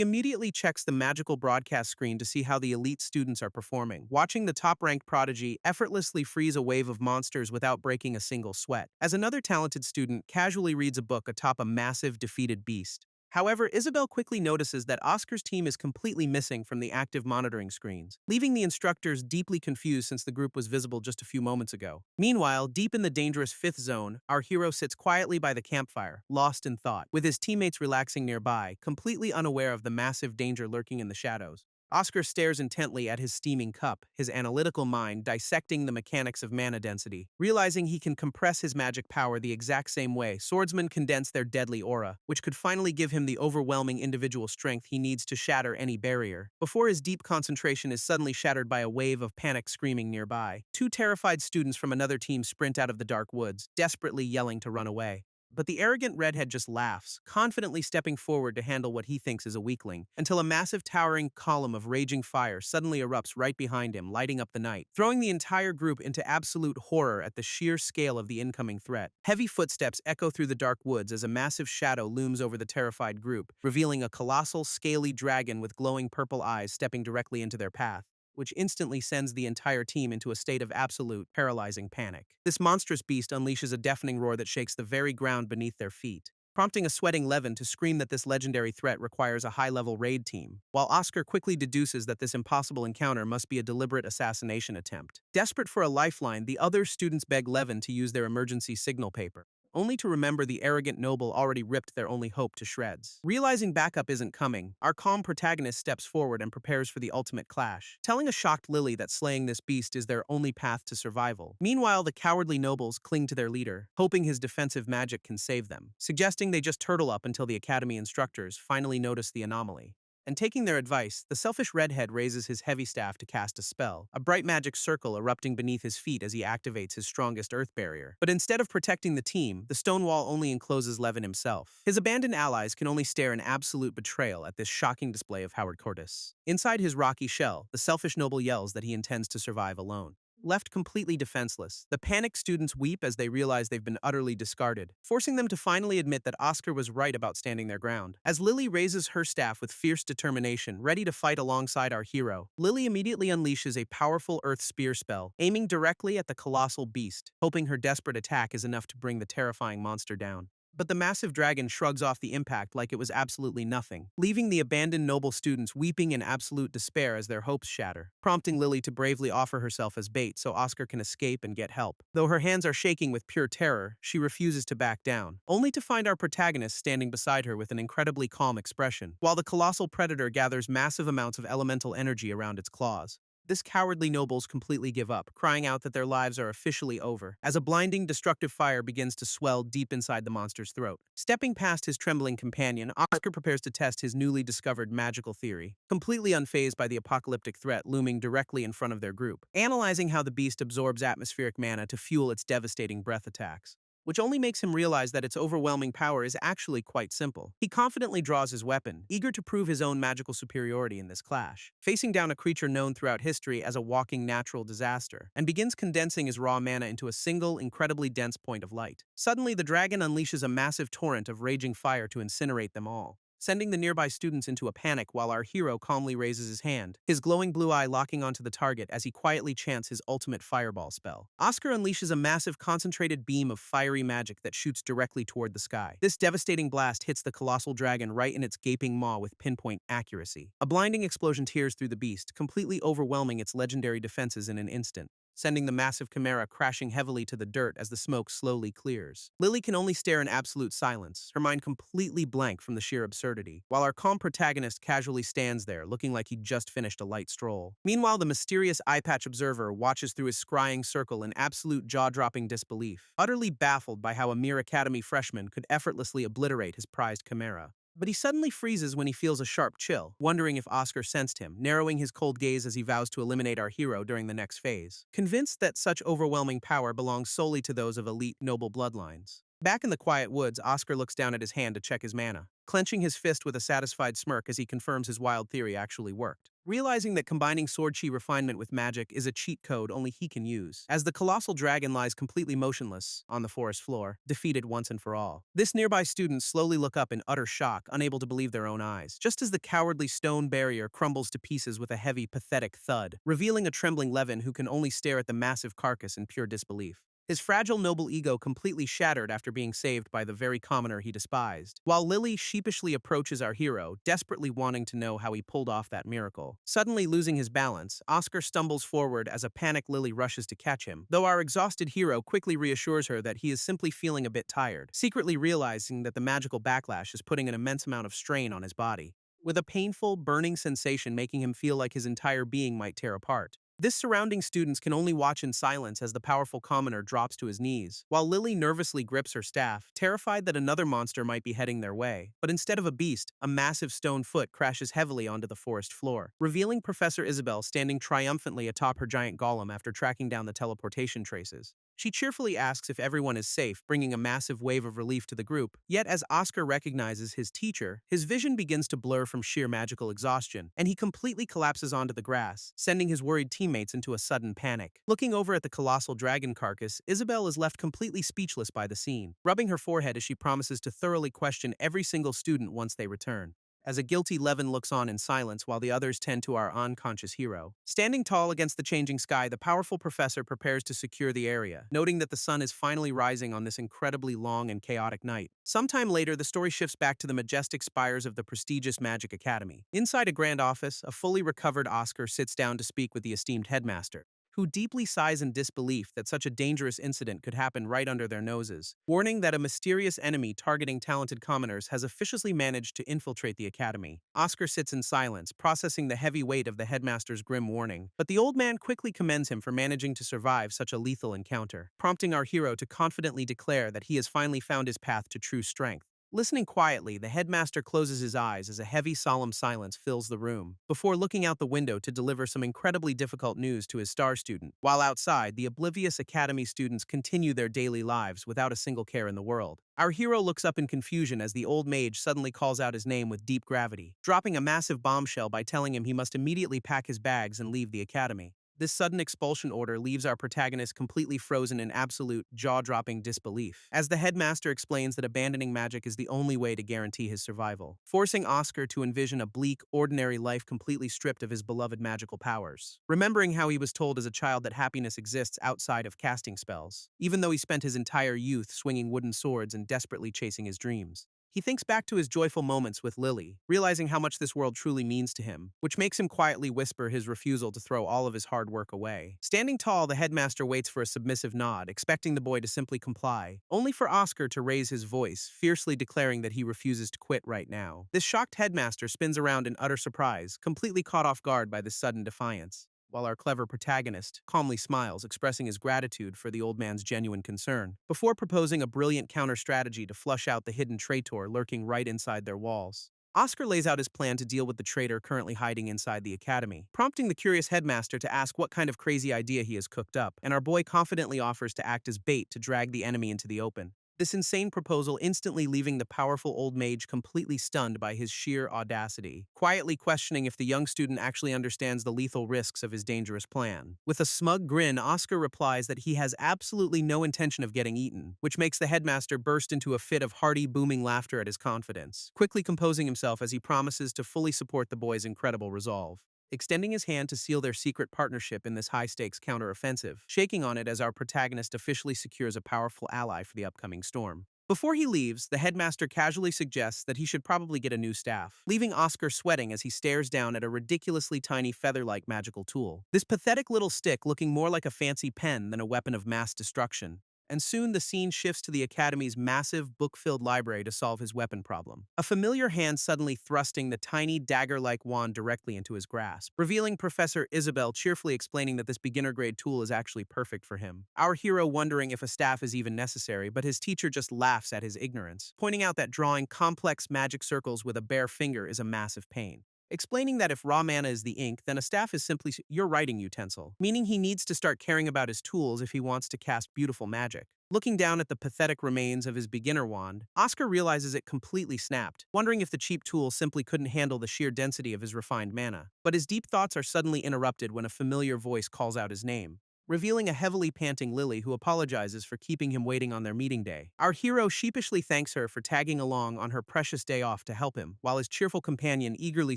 immediately checks the magical broadcast screen to see how the elite students are performing, watching the top-ranked prodigy effortlessly freeze a wave of monsters without breaking a single sweat, as another talented student casually reads a book atop a massive, defeated beast. However, Isabel quickly notices that Oscar's team is completely missing from the active monitoring screens, leaving the instructors deeply confused since the group was visible just a few moments ago. Meanwhile, deep in the dangerous fifth zone, our hero sits quietly by the campfire, lost in thought, with his teammates relaxing nearby, completely unaware of the massive danger lurking in the shadows. Oscar stares intently at his steaming cup, his analytical mind dissecting the mechanics of mana density. Realizing he can compress his magic power the exact same way swordsmen condense their deadly aura, which could finally give him the overwhelming individual strength he needs to shatter any barrier. Before his deep concentration is suddenly shattered by a wave of panic screaming nearby, two terrified students from another team sprint out of the dark woods, desperately yelling to run away. But the arrogant redhead just laughs, confidently stepping forward to handle what he thinks is a weakling, until a massive towering column of raging fire suddenly erupts right behind him, lighting up the night, throwing the entire group into absolute horror at the sheer scale of the incoming threat. Heavy footsteps echo through the dark woods as a massive shadow looms over the terrified group, revealing a colossal, scaly dragon with glowing purple eyes stepping directly into their path, which instantly sends the entire team into a state of absolute, paralyzing panic. This monstrous beast unleashes a deafening roar that shakes the very ground beneath their feet, prompting a sweating Levin to scream that this legendary threat requires a high-level raid team, while Oscar quickly deduces that this impossible encounter must be a deliberate assassination attempt. Desperate for a lifeline, the other students beg Levin to use their emergency signal paper, only to remember the arrogant noble already ripped their only hope to shreds. Realizing backup isn't coming, our calm protagonist steps forward and prepares for the ultimate clash, telling a shocked Lily that slaying this beast is their only path to survival. Meanwhile, the cowardly nobles cling to their leader, hoping his defensive magic can save them, suggesting they just turtle up until the academy instructors finally notice the anomaly. And taking their advice, the selfish redhead raises his heavy staff to cast a spell, a bright magic circle erupting beneath his feet as he activates his strongest earth barrier. But instead of protecting the team, the stone wall only encloses Levin himself. His abandoned allies can only stare in absolute betrayal at this shocking display of Howard Cortis. Inside his rocky shell, the selfish noble yells that he intends to survive alone. Left completely defenseless, the panicked students weep as they realize they've been utterly discarded, forcing them to finally admit that Oscar was right about standing their ground. As Lily raises her staff with fierce determination, ready to fight alongside our hero, Lily immediately unleashes a powerful earth spear spell, aiming directly at the colossal beast, hoping her desperate attack is enough to bring the terrifying monster down. But the massive dragon shrugs off the impact like it was absolutely nothing, leaving the abandoned noble students weeping in absolute despair as their hopes shatter, prompting Lily to bravely offer herself as bait so Oscar can escape and get help. Though her hands are shaking with pure terror, she refuses to back down, only to find our protagonist standing beside her with an incredibly calm expression, while the colossal predator gathers massive amounts of elemental energy around its claws. This cowardly nobles completely give up, crying out that their lives are officially over, as a blinding, destructive fire begins to swell deep inside the monster's throat. Stepping past his trembling companion, Oscar prepares to test his newly discovered magical theory, completely unfazed by the apocalyptic threat looming directly in front of their group, analyzing how the beast absorbs atmospheric mana to fuel its devastating breath attacks, which only makes him realize that its overwhelming power is actually quite simple. He confidently draws his weapon, eager to prove his own magical superiority in this clash, facing down a creature known throughout history as a walking natural disaster, and begins condensing his raw mana into a single, incredibly dense point of light. Suddenly, the dragon unleashes a massive torrent of raging fire to incinerate them all, sending the nearby students into a panic while our hero calmly raises his hand, his glowing blue eye locking onto the target as he quietly chants his ultimate fireball spell. Oscar unleashes a massive concentrated beam of fiery magic that shoots directly toward the sky. This devastating blast hits the colossal dragon right in its gaping maw with pinpoint accuracy. A blinding explosion tears through the beast, completely overwhelming its legendary defenses in an instant, sending the massive chimera crashing heavily to the dirt as the smoke slowly clears. Lily can only stare in absolute silence, her mind completely blank from the sheer absurdity, while our calm protagonist casually stands there, looking like he'd just finished a light stroll. Meanwhile, the mysterious eye-patch observer watches through his scrying circle in absolute jaw-dropping disbelief, utterly baffled by how a mere academy freshman could effortlessly obliterate his prized chimera. But he suddenly freezes when he feels a sharp chill, wondering if Oscar sensed him, narrowing his cold gaze as he vows to eliminate our hero during the next phase, convinced that such overwhelming power belongs solely to those of elite, noble bloodlines. Back in the quiet woods, Oscar looks down at his hand to check his mana, clenching his fist with a satisfied smirk as he confirms his wild theory actually worked, realizing that combining sword chi refinement with magic is a cheat code only he can use, as the colossal dragon lies completely motionless on the forest floor, defeated once and for all. This nearby students slowly look up in utter shock, unable to believe their own eyes, just as the cowardly stone barrier crumbles to pieces with a heavy, pathetic thud, revealing a trembling Levin who can only stare at the massive carcass in pure disbelief, his fragile noble ego completely shattered after being saved by the very commoner he despised, while Lily sheepishly approaches our hero, desperately wanting to know how he pulled off that miracle. Suddenly losing his balance, Oscar stumbles forward as a panicked Lily rushes to catch him, though our exhausted hero quickly reassures her that he is simply feeling a bit tired, secretly realizing that the magical backlash is putting an immense amount of strain on his body, with a painful, burning sensation making him feel like his entire being might tear apart. This surrounding students can only watch in silence as the powerful commoner drops to his knees, while Lily nervously grips her staff, terrified that another monster might be heading their way. But instead of a beast, a massive stone foot crashes heavily onto the forest floor, revealing Professor Isabel standing triumphantly atop her giant golem after tracking down the teleportation traces. She cheerfully asks if everyone is safe, bringing a massive wave of relief to the group. Yet as Oscar recognizes his teacher, his vision begins to blur from sheer magical exhaustion, and he completely collapses onto the grass, sending his worried teammates into a sudden panic. Looking over at the colossal dragon carcass, Isabel is left completely speechless by the scene, rubbing her forehead as she promises to thoroughly question every single student once they return, as a guilty Levin looks on in silence while the others tend to our unconscious hero. Standing tall against the changing sky, the powerful professor prepares to secure the area, noting that the sun is finally rising on this incredibly long and chaotic night. Sometime later, the story shifts back to the majestic spires of the prestigious Magic Academy. Inside a grand office, a fully recovered Oscar sits down to speak with the esteemed headmaster, who deeply sighs in disbelief that such a dangerous incident could happen right under their noses, warning that a mysterious enemy targeting talented commoners has officiously managed to infiltrate the academy. Oscar sits in silence, processing the heavy weight of the headmaster's grim warning, but the old man quickly commends him for managing to survive such a lethal encounter, prompting our hero to confidently declare that he has finally found his path to true strength. Listening quietly, the headmaster closes his eyes as a heavy, solemn silence fills the room, before looking out the window to deliver some incredibly difficult news to his star student. While outside, the oblivious academy students continue their daily lives without a single care in the world. Our hero looks up in confusion as the old mage suddenly calls out his name with deep gravity, dropping a massive bombshell by telling him he must immediately pack his bags and leave the academy. This sudden expulsion order leaves our protagonist completely frozen in absolute, jaw-dropping disbelief, as the headmaster explains that abandoning magic is the only way to guarantee his survival, forcing Oscar to envision a bleak, ordinary life completely stripped of his beloved magical powers. Remembering how he was told as a child that happiness exists outside of casting spells, even though he spent his entire youth swinging wooden swords and desperately chasing his dreams. He thinks back to his joyful moments with Lily, realizing how much this world truly means to him, which makes him quietly whisper his refusal to throw all of his hard work away. Standing tall, the headmaster waits for a submissive nod, expecting the boy to simply comply, only for Oscar to raise his voice, fiercely declaring that he refuses to quit right now. This shocked headmaster spins around in utter surprise, completely caught off guard by this sudden defiance, while our clever protagonist calmly smiles, expressing his gratitude for the old man's genuine concern, before proposing a brilliant counter-strategy to flush out the hidden traitor lurking right inside their walls. Oscar lays out his plan to deal with the traitor currently hiding inside the academy, prompting the curious headmaster to ask what kind of crazy idea he has cooked up, and our boy confidently offers to act as bait to drag the enemy into the open. This insane proposal instantly leaving the powerful old mage completely stunned by his sheer audacity, quietly questioning if the young student actually understands the lethal risks of his dangerous plan. With a smug grin, Oscar replies that he has absolutely no intention of getting eaten, which makes the headmaster burst into a fit of hearty, booming laughter at his confidence, quickly composing himself as he promises to fully support the boy's incredible resolve, extending his hand to seal their secret partnership in this high-stakes counter-offensive, shaking on it as our protagonist officially secures a powerful ally for the upcoming storm. Before he leaves, the headmaster casually suggests that he should probably get a new staff, leaving Oscar sweating as he stares down at a ridiculously tiny feather-like magical tool. This pathetic little stick looking more like a fancy pen than a weapon of mass destruction. And soon the scene shifts to the Academy's massive, book-filled library to solve his weapon problem. A familiar hand suddenly thrusting the tiny, dagger-like wand directly into his grasp, revealing Professor Isabel cheerfully explaining that this beginner-grade tool is actually perfect for him. Our hero wondering if a staff is even necessary, but his teacher just laughs at his ignorance, pointing out that drawing complex magic circles with a bare finger is a massive pain, explaining that if raw mana is the ink, then a staff is simply your writing utensil, meaning he needs to start caring about his tools if he wants to cast beautiful magic. Looking down at the pathetic remains of his beginner wand, Oscar realizes it completely snapped, wondering if the cheap tool simply couldn't handle the sheer density of his refined mana. But his deep thoughts are suddenly interrupted when a familiar voice calls out his name, revealing a heavily panting Lily who apologizes for keeping him waiting on their meeting day. Our hero sheepishly thanks her for tagging along on her precious day off to help him, while his cheerful companion eagerly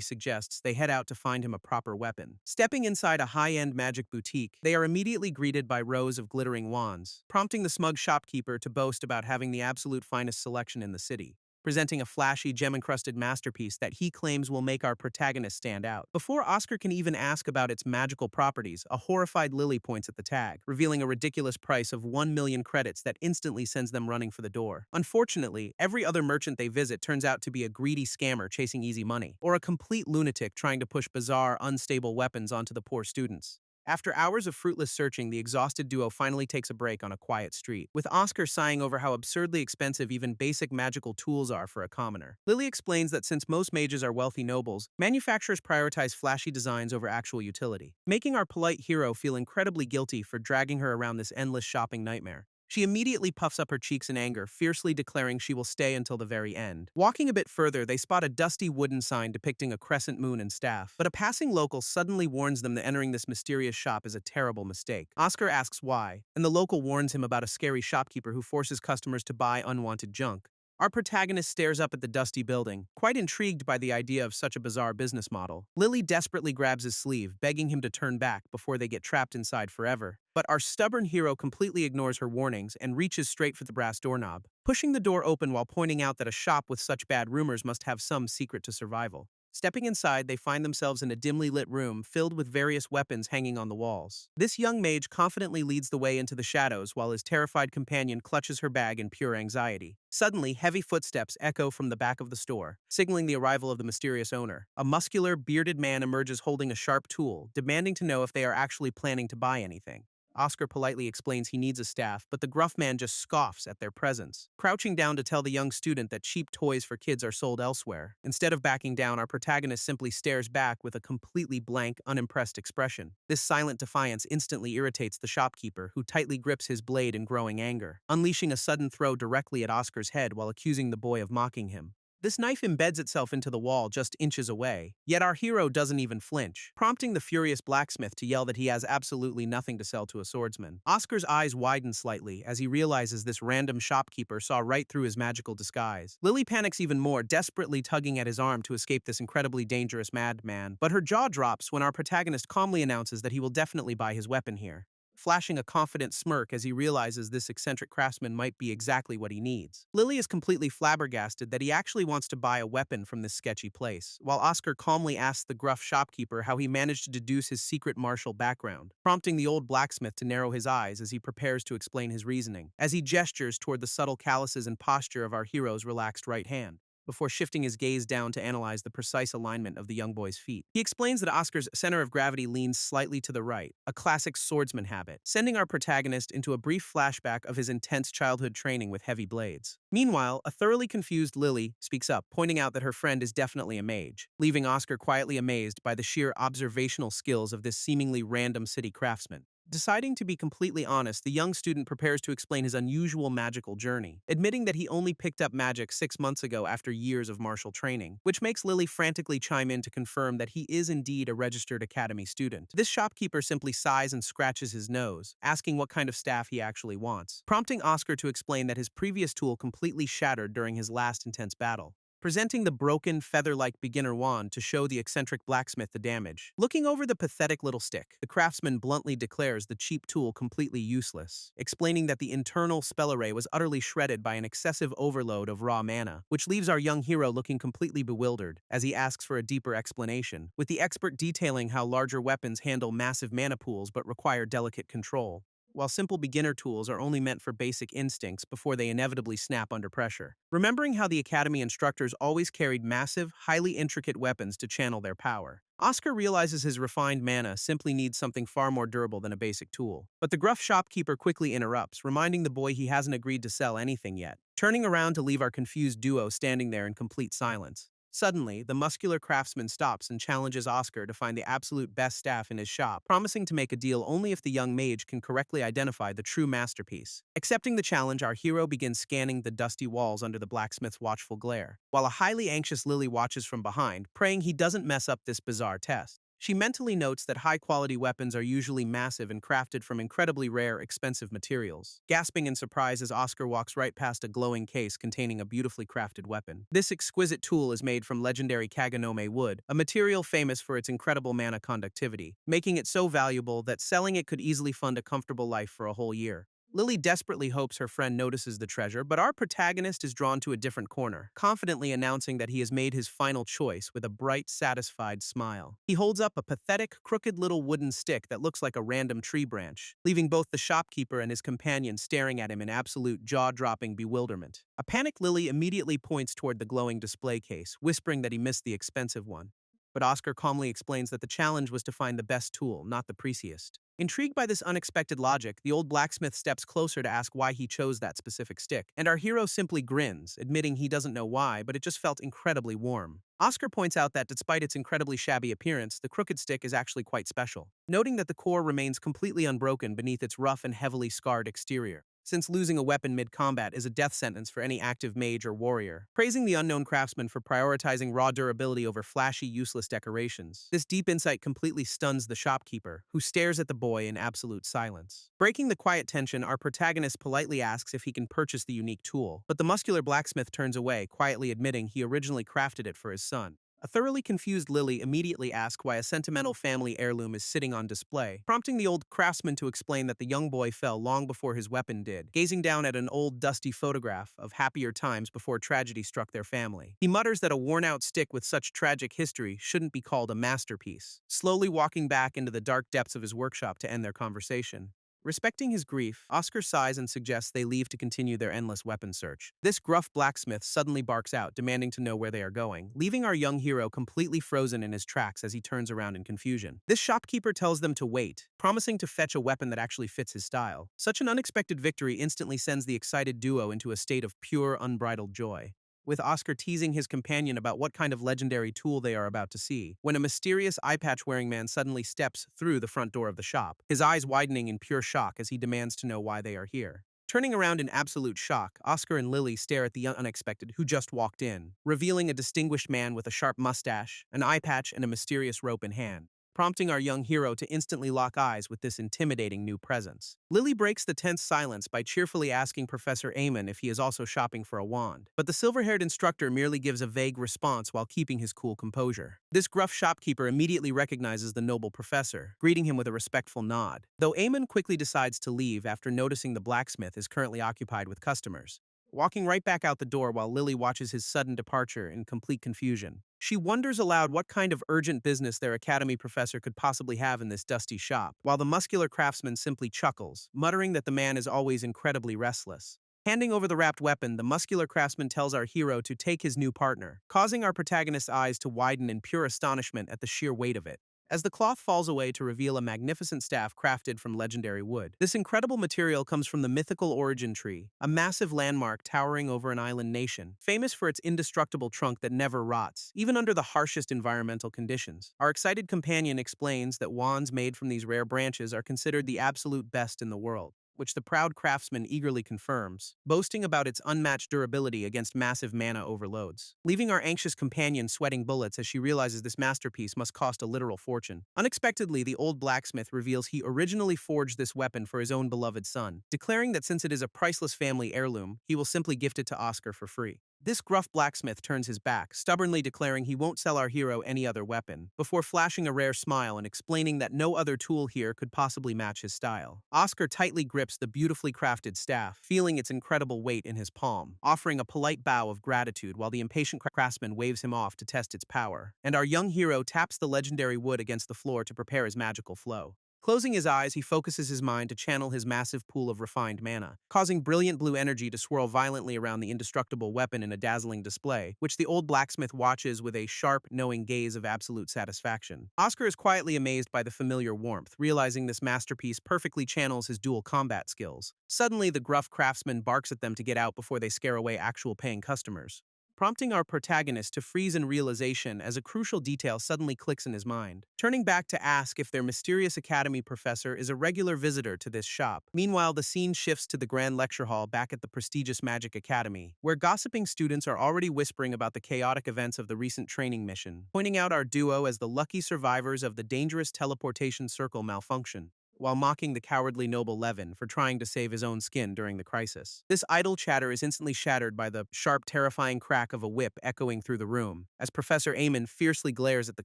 suggests they head out to find him a proper weapon. Stepping inside a high-end magic boutique, they are immediately greeted by rows of glittering wands, prompting the smug shopkeeper to boast about having the absolute finest selection in the city, presenting a flashy, gem-encrusted masterpiece that he claims will make our protagonist stand out. Before Oscar can even ask about its magical properties, a horrified Lily points at the tag, revealing a ridiculous price of 1 million credits that instantly sends them running for the door. Unfortunately, every other merchant they visit turns out to be a greedy scammer chasing easy money, or a complete lunatic trying to push bizarre, unstable weapons onto the poor students. After hours of fruitless searching, the exhausted duo finally takes a break on a quiet street, with Oscar sighing over how absurdly expensive even basic magical tools are for a commoner. Lily explains that since most mages are wealthy nobles, manufacturers prioritize flashy designs over actual utility, making our polite hero feel incredibly guilty for dragging her around this endless shopping nightmare. She immediately puffs up her cheeks in anger, fiercely declaring she will stay until the very end. Walking a bit further, they spot a dusty wooden sign depicting a crescent moon and staff, but a passing local suddenly warns them that entering this mysterious shop is a terrible mistake. Oscar asks why, and the local warns him about a scary shopkeeper who forces customers to buy unwanted junk. Our protagonist stares up at the dusty building, quite intrigued by the idea of such a bizarre business model. Lily desperately grabs his sleeve, begging him to turn back before they get trapped inside forever. But our stubborn hero completely ignores her warnings and reaches straight for the brass doorknob, pushing the door open while pointing out that a shop with such bad rumors must have some secret to survival. Stepping inside, they find themselves in a dimly lit room filled with various weapons hanging on the walls. This young mage confidently leads the way into the shadows while his terrified companion clutches her bag in pure anxiety. Suddenly, heavy footsteps echo from the back of the store, signaling the arrival of the mysterious owner. A muscular, bearded man emerges holding a sharp tool, demanding to know if they are actually planning to buy anything. Oscar politely explains he needs a staff, but the gruff man just scoffs at their presence, crouching down to tell the young student that cheap toys for kids are sold elsewhere. Instead of backing down, our protagonist simply stares back with a completely blank, unimpressed expression. This silent defiance instantly irritates the shopkeeper, who tightly grips his blade in growing anger, unleashing a sudden throw directly at Oscar's head while accusing the boy of mocking him. This knife embeds itself into the wall just inches away, yet our hero doesn't even flinch, prompting the furious blacksmith to yell that he has absolutely nothing to sell to a swordsman. Oscar's eyes widen slightly as he realizes this random shopkeeper saw right through his magical disguise. Lily panics even more, desperately tugging at his arm to escape this incredibly dangerous madman, but her jaw drops when our protagonist calmly announces that he will definitely buy his weapon here, flashing a confident smirk as he realizes this eccentric craftsman might be exactly what he needs. Lily is completely flabbergasted that he actually wants to buy a weapon from this sketchy place, while Oscar calmly asks the gruff shopkeeper how he managed to deduce his secret martial background, prompting the old blacksmith to narrow his eyes as he prepares to explain his reasoning, as he gestures toward the subtle calluses and posture of our hero's relaxed right hand before shifting his gaze down to analyze the precise alignment of the young boy's feet. He explains that Oscar's center of gravity leans slightly to the right, a classic swordsman habit, sending our protagonist into a brief flashback of his intense childhood training with heavy blades. Meanwhile, a thoroughly confused Lily speaks up, pointing out that her friend is definitely a mage, leaving Oscar quietly amazed by the sheer observational skills of this seemingly random city craftsman. Deciding to be completely honest, the young student prepares to explain his unusual magical journey, admitting that he only picked up magic 6 months ago after years of martial training, which makes Lily frantically chime in to confirm that he is indeed a registered academy student. This shopkeeper simply sighs and scratches his nose, asking what kind of staff he actually wants, prompting Oscar to explain that his previous tool completely shattered during his last intense battle, presenting the broken, feather-like beginner wand to show the eccentric blacksmith the damage. Looking over the pathetic little stick, the craftsman bluntly declares the cheap tool completely useless, explaining that the internal spell array was utterly shredded by an excessive overload of raw mana, which leaves our young hero looking completely bewildered as he asks for a deeper explanation, with the expert detailing how larger weapons handle massive mana pools but require delicate control, while simple beginner tools are only meant for basic instincts before they inevitably snap under pressure. Remembering how the Academy instructors always carried massive, highly intricate weapons to channel their power, Oscar realizes his refined mana simply needs something far more durable than a basic tool. But the gruff shopkeeper quickly interrupts, reminding the boy he hasn't agreed to sell anything yet, turning around to leave our confused duo standing there in complete silence. Suddenly, the muscular craftsman stops and challenges Oscar to find the absolute best staff in his shop, promising to make a deal only if the young mage can correctly identify the true masterpiece. Accepting the challenge, our hero begins scanning the dusty walls under the blacksmith's watchful glare, while a highly anxious Lily watches from behind, praying he doesn't mess up this bizarre test. She mentally notes that high-quality weapons are usually massive and crafted from incredibly rare, expensive materials, gasping in surprise as Oscar walks right past a glowing case containing a beautifully crafted weapon. This exquisite tool is made from legendary Kaganome wood, a material famous for its incredible mana conductivity, making it so valuable that selling it could easily fund a comfortable life for a whole year. Lily desperately hopes her friend notices the treasure, but our protagonist is drawn to a different corner, confidently announcing that he has made his final choice with a bright, satisfied smile. He holds up a pathetic, crooked little wooden stick that looks like a random tree branch, leaving both the shopkeeper and his companion staring at him in absolute jaw-dropping bewilderment. A panicked Lily immediately points toward the glowing display case, whispering that he missed the expensive one. But Oscar calmly explains that the challenge was to find the best tool, not the priciest. Intrigued by this unexpected logic, the old blacksmith steps closer to ask why he chose that specific stick, and our hero simply grins, admitting he doesn't know why, but it just felt incredibly warm. Oscar points out that despite its incredibly shabby appearance, the crooked stick is actually quite special, noting that the core remains completely unbroken beneath its rough and heavily scarred exterior, since losing a weapon mid-combat is a death sentence for any active mage or warrior, praising the unknown craftsman for prioritizing raw durability over flashy, useless decorations. This deep insight completely stuns the shopkeeper, who stares at the boy in absolute silence. Breaking the quiet tension, our protagonist politely asks if he can purchase the unique tool, but the muscular blacksmith turns away, quietly admitting he originally crafted it for his son. A thoroughly confused Lily immediately asks why a sentimental family heirloom is sitting on display, prompting the old craftsman to explain that the young boy fell long before his weapon did, gazing down at an old dusty photograph of happier times before tragedy struck their family. He mutters that a worn-out stick with such tragic history shouldn't be called a masterpiece, slowly walking back into the dark depths of his workshop to end their conversation. Respecting his grief, Oscar sighs and suggests they leave to continue their endless weapon search. This gruff blacksmith suddenly barks out, demanding to know where they are going, leaving our young hero completely frozen in his tracks as he turns around in confusion. This shopkeeper tells them to wait, promising to fetch a weapon that actually fits his style. Such an unexpected victory instantly sends the excited duo into a state of pure, unbridled joy, with Oscar teasing his companion about what kind of legendary tool they are about to see, when a mysterious eye-patch-wearing man suddenly steps through the front door of the shop, his eyes widening in pure shock as he demands to know why they are here. Turning around in absolute shock, Oscar and Lily stare at the unexpected who just walked in, revealing a distinguished man with a sharp mustache, an eye patch, and a mysterious rope in hand, prompting our young hero to instantly lock eyes with this intimidating new presence. Lily breaks the tense silence by cheerfully asking Professor Amon if he is also shopping for a wand, but the silver-haired instructor merely gives a vague response while keeping his cool composure. This gruff shopkeeper immediately recognizes the noble professor, greeting him with a respectful nod, though Amon quickly decides to leave after noticing the blacksmith is currently occupied with customers, walking right back out the door while Lily watches his sudden departure in complete confusion. She wonders aloud what kind of urgent business their academy professor could possibly have in this dusty shop, while the muscular craftsman simply chuckles, muttering that the man is always incredibly restless. Handing over the wrapped weapon, the muscular craftsman tells our hero to take his new partner, causing our protagonist's eyes to widen in pure astonishment at the sheer weight of it. As the cloth falls away to reveal a magnificent staff crafted from legendary wood. This incredible material comes from the mythical origin tree, a massive landmark towering over an island nation, famous for its indestructible trunk that never rots, even under the harshest environmental conditions. Our excited companion explains that wands made from these rare branches are considered the absolute best in the world, which the proud craftsman eagerly confirms, boasting about its unmatched durability against massive mana overloads, leaving our anxious companion sweating bullets as she realizes this masterpiece must cost a literal fortune. Unexpectedly, the old blacksmith reveals he originally forged this weapon for his own beloved son, declaring that since it is a priceless family heirloom, he will simply gift it to Oscar for free. This gruff blacksmith turns his back, stubbornly declaring he won't sell our hero any other weapon, before flashing a rare smile and explaining that no other tool here could possibly match his style. Oscar tightly grips the beautifully crafted staff, feeling its incredible weight in his palm, offering a polite bow of gratitude while the impatient craftsman waves him off to test its power, and our young hero taps the legendary wood against the floor to prepare his magical flow. Closing his eyes, he focuses his mind to channel his massive pool of refined mana, causing brilliant blue energy to swirl violently around the indestructible weapon in a dazzling display, which the old blacksmith watches with a sharp, knowing gaze of absolute satisfaction. Oscar is quietly amazed by the familiar warmth, realizing this masterpiece perfectly channels his dual combat skills. Suddenly, the gruff craftsman barks at them to get out before they scare away actual paying customers, prompting our protagonist to freeze in realization as a crucial detail suddenly clicks in his mind, turning back to ask if their mysterious academy professor is a regular visitor to this shop. Meanwhile, the scene shifts to the grand lecture hall back at the prestigious Magic Academy, where gossiping students are already whispering about the chaotic events of the recent training mission, pointing out our duo as the lucky survivors of the dangerous teleportation circle malfunction, while mocking the cowardly noble Levin for trying to save his own skin during the crisis. This idle chatter is instantly shattered by the sharp, terrifying crack of a whip echoing through the room, as Professor Amon fiercely glares at the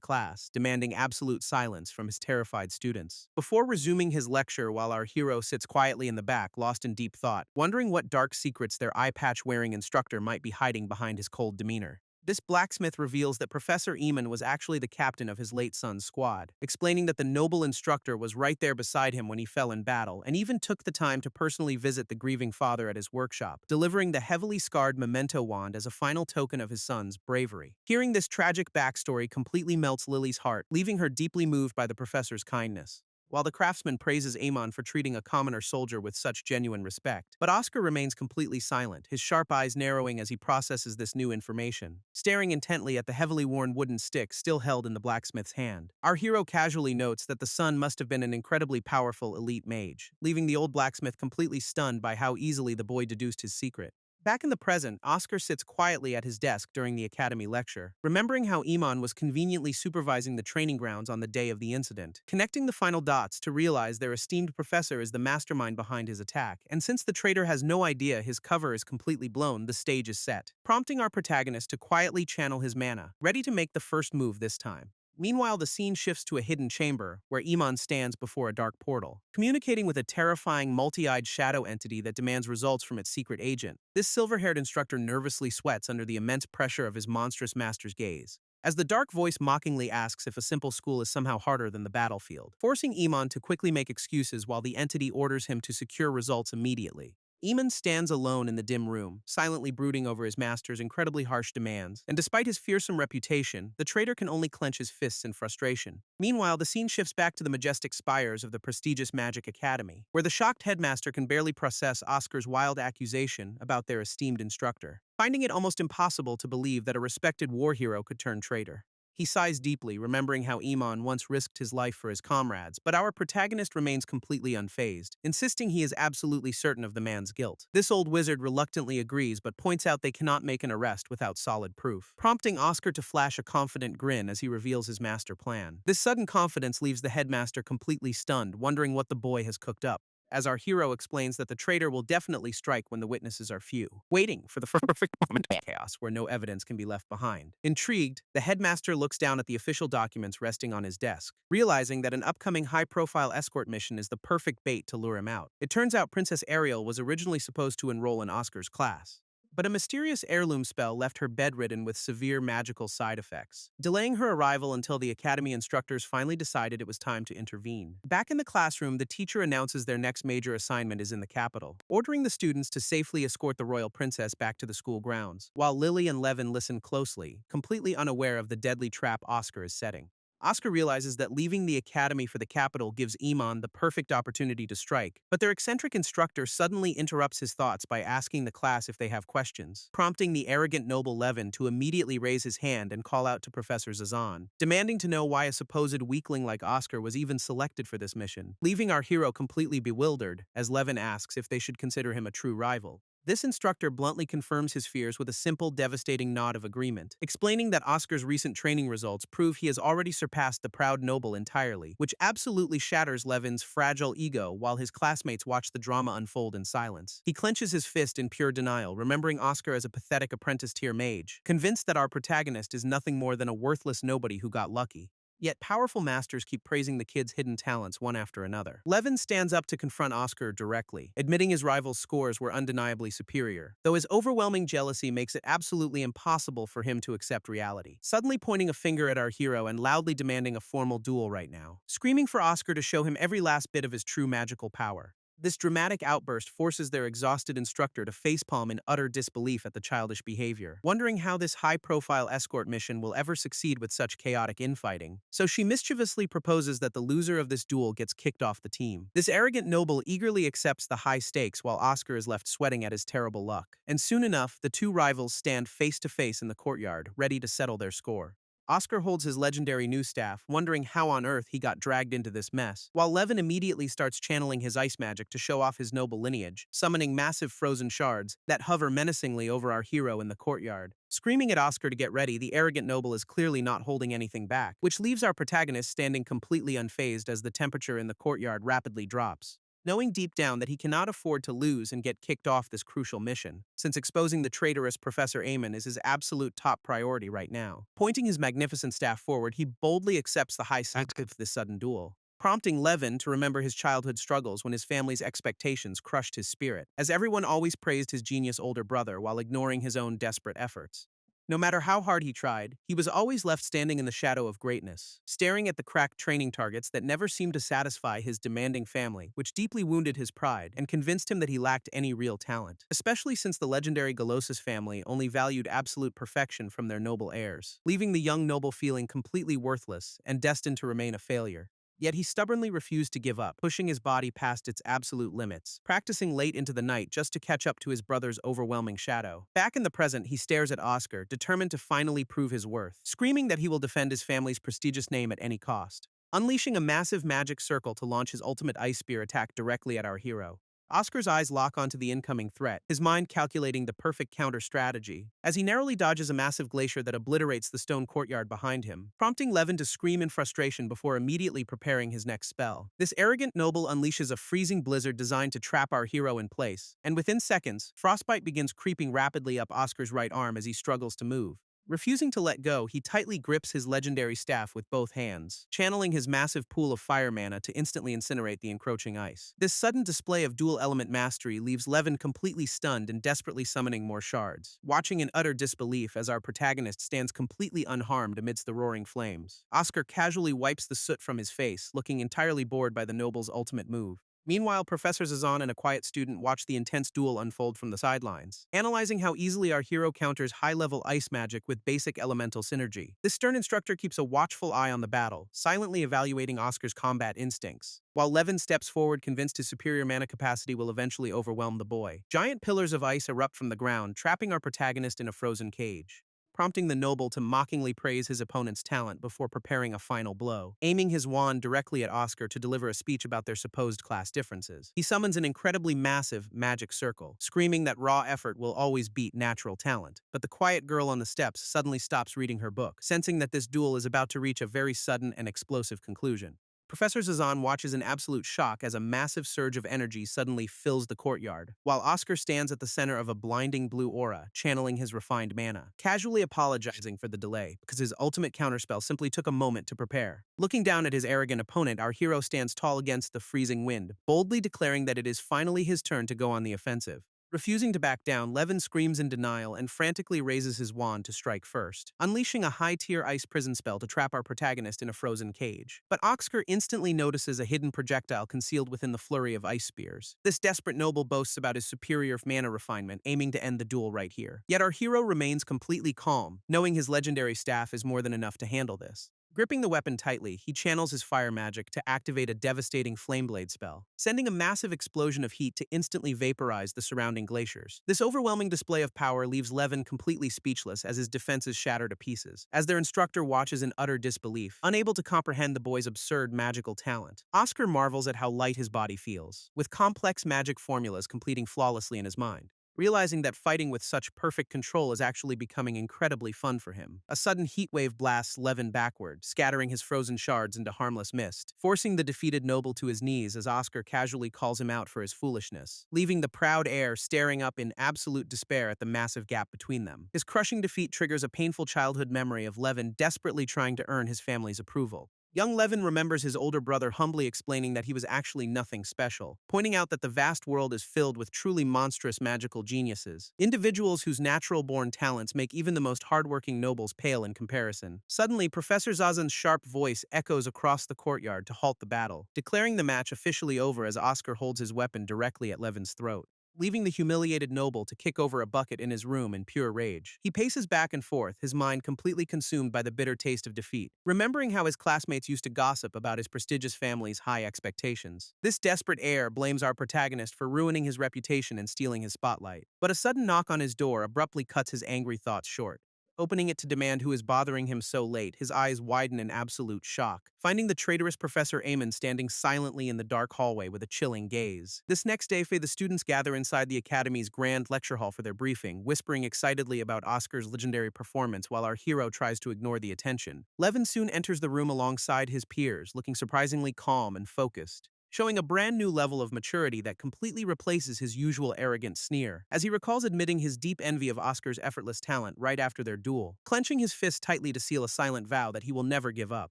class, demanding absolute silence from his terrified students. Before resuming his lecture while our hero sits quietly in the back, lost in deep thought, wondering what dark secrets their eye-patch-wearing instructor might be hiding behind his cold demeanor. This blacksmith reveals that Professor Eamon was actually the captain of his late son's squad, explaining that the noble instructor was right there beside him when he fell in battle, and even took the time to personally visit the grieving father at his workshop, delivering the heavily scarred memento wand as a final token of his son's bravery. Hearing this tragic backstory completely melts Lily's heart, leaving her deeply moved by the professor's kindness, while the craftsman praises Amon for treating a commoner soldier with such genuine respect. But Oscar remains completely silent, his sharp eyes narrowing as he processes this new information, staring intently at the heavily worn wooden stick still held in the blacksmith's hand. Our hero casually notes that the son must have been an incredibly powerful elite mage, leaving the old blacksmith completely stunned by how easily the boy deduced his secret. Back in the present, Oscar sits quietly at his desk during the academy lecture, remembering how Iman was conveniently supervising the training grounds on the day of the incident, connecting the final dots to realize their esteemed professor is the mastermind behind his attack, and since the traitor has no idea his cover is completely blown, the stage is set, prompting our protagonist to quietly channel his mana, ready to make the first move this time. Meanwhile, the scene shifts to a hidden chamber, where Iman stands before a dark portal, communicating with a terrifying, multi-eyed shadow entity that demands results from its secret agent. This silver-haired instructor nervously sweats under the immense pressure of his monstrous master's gaze, as the dark voice mockingly asks if a simple school is somehow harder than the battlefield, forcing Iman to quickly make excuses while the entity orders him to secure results immediately. Eamon stands alone in the dim room, silently brooding over his master's incredibly harsh demands, and despite his fearsome reputation, the traitor can only clench his fists in frustration. Meanwhile, the scene shifts back to the majestic spires of the prestigious Magic Academy, where the shocked headmaster can barely process Oscar's wild accusation about their esteemed instructor, finding it almost impossible to believe that a respected war hero could turn traitor. He sighs deeply, remembering how Iman once risked his life for his comrades, but our protagonist remains completely unfazed, insisting he is absolutely certain of the man's guilt. This old wizard reluctantly agrees but points out they cannot make an arrest without solid proof, prompting Oscar to flash a confident grin as he reveals his master plan. This sudden confidence leaves the headmaster completely stunned, wondering what the boy has cooked up, as our hero explains that the traitor will definitely strike when the witnesses are few, waiting for the perfect moment of chaos where no evidence can be left behind. Intrigued, the headmaster looks down at the official documents resting on his desk, realizing that an upcoming high-profile escort mission is the perfect bait to lure him out. It turns out Princess Ariel was originally supposed to enroll in Oscar's class, but a mysterious heirloom spell left her bedridden with severe magical side effects, delaying her arrival until the academy instructors finally decided it was time to intervene. Back in the classroom, the teacher announces their next major assignment is in the capital, ordering the students to safely escort the royal princess back to the school grounds, while Lily and Levin listen closely, completely unaware of the deadly trap Oscar is setting. Oscar realizes that leaving the academy for the capital gives Iman the perfect opportunity to strike, but their eccentric instructor suddenly interrupts his thoughts by asking the class if they have questions, prompting the arrogant noble Levin to immediately raise his hand and call out to Professor Zazan, demanding to know why a supposed weakling like Oscar was even selected for this mission, leaving our hero completely bewildered as Levin asks if they should consider him a true rival. This instructor bluntly confirms his fears with a simple, devastating nod of agreement, explaining that Oscar's recent training results prove he has already surpassed the proud noble entirely, which absolutely shatters Levin's fragile ego while his classmates watch the drama unfold in silence. He clenches his fist in pure denial, remembering Oscar as a pathetic apprentice-tier mage, convinced that our protagonist is nothing more than a worthless nobody who got lucky. Yet powerful masters keep praising the kid's hidden talents one after another. Levin stands up to confront Oscar directly, admitting his rival's scores were undeniably superior, though his overwhelming jealousy makes it absolutely impossible for him to accept reality, suddenly pointing a finger at our hero and loudly demanding a formal duel right now, screaming for Oscar to show him every last bit of his true magical power. This dramatic outburst forces their exhausted instructor to facepalm in utter disbelief at the childish behavior, wondering how this high-profile escort mission will ever succeed with such chaotic infighting. So she mischievously proposes that the loser of this duel gets kicked off the team. This arrogant noble eagerly accepts the high stakes while Oscar is left sweating at his terrible luck. And soon enough, the two rivals stand face to face in the courtyard, ready to settle their score. Oscar holds his legendary new staff, wondering how on earth he got dragged into this mess, while Levin immediately starts channeling his ice magic to show off his noble lineage, summoning massive frozen shards that hover menacingly over our hero in the courtyard. Screaming at Oscar to get ready, the arrogant noble is clearly not holding anything back, which leaves our protagonist standing completely unfazed as the temperature in the courtyard rapidly drops, knowing deep down that he cannot afford to lose and get kicked off this crucial mission, since exposing the traitorous Professor Amon is his absolute top priority right now. Pointing his magnificent staff forward, he boldly accepts the high stakes of this sudden duel, prompting Levin to remember his childhood struggles when his family's expectations crushed his spirit, as everyone always praised his genius older brother while ignoring his own desperate efforts. No matter how hard he tried, he was always left standing in the shadow of greatness, staring at the cracked training targets that never seemed to satisfy his demanding family, which deeply wounded his pride and convinced him that he lacked any real talent, especially since the legendary Galosis family only valued absolute perfection from their noble heirs, leaving the young noble feeling completely worthless and destined to remain a failure. Yet he stubbornly refused to give up, pushing his body past its absolute limits, practicing late into the night just to catch up to his brother's overwhelming shadow. Back in the present, he stares at Oscar, determined to finally prove his worth, screaming that he will defend his family's prestigious name at any cost, unleashing a massive magic circle to launch his ultimate ice spear attack directly at our hero. Oscar's eyes lock onto the incoming threat, his mind calculating the perfect counter strategy, as he narrowly dodges a massive glacier that obliterates the stone courtyard behind him, prompting Levin to scream in frustration before immediately preparing his next spell. This arrogant noble unleashes a freezing blizzard designed to trap our hero in place, and within seconds, frostbite begins creeping rapidly up Oscar's right arm as he struggles to move. Refusing to let go, he tightly grips his legendary staff with both hands, channeling his massive pool of fire mana to instantly incinerate the encroaching ice. This sudden display of dual-element mastery leaves Levin completely stunned and desperately summoning more shards, watching in utter disbelief as our protagonist stands completely unharmed amidst the roaring flames. Oscar casually wipes the soot from his face, looking entirely bored by the noble's ultimate move. Meanwhile, Professor Zazan and a quiet student watch the intense duel unfold from the sidelines, analyzing how easily our hero counters high-level ice magic with basic elemental synergy. This stern instructor keeps a watchful eye on the battle, silently evaluating Oscar's combat instincts, while Levin steps forward convinced his superior mana capacity will eventually overwhelm the boy. Giant pillars of ice erupt from the ground, trapping our protagonist in a frozen cage. prompting the noble to mockingly praise his opponent's talent before preparing a final blow. Aiming his wand directly at Oscar to deliver a speech about their supposed class differences, he summons an incredibly massive magic circle, screaming that raw effort will always beat natural talent. But the quiet girl on the steps suddenly stops reading her book, sensing that this duel is about to reach a very sudden and explosive conclusion. Professor Zazan watches in absolute shock as a massive surge of energy suddenly fills the courtyard, while Oscar stands at the center of a blinding blue aura, channeling his refined mana, casually apologizing for the delay because his ultimate counterspell simply took a moment to prepare. Looking down at his arrogant opponent, our hero stands tall against the freezing wind, boldly declaring that it is finally his turn to go on the offensive. Refusing to back down, Levin screams in denial and frantically raises his wand to strike first, unleashing a high-tier ice prison spell to trap our protagonist in a frozen cage. But Oscar instantly notices a hidden projectile concealed within the flurry of ice spears. This desperate noble boasts about his superior mana refinement, aiming to end the duel right here. Yet our hero remains completely calm, knowing his legendary staff is more than enough to handle this. Gripping the weapon tightly, he channels his fire magic to activate a devastating flameblade spell, sending a massive explosion of heat to instantly vaporize the surrounding glaciers. This overwhelming display of power leaves Levin completely speechless as his defenses shatter to pieces, as their instructor watches in utter disbelief, unable to comprehend the boy's absurd magical talent. Oscar marvels at how light his body feels, with complex magic formulas completing flawlessly in his mind. Realizing that fighting with such perfect control is actually becoming incredibly fun for him. A sudden heatwave blasts Levin backward, scattering his frozen shards into harmless mist, forcing the defeated noble to his knees as Oscar casually calls him out for his foolishness, leaving the proud heir staring up in absolute despair at the massive gap between them. His crushing defeat triggers a painful childhood memory of Levin desperately trying to earn his family's approval. Young Levin remembers his older brother humbly explaining that he was actually nothing special, pointing out that the vast world is filled with truly monstrous magical geniuses, individuals whose natural-born talents make even the most hardworking nobles pale in comparison. Suddenly, Professor Zazan's sharp voice echoes across the courtyard to halt the battle, declaring the match officially over as Oscar holds his weapon directly at Levin's throat, leaving the humiliated noble to kick over a bucket in his room in pure rage. He paces back and forth, his mind completely consumed by the bitter taste of defeat, remembering how his classmates used to gossip about his prestigious family's high expectations. This desperate heir blames our protagonist for ruining his reputation and stealing his spotlight. But a sudden knock on his door abruptly cuts his angry thoughts short. Opening it to demand who is bothering him so late, his eyes widen in absolute shock, finding the traitorous Professor Amon standing silently in the dark hallway with a chilling gaze. This next day, the students gather inside the Academy's grand lecture hall for their briefing, whispering excitedly about Oscar's legendary performance while our hero tries to ignore the attention. Levin soon enters the room alongside his peers, looking surprisingly calm and focused, showing a brand new level of maturity that completely replaces his usual arrogant sneer, as he recalls admitting his deep envy of Oscar's effortless talent right after their duel, clenching his fist tightly to seal a silent vow that he will never give up,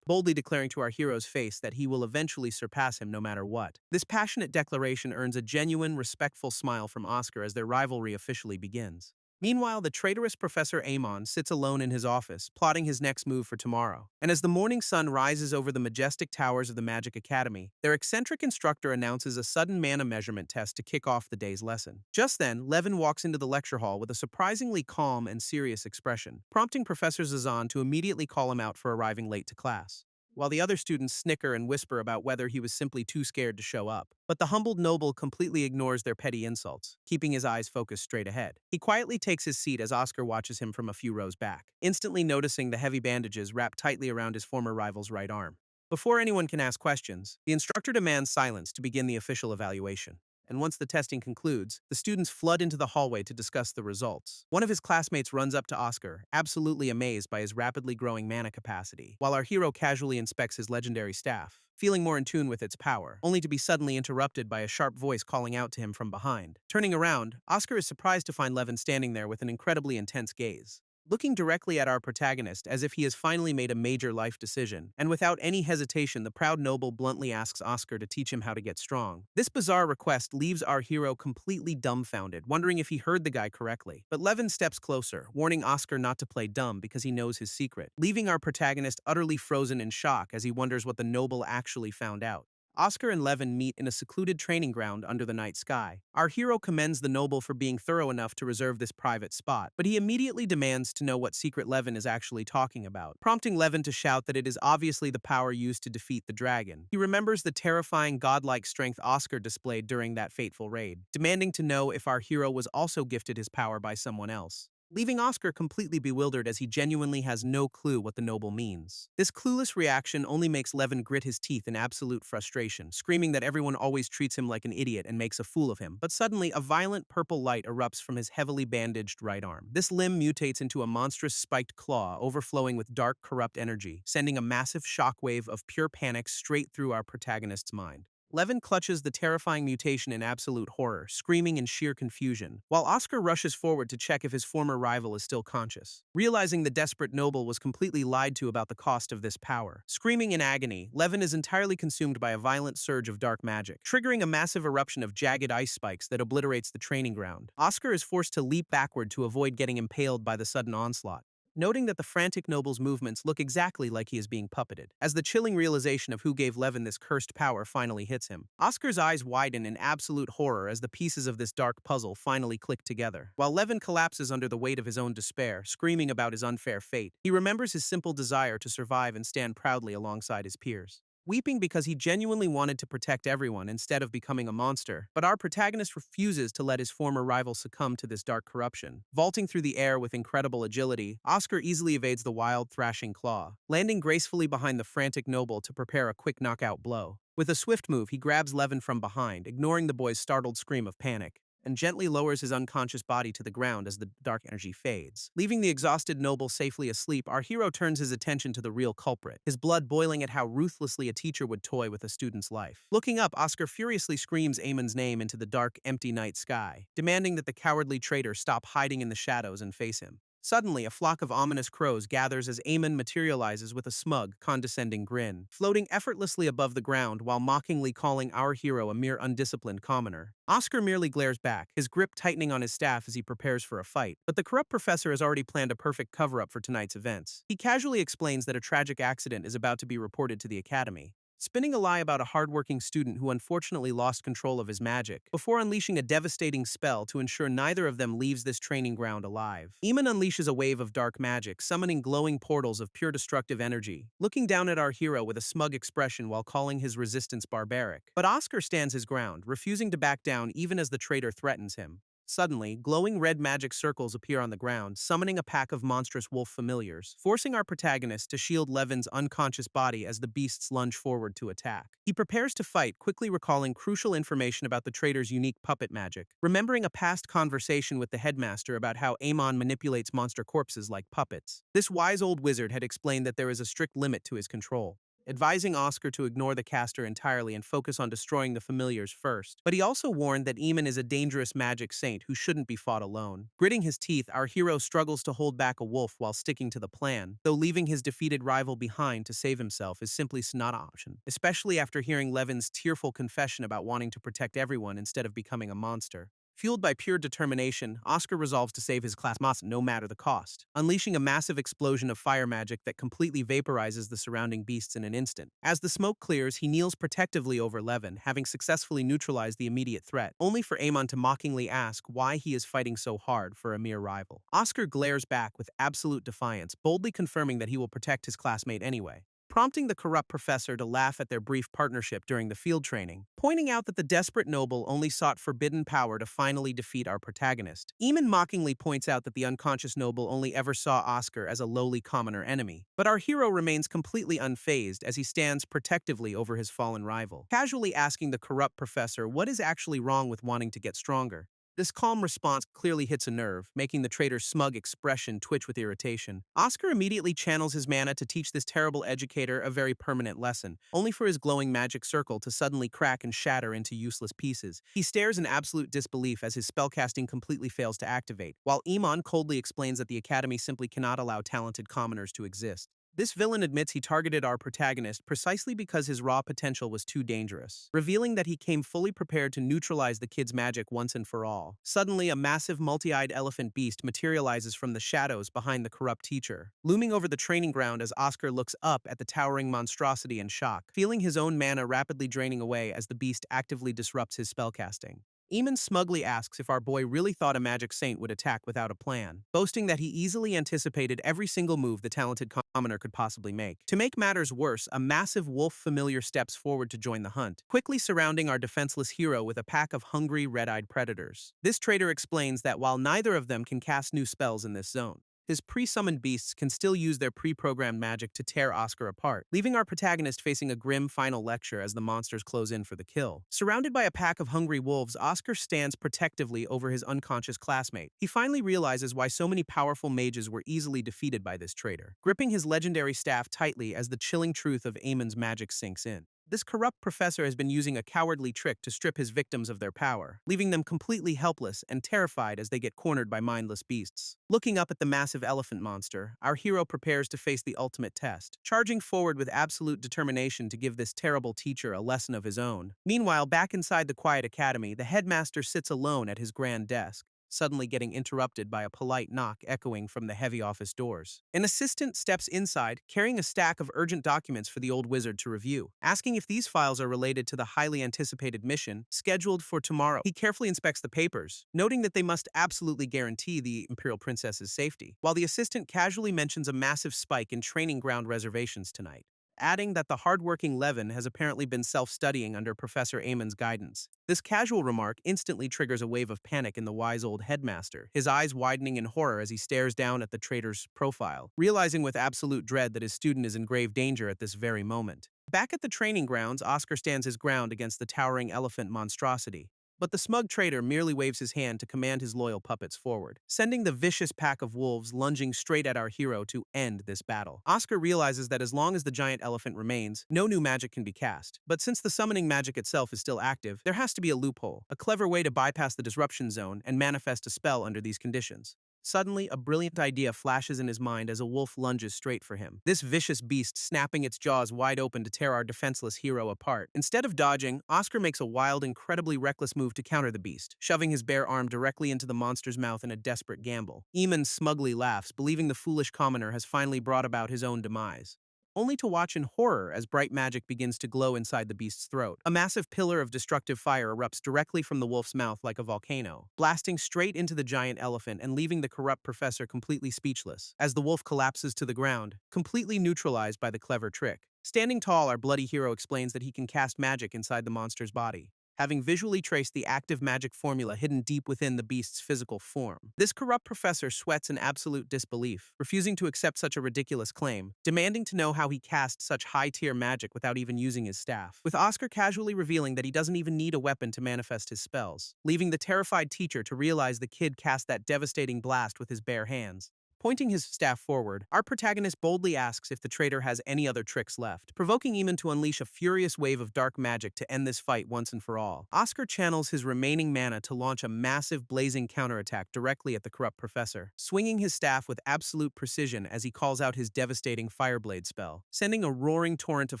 boldly declaring to our hero's face that he will eventually surpass him no matter what. This passionate declaration earns a genuine, respectful smile from Oscar as their rivalry officially begins. Meanwhile, the traitorous Professor Amon sits alone in his office, plotting his next move for tomorrow. And as the morning sun rises over the majestic towers of the Magic Academy, their eccentric instructor announces a sudden mana measurement test to kick off the day's lesson. Just then, Levin walks into the lecture hall with a surprisingly calm and serious expression, prompting Professor Zazan to immediately call him out for arriving late to class, while the other students snicker and whisper about whether he was simply too scared to show up. But the humbled noble completely ignores their petty insults, keeping his eyes focused straight ahead. He quietly takes his seat as Oscar watches him from a few rows back, instantly noticing the heavy bandages wrapped tightly around his former rival's right arm. Before anyone can ask questions, the instructor demands silence to begin the official evaluation. And once the testing concludes, the students flood into the hallway to discuss the results. One of his classmates runs up to Oscar, absolutely amazed by his rapidly growing mana capacity, while our hero casually inspects his legendary staff, feeling more in tune with its power, only to be suddenly interrupted by a sharp voice calling out to him from behind. Turning around, Oscar is surprised to find Levin standing there with an incredibly intense gaze, looking directly at our protagonist as if he has finally made a major life decision, and without any hesitation, the proud noble bluntly asks Oscar to teach him how to get strong. This bizarre request leaves our hero completely dumbfounded, wondering if he heard the guy correctly. But Levin steps closer, warning Oscar not to play dumb because he knows his secret, leaving our protagonist utterly frozen in shock as he wonders what the noble actually found out. Oscar and Levin meet in a secluded training ground under the night sky. Our hero commends the noble for being thorough enough to reserve this private spot, but he immediately demands to know what secret Levin is actually talking about, prompting Levin to shout that it is obviously the power used to defeat the dragon. He remembers the terrifying godlike strength Oscar displayed during that fateful raid, demanding to know if our hero was also gifted his power by someone else. leaving Oscar completely bewildered as he genuinely has no clue what the noble means. This clueless reaction only makes Levin grit his teeth in absolute frustration, screaming that everyone always treats him like an idiot and makes a fool of him. But suddenly, a violent purple light erupts from his heavily bandaged right arm. This limb mutates into a monstrous spiked claw, overflowing with dark, corrupt energy, sending a massive shockwave of pure panic straight through our protagonist's mind. Levin clutches the terrifying mutation in absolute horror, screaming in sheer confusion, while Oscar rushes forward to check if his former rival is still conscious. Realizing the desperate noble was completely lied to about the cost of this power. Screaming in agony, Levin is entirely consumed by a violent surge of dark magic, triggering a massive eruption of jagged ice spikes that obliterates the training ground. Oscar is forced to leap backward to avoid getting impaled by the sudden onslaught, noting that the frantic noble's movements look exactly like he is being puppeted. As the chilling realization of who gave Levin this cursed power finally hits him, Oscar's eyes widen in absolute horror as the pieces of this dark puzzle finally click together. While Levin collapses under the weight of his own despair, screaming about his unfair fate, he remembers his simple desire to survive and stand proudly alongside his peers, weeping because he genuinely wanted to protect everyone instead of becoming a monster. But our protagonist refuses to let his former rival succumb to this dark corruption. Vaulting through the air with incredible agility, Oscar easily evades the wild, thrashing claw, landing gracefully behind the frantic noble to prepare a quick knockout blow. With a swift move, he grabs Levin from behind, ignoring the boy's startled scream of panic, and gently lowers his unconscious body to the ground as the dark energy fades. Leaving the exhausted noble safely asleep, our hero turns his attention to the real culprit, his blood boiling at how ruthlessly a teacher would toy with a student's life. Looking up, Oscar furiously screams Amon's name into the dark, empty night sky, demanding that the cowardly traitor stop hiding in the shadows and face him. Suddenly, a flock of ominous crows gathers as Amon materializes with a smug, condescending grin, floating effortlessly above the ground while mockingly calling our hero a mere undisciplined commoner. Oscar merely glares back, his grip tightening on his staff as he prepares for a fight. But the corrupt professor has already planned a perfect cover-up for tonight's events. He casually explains that a tragic accident is about to be reported to the academy, spinning a lie about a hardworking student who unfortunately lost control of his magic, before unleashing a devastating spell to ensure neither of them leaves this training ground alive. Eamon unleashes a wave of dark magic, summoning glowing portals of pure destructive energy, looking down at our hero with a smug expression while calling his resistance barbaric. But Oscar stands his ground, refusing to back down even as the traitor threatens him. Suddenly, glowing red magic circles appear on the ground, summoning a pack of monstrous wolf familiars, forcing our protagonist to shield Levin's unconscious body as the beasts lunge forward to attack. He prepares to fight, quickly recalling crucial information about the traitor's unique puppet magic, remembering a past conversation with the headmaster about how Amon manipulates monster corpses like puppets. This wise old wizard had explained that there is a strict limit to his control, advising Oscar to ignore the caster entirely and focus on destroying the familiars first. But he also warned that Eamon is a dangerous magic saint who shouldn't be fought alone. Gritting his teeth, our hero struggles to hold back a wolf while sticking to the plan, though leaving his defeated rival behind to save himself is simply not an option, especially after hearing Levin's tearful confession about wanting to protect everyone instead of becoming a monster. Fueled by pure determination, Oscar resolves to save his classmates no matter the cost, unleashing a massive explosion of fire magic that completely vaporizes the surrounding beasts in an instant. As the smoke clears, he kneels protectively over Levin, having successfully neutralized the immediate threat, only for Amon to mockingly ask why he is fighting so hard for a mere rival. Oscar glares back with absolute defiance, boldly confirming that he will protect his classmate anyway, prompting the corrupt professor to laugh at their brief partnership during the field training, pointing out that the desperate noble only sought forbidden power to finally defeat our protagonist. Eamon mockingly points out that the unconscious noble only ever saw Oscar as a lowly commoner enemy, but our hero remains completely unfazed as he stands protectively over his fallen rival, casually asking the corrupt professor what is actually wrong with wanting to get stronger. This calm response clearly hits a nerve, making the traitor's smug expression twitch with irritation. Oscar immediately channels his mana to teach this terrible educator a very permanent lesson, only for his glowing magic circle to suddenly crack and shatter into useless pieces. He stares in absolute disbelief as his spellcasting completely fails to activate, while Iman coldly explains that the Academy simply cannot allow talented commoners to exist. This villain admits he targeted our protagonist precisely because his raw potential was too dangerous, revealing that he came fully prepared to neutralize the kid's magic once and for all. Suddenly, a massive multi-eyed elephant beast materializes from the shadows behind the corrupt teacher, looming over the training ground as Oscar looks up at the towering monstrosity in shock, feeling his own mana rapidly draining away as the beast actively disrupts his spellcasting. Eamon smugly asks if our boy really thought a magic saint would attack without a plan, boasting that he easily anticipated every single move the talented commoner could possibly make. To make matters worse, a massive wolf familiar steps forward to join the hunt, quickly surrounding our defenseless hero with a pack of hungry, red-eyed predators. This traitor explains that while neither of them can cast new spells in this zone, his pre-summoned beasts can still use their pre-programmed magic to tear Oscar apart, leaving our protagonist facing a grim final lecture as the monsters close in for the kill. Surrounded by a pack of hungry wolves, Oscar stands protectively over his unconscious classmate. He finally realizes why so many powerful mages were easily defeated by this traitor, gripping his legendary staff tightly as the chilling truth of Aemon's magic sinks in. This corrupt professor has been using a cowardly trick to strip his victims of their power, leaving them completely helpless and terrified as they get cornered by mindless beasts. Looking up at the massive elephant monster, our hero prepares to face the ultimate test, charging forward with absolute determination to give this terrible teacher a lesson of his own. Meanwhile, back inside the quiet academy, the headmaster sits alone at his grand desk, suddenly getting interrupted by a polite knock echoing from the heavy office doors. An assistant steps inside, carrying a stack of urgent documents for the old wizard to review, asking if these files are related to the highly anticipated mission scheduled for tomorrow. He carefully inspects the papers, noting that they must absolutely guarantee the Imperial Princess's safety, while the assistant casually mentions a massive spike in training ground reservations tonight, adding that the hardworking Levin has apparently been self-studying under Professor Amon's guidance. This casual remark instantly triggers a wave of panic in the wise old headmaster, his eyes widening in horror as he stares down at the traitor's profile, realizing with absolute dread that his student is in grave danger at this very moment. Back at the training grounds, Oscar stands his ground against the towering elephant monstrosity. But the smug traitor merely waves his hand to command his loyal puppets forward, sending the vicious pack of wolves lunging straight at our hero to end this battle. Oscar realizes that as long as the giant elephant remains, no new magic can be cast. But since the summoning magic itself is still active, there has to be a loophole, a clever way to bypass the disruption zone and manifest a spell under these conditions. Suddenly, a brilliant idea flashes in his mind as a wolf lunges straight for him, this vicious beast snapping its jaws wide open to tear our defenseless hero apart. Instead of dodging, Oscar makes a wild, incredibly reckless move to counter the beast, shoving his bare arm directly into the monster's mouth in a desperate gamble. Eamon smugly laughs, believing the foolish commoner has finally brought about his own demise, only to watch in horror as bright magic begins to glow inside the beast's throat. A massive pillar of destructive fire erupts directly from the wolf's mouth like a volcano, blasting straight into the giant elephant and leaving the corrupt professor completely speechless, as the wolf collapses to the ground, completely neutralized by the clever trick. Standing tall, our bloody hero explains that he can cast magic inside the monster's body, having visually traced the active magic formula hidden deep within the beast's physical form. This corrupt professor sweats in absolute disbelief, refusing to accept such a ridiculous claim, demanding to know how he cast such high-tier magic without even using his staff, with Oscar casually revealing that he doesn't even need a weapon to manifest his spells, leaving the terrified teacher to realize the kid cast that devastating blast with his bare hands. Pointing his staff forward, our protagonist boldly asks if the traitor has any other tricks left, provoking Eamon to unleash a furious wave of dark magic to end this fight once and for all. Oscar channels his remaining mana to launch a massive blazing counterattack directly at the corrupt professor, swinging his staff with absolute precision as he calls out his devastating Fireblade spell, sending a roaring torrent of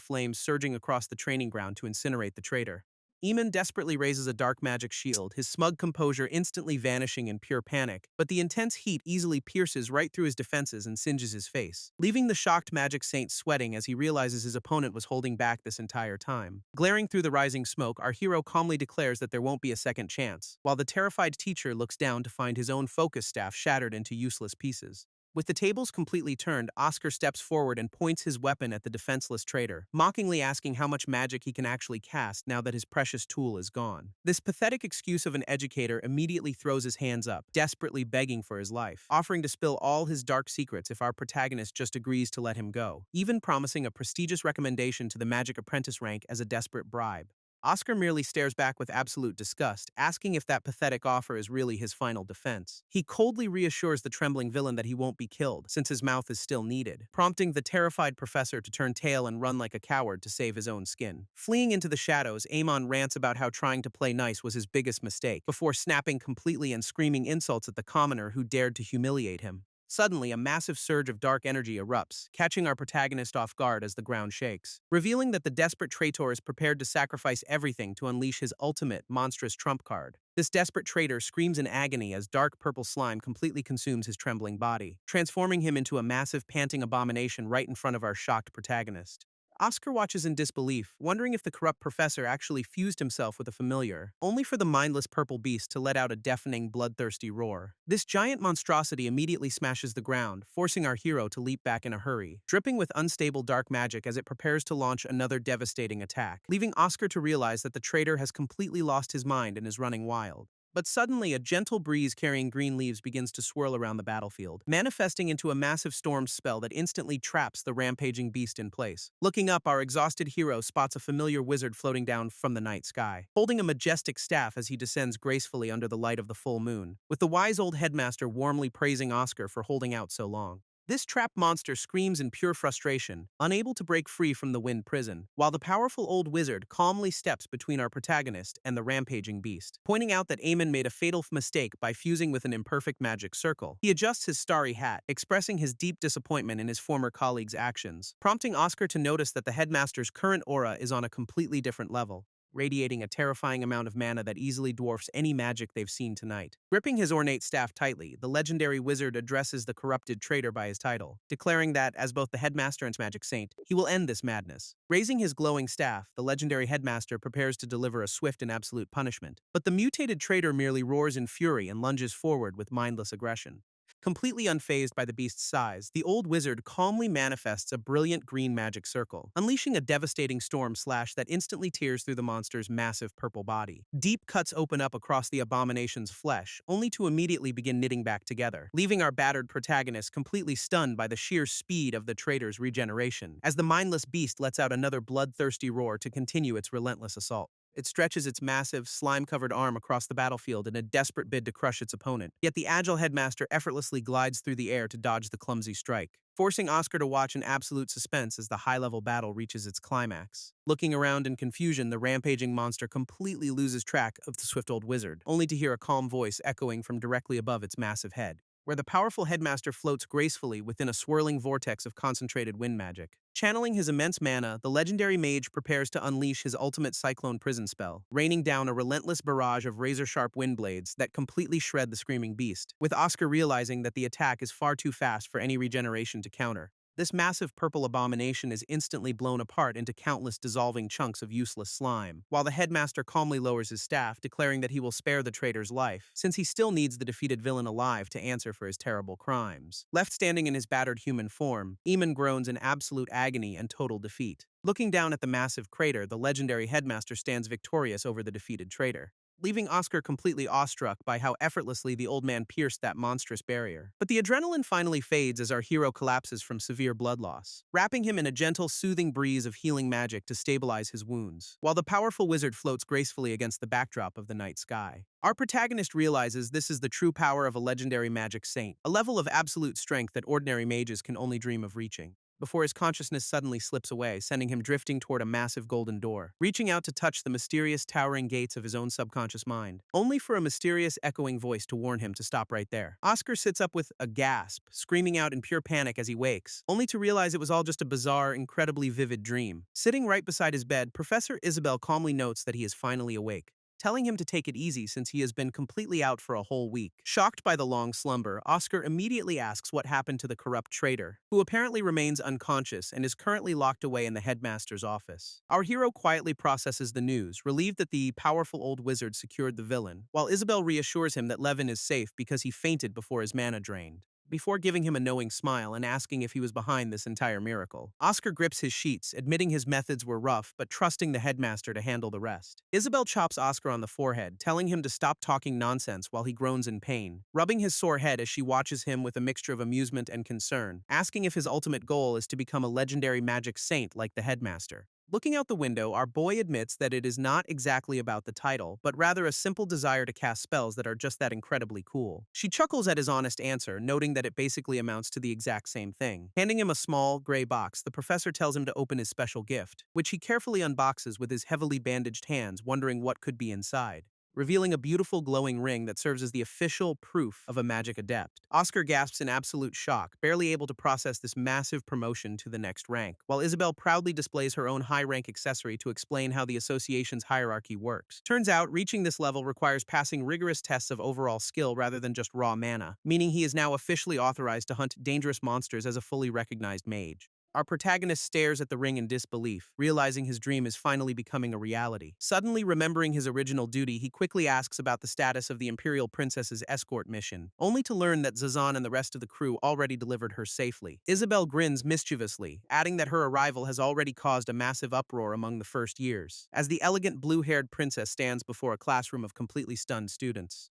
flames surging across the training ground to incinerate the traitor. Eamon desperately raises a dark magic shield, his smug composure instantly vanishing in pure panic, but the intense heat easily pierces right through his defenses and singes his face, leaving the shocked magic saint sweating as he realizes his opponent was holding back this entire time. Glaring through the rising smoke, our hero calmly declares that there won't be a second chance, while the terrified teacher looks down to find his own focus staff shattered into useless pieces. With the tables completely turned, Oscar steps forward and points his weapon at the defenseless traitor, mockingly asking how much magic he can actually cast now that his precious tool is gone. This pathetic excuse of an educator immediately throws his hands up, desperately begging for his life, offering to spill all his dark secrets if our protagonist just agrees to let him go, even promising a prestigious recommendation to the magic apprentice rank as a desperate bribe. Oscar merely stares back with absolute disgust, asking if that pathetic offer is really his final defense. He coldly reassures the trembling villain that he won't be killed, since his mouth is still needed, prompting the terrified professor to turn tail and run like a coward to save his own skin. Fleeing into the shadows, Amon rants about how trying to play nice was his biggest mistake, before snapping completely and screaming insults at the commoner who dared to humiliate him. Suddenly, a massive surge of dark energy erupts, catching our protagonist off guard as the ground shakes, revealing that the desperate traitor is prepared to sacrifice everything to unleash his ultimate, monstrous trump card. This desperate traitor screams in agony as dark purple slime completely consumes his trembling body, transforming him into a massive panting abomination right in front of our shocked protagonist. Oscar watches in disbelief, wondering if the corrupt professor actually fused himself with a familiar, only for the mindless purple beast to let out a deafening, bloodthirsty roar. This giant monstrosity immediately smashes the ground, forcing our hero to leap back in a hurry, dripping with unstable dark magic as it prepares to launch another devastating attack, leaving Oscar to realize that the traitor has completely lost his mind and is running wild. But suddenly, a gentle breeze carrying green leaves begins to swirl around the battlefield, manifesting into a massive storm spell that instantly traps the rampaging beast in place. Looking up, our exhausted hero spots a familiar wizard floating down from the night sky, holding a majestic staff as he descends gracefully under the light of the full moon, with the wise old headmaster warmly praising Oscar for holding out so long. This trapped monster screams in pure frustration, unable to break free from the wind prison, while the powerful old wizard calmly steps between our protagonist and the rampaging beast, pointing out that Eamon made a fatal mistake by fusing with an imperfect magic circle. He adjusts his starry hat, expressing his deep disappointment in his former colleague's actions, prompting Oscar to notice that the headmaster's current aura is on a completely different level, radiating a terrifying amount of mana that easily dwarfs any magic they've seen tonight. Gripping his ornate staff tightly, the legendary wizard addresses the corrupted traitor by his title, declaring that, as both the headmaster and magic saint, he will end this madness. Raising his glowing staff, the legendary headmaster prepares to deliver a swift and absolute punishment, but the mutated traitor merely roars in fury and lunges forward with mindless aggression. Completely unfazed by the beast's size, the old wizard calmly manifests a brilliant green magic circle, unleashing a devastating storm slash that instantly tears through the monster's massive purple body. Deep cuts open up across the abomination's flesh, only to immediately begin knitting back together, leaving our battered protagonist completely stunned by the sheer speed of the traitor's regeneration, as the mindless beast lets out another bloodthirsty roar to continue its relentless assault. It stretches its massive, slime-covered arm across the battlefield in a desperate bid to crush its opponent, yet the agile headmaster effortlessly glides through the air to dodge the clumsy strike, forcing Oscar to watch in absolute suspense as the high-level battle reaches its climax. Looking around in confusion, the rampaging monster completely loses track of the swift old wizard, only to hear a calm voice echoing from directly above its massive head, where the powerful headmaster floats gracefully within a swirling vortex of concentrated wind magic. Channeling his immense mana, the legendary mage prepares to unleash his ultimate cyclone prison spell, raining down a relentless barrage of razor-sharp wind blades that completely shred the screaming beast, with Oscar realizing that the attack is far too fast for any regeneration to counter. This massive purple abomination is instantly blown apart into countless dissolving chunks of useless slime, while the headmaster calmly lowers his staff, declaring that he will spare the traitor's life, since he still needs the defeated villain alive to answer for his terrible crimes. Left standing in his battered human form, Eamon groans in absolute agony and total defeat. Looking down at the massive crater, the legendary headmaster stands victorious over the defeated traitor, leaving Oscar completely awestruck by how effortlessly the old man pierced that monstrous barrier. But the adrenaline finally fades as our hero collapses from severe blood loss, wrapping him in a gentle, soothing breeze of healing magic to stabilize his wounds, while the powerful wizard floats gracefully against the backdrop of the night sky. Our protagonist realizes this is the true power of a legendary magic saint, a level of absolute strength that ordinary mages can only dream of reaching, before his consciousness suddenly slips away, sending him drifting toward a massive golden door, reaching out to touch the mysterious towering gates of his own subconscious mind, only for a mysterious echoing voice to warn him to stop right there. Oscar sits up with a gasp, screaming out in pure panic as he wakes, only to realize it was all just a bizarre, incredibly vivid dream. Sitting right beside his bed, Professor Isabel calmly notes that he is finally awake, telling him to take it easy since he has been completely out for a whole week. Shocked by the long slumber, Oscar immediately asks what happened to the corrupt traitor, who apparently remains unconscious and is currently locked away in the headmaster's office. Our hero quietly processes the news, relieved that the powerful old wizard secured the villain, while Isabel reassures him that Levin is safe because he fainted before his mana drained, before giving him a knowing smile and asking if he was behind this entire miracle. Oscar grips his sheets, admitting his methods were rough but trusting the headmaster to handle the rest. Isabel chops Oscar on the forehead, telling him to stop talking nonsense while he groans in pain, rubbing his sore head as she watches him with a mixture of amusement and concern, asking if his ultimate goal is to become a legendary magic saint like the headmaster. Looking out the window, our boy admits that it is not exactly about the title, but rather a simple desire to cast spells that are just that incredibly cool. She chuckles at his honest answer, noting that it basically amounts to the exact same thing. Handing him a small, gray box, the professor tells him to open his special gift, which he carefully unboxes with his heavily bandaged hands, wondering what could be inside, revealing a beautiful glowing ring that serves as the official proof of a magic adept. Oscar gasps in absolute shock, barely able to process this massive promotion to the next rank, while Isabel proudly displays her own high-rank accessory to explain how the association's hierarchy works. Turns out, reaching this level requires passing rigorous tests of overall skill rather than just raw mana, meaning he is now officially authorized to hunt dangerous monsters as a fully recognized mage. Our protagonist stares at the ring in disbelief, realizing his dream is finally becoming a reality. Suddenly remembering his original duty, he quickly asks about the status of the Imperial Princess's escort mission, only to learn that Zazan and the rest of the crew already delivered her safely. Isabel grins mischievously, adding that her arrival has already caused a massive uproar among the first years, as the elegant blue-haired princess stands before a classroom of completely stunned students.